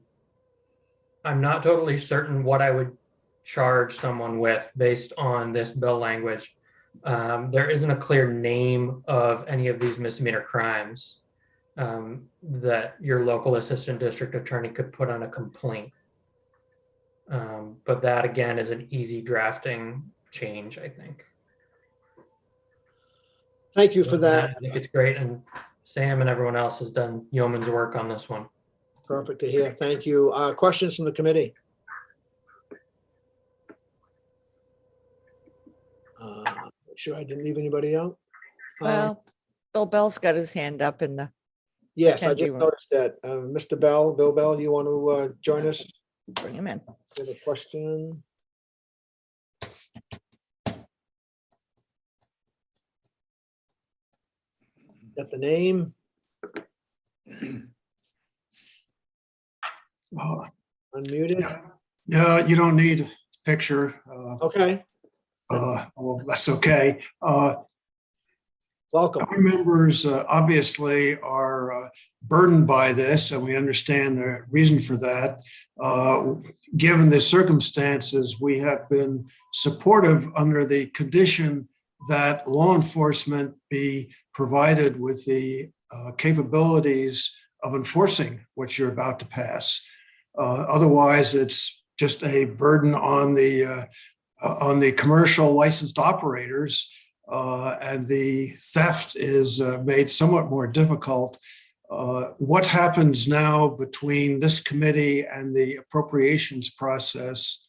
not totally certain what I would charge someone with based on this bill language. There isn't a clear name of any of these misdemeanor crimes that your local assistant district attorney could put on a complaint. But that again is an easy drafting change, I think. Thank you for that. I think it's great, and Sam and everyone else has done yeoman's work on this one. Perfect to hear. Thank you. Questions from the committee? Sure I didn't leave anybody out? Well, Bill Bell's got his hand up in the, Yes, I Can just do. noticed that. Mr. Bell, Bill Bell, you want to join us? bring him in. You have a question? Got the name? Unmuted? Yeah, you don't need a picture. Okay. Well, that's okay. Welcome. Our members obviously are burdened by this, and we understand the reason for that. Given the circumstances, we have been supportive under the condition that law enforcement be provided with the capabilities of enforcing what you're about to pass. Otherwise, it's just a burden on the commercial licensed operators, and the theft is made somewhat more difficult. What happens now between this committee and the appropriations process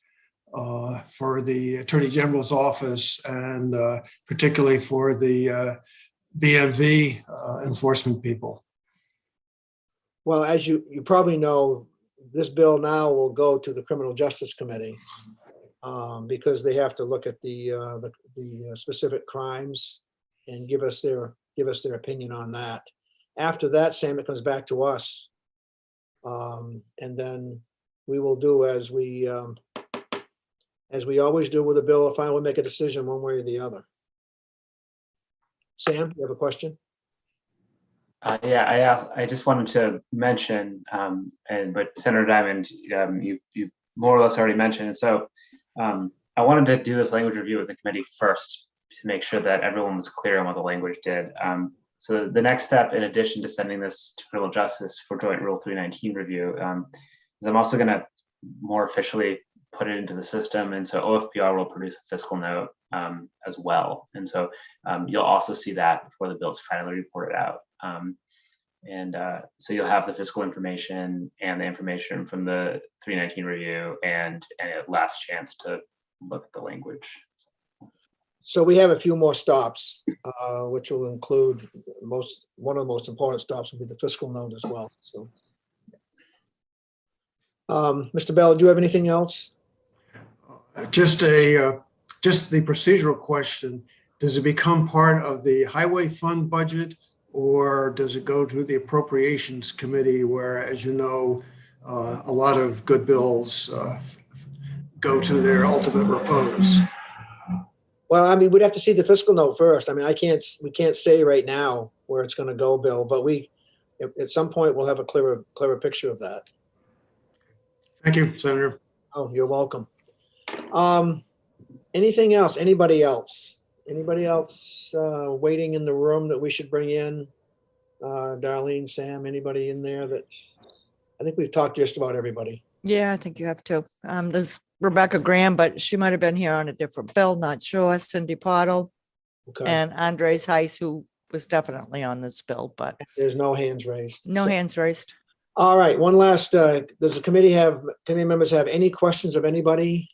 for the Attorney General's office and particularly for the BMV enforcement people? Well, as you probably know, this bill now will go to the Criminal Justice Committee because they have to look at the specific crimes and give us their opinion on that. After that, Sam, it comes back to us, and then we will do as we always do with a bill. If I will make a decision one way or the other. Sam, you have a question? I just wanted to mention, but Senator Diamond, you more or less already mentioned. So I wanted to do this language review with the committee first to make sure that everyone was clear on what the language did. So the next step, in addition to sending this to criminal justice for Joint Rule 319 review, is I'm also going to more officially put it into the system. And so OFPR will produce a fiscal note as well. And so you'll also see that before the bill is finally reported out. So you'll have the fiscal information and the information from the 319 review and a last chance to look at the language. So we have a few more stops, which will include one of the most important stops will be the fiscal note as well. So, Mr. Bell, do you have anything else? Just the procedural question. Does it become part of the highway fund budget, or does it go to the appropriations committee where, as you know, a lot of good bills go to their ultimate repose? Well, I mean, we'd have to see the fiscal note first. I mean, we can't say right now where it's going to go, Bill, but at some point we'll have a clearer picture of that. Thank you, Senator. Oh, you're welcome. Anything else? Anybody else? Anybody else waiting in the room that we should bring in? Darlene, Sam, anybody in there that, I think we've talked just about everybody. Yeah, I think you have to. There's Rebecca Graham, but she might have been here on a different bill, not sure. Cindy Pottle Okay. and Andres Heiss, who was definitely on this bill, but There's no hands raised. no So- hands raised. All right, one last, does the committee members have any questions of anybody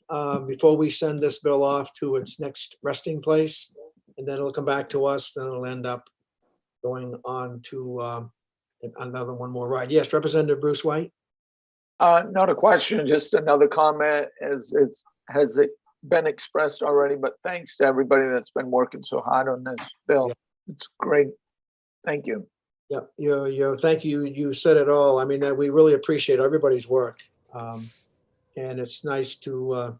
before we send this bill off to its next resting place? And then it'll come back to us, then it'll end up going on to one more ride. Yes, Representative Bruce White? Not a question, just another comment has it been expressed already, but thanks to everybody that's been working so hard on this bill. It's great. Thank you. Yeah, thank you. You said it all. I mean, that we really appreciate everybody's work. And it's nice to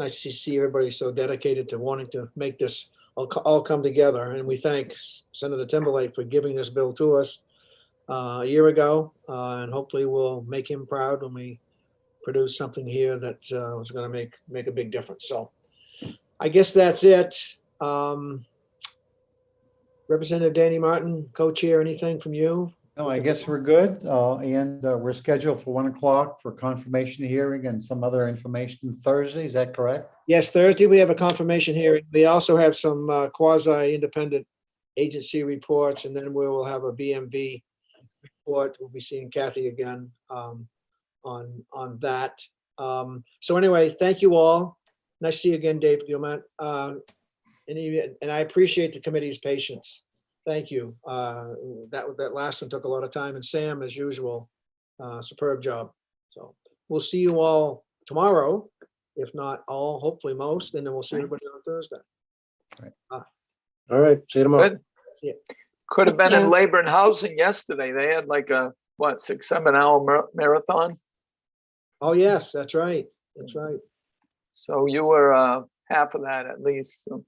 see everybody so dedicated to wanting to make this all come together. And we thank Senator Timberlake for giving this bill to us a year ago. And hopefully we'll make him proud when we produce something here that was going to make a big difference. So I guess that's it. Representative Danny Martin, co-chair, anything from you? No, I guess we're good. And we're scheduled for 1 o'clock for confirmation hearing and some other information Thursday. Is that correct? Yes, Thursday we have a confirmation hearing. We also have some quasi-independent agency reports, and then we will have a BMV report. We'll be seeing Kathy again on that. So anyway, thank you all. Nice to see you again, David Gilman. And I appreciate the committee's patience. Thank you. That last one took a lot of time, and Sam, as usual, superb job. So we'll see you all tomorrow, if not all, hopefully most, and then we'll see everybody on Thursday. All right, see you tomorrow. Good. See ya. Could have been in labor and housing yesterday. They had like a, 6-7 hour marathon. Oh, yes, that's right. That's right. So you were half of that at least. So.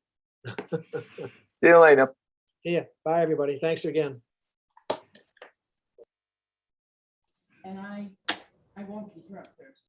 See you later. See ya. Bye, everybody. Thanks again. And I won't interrupt.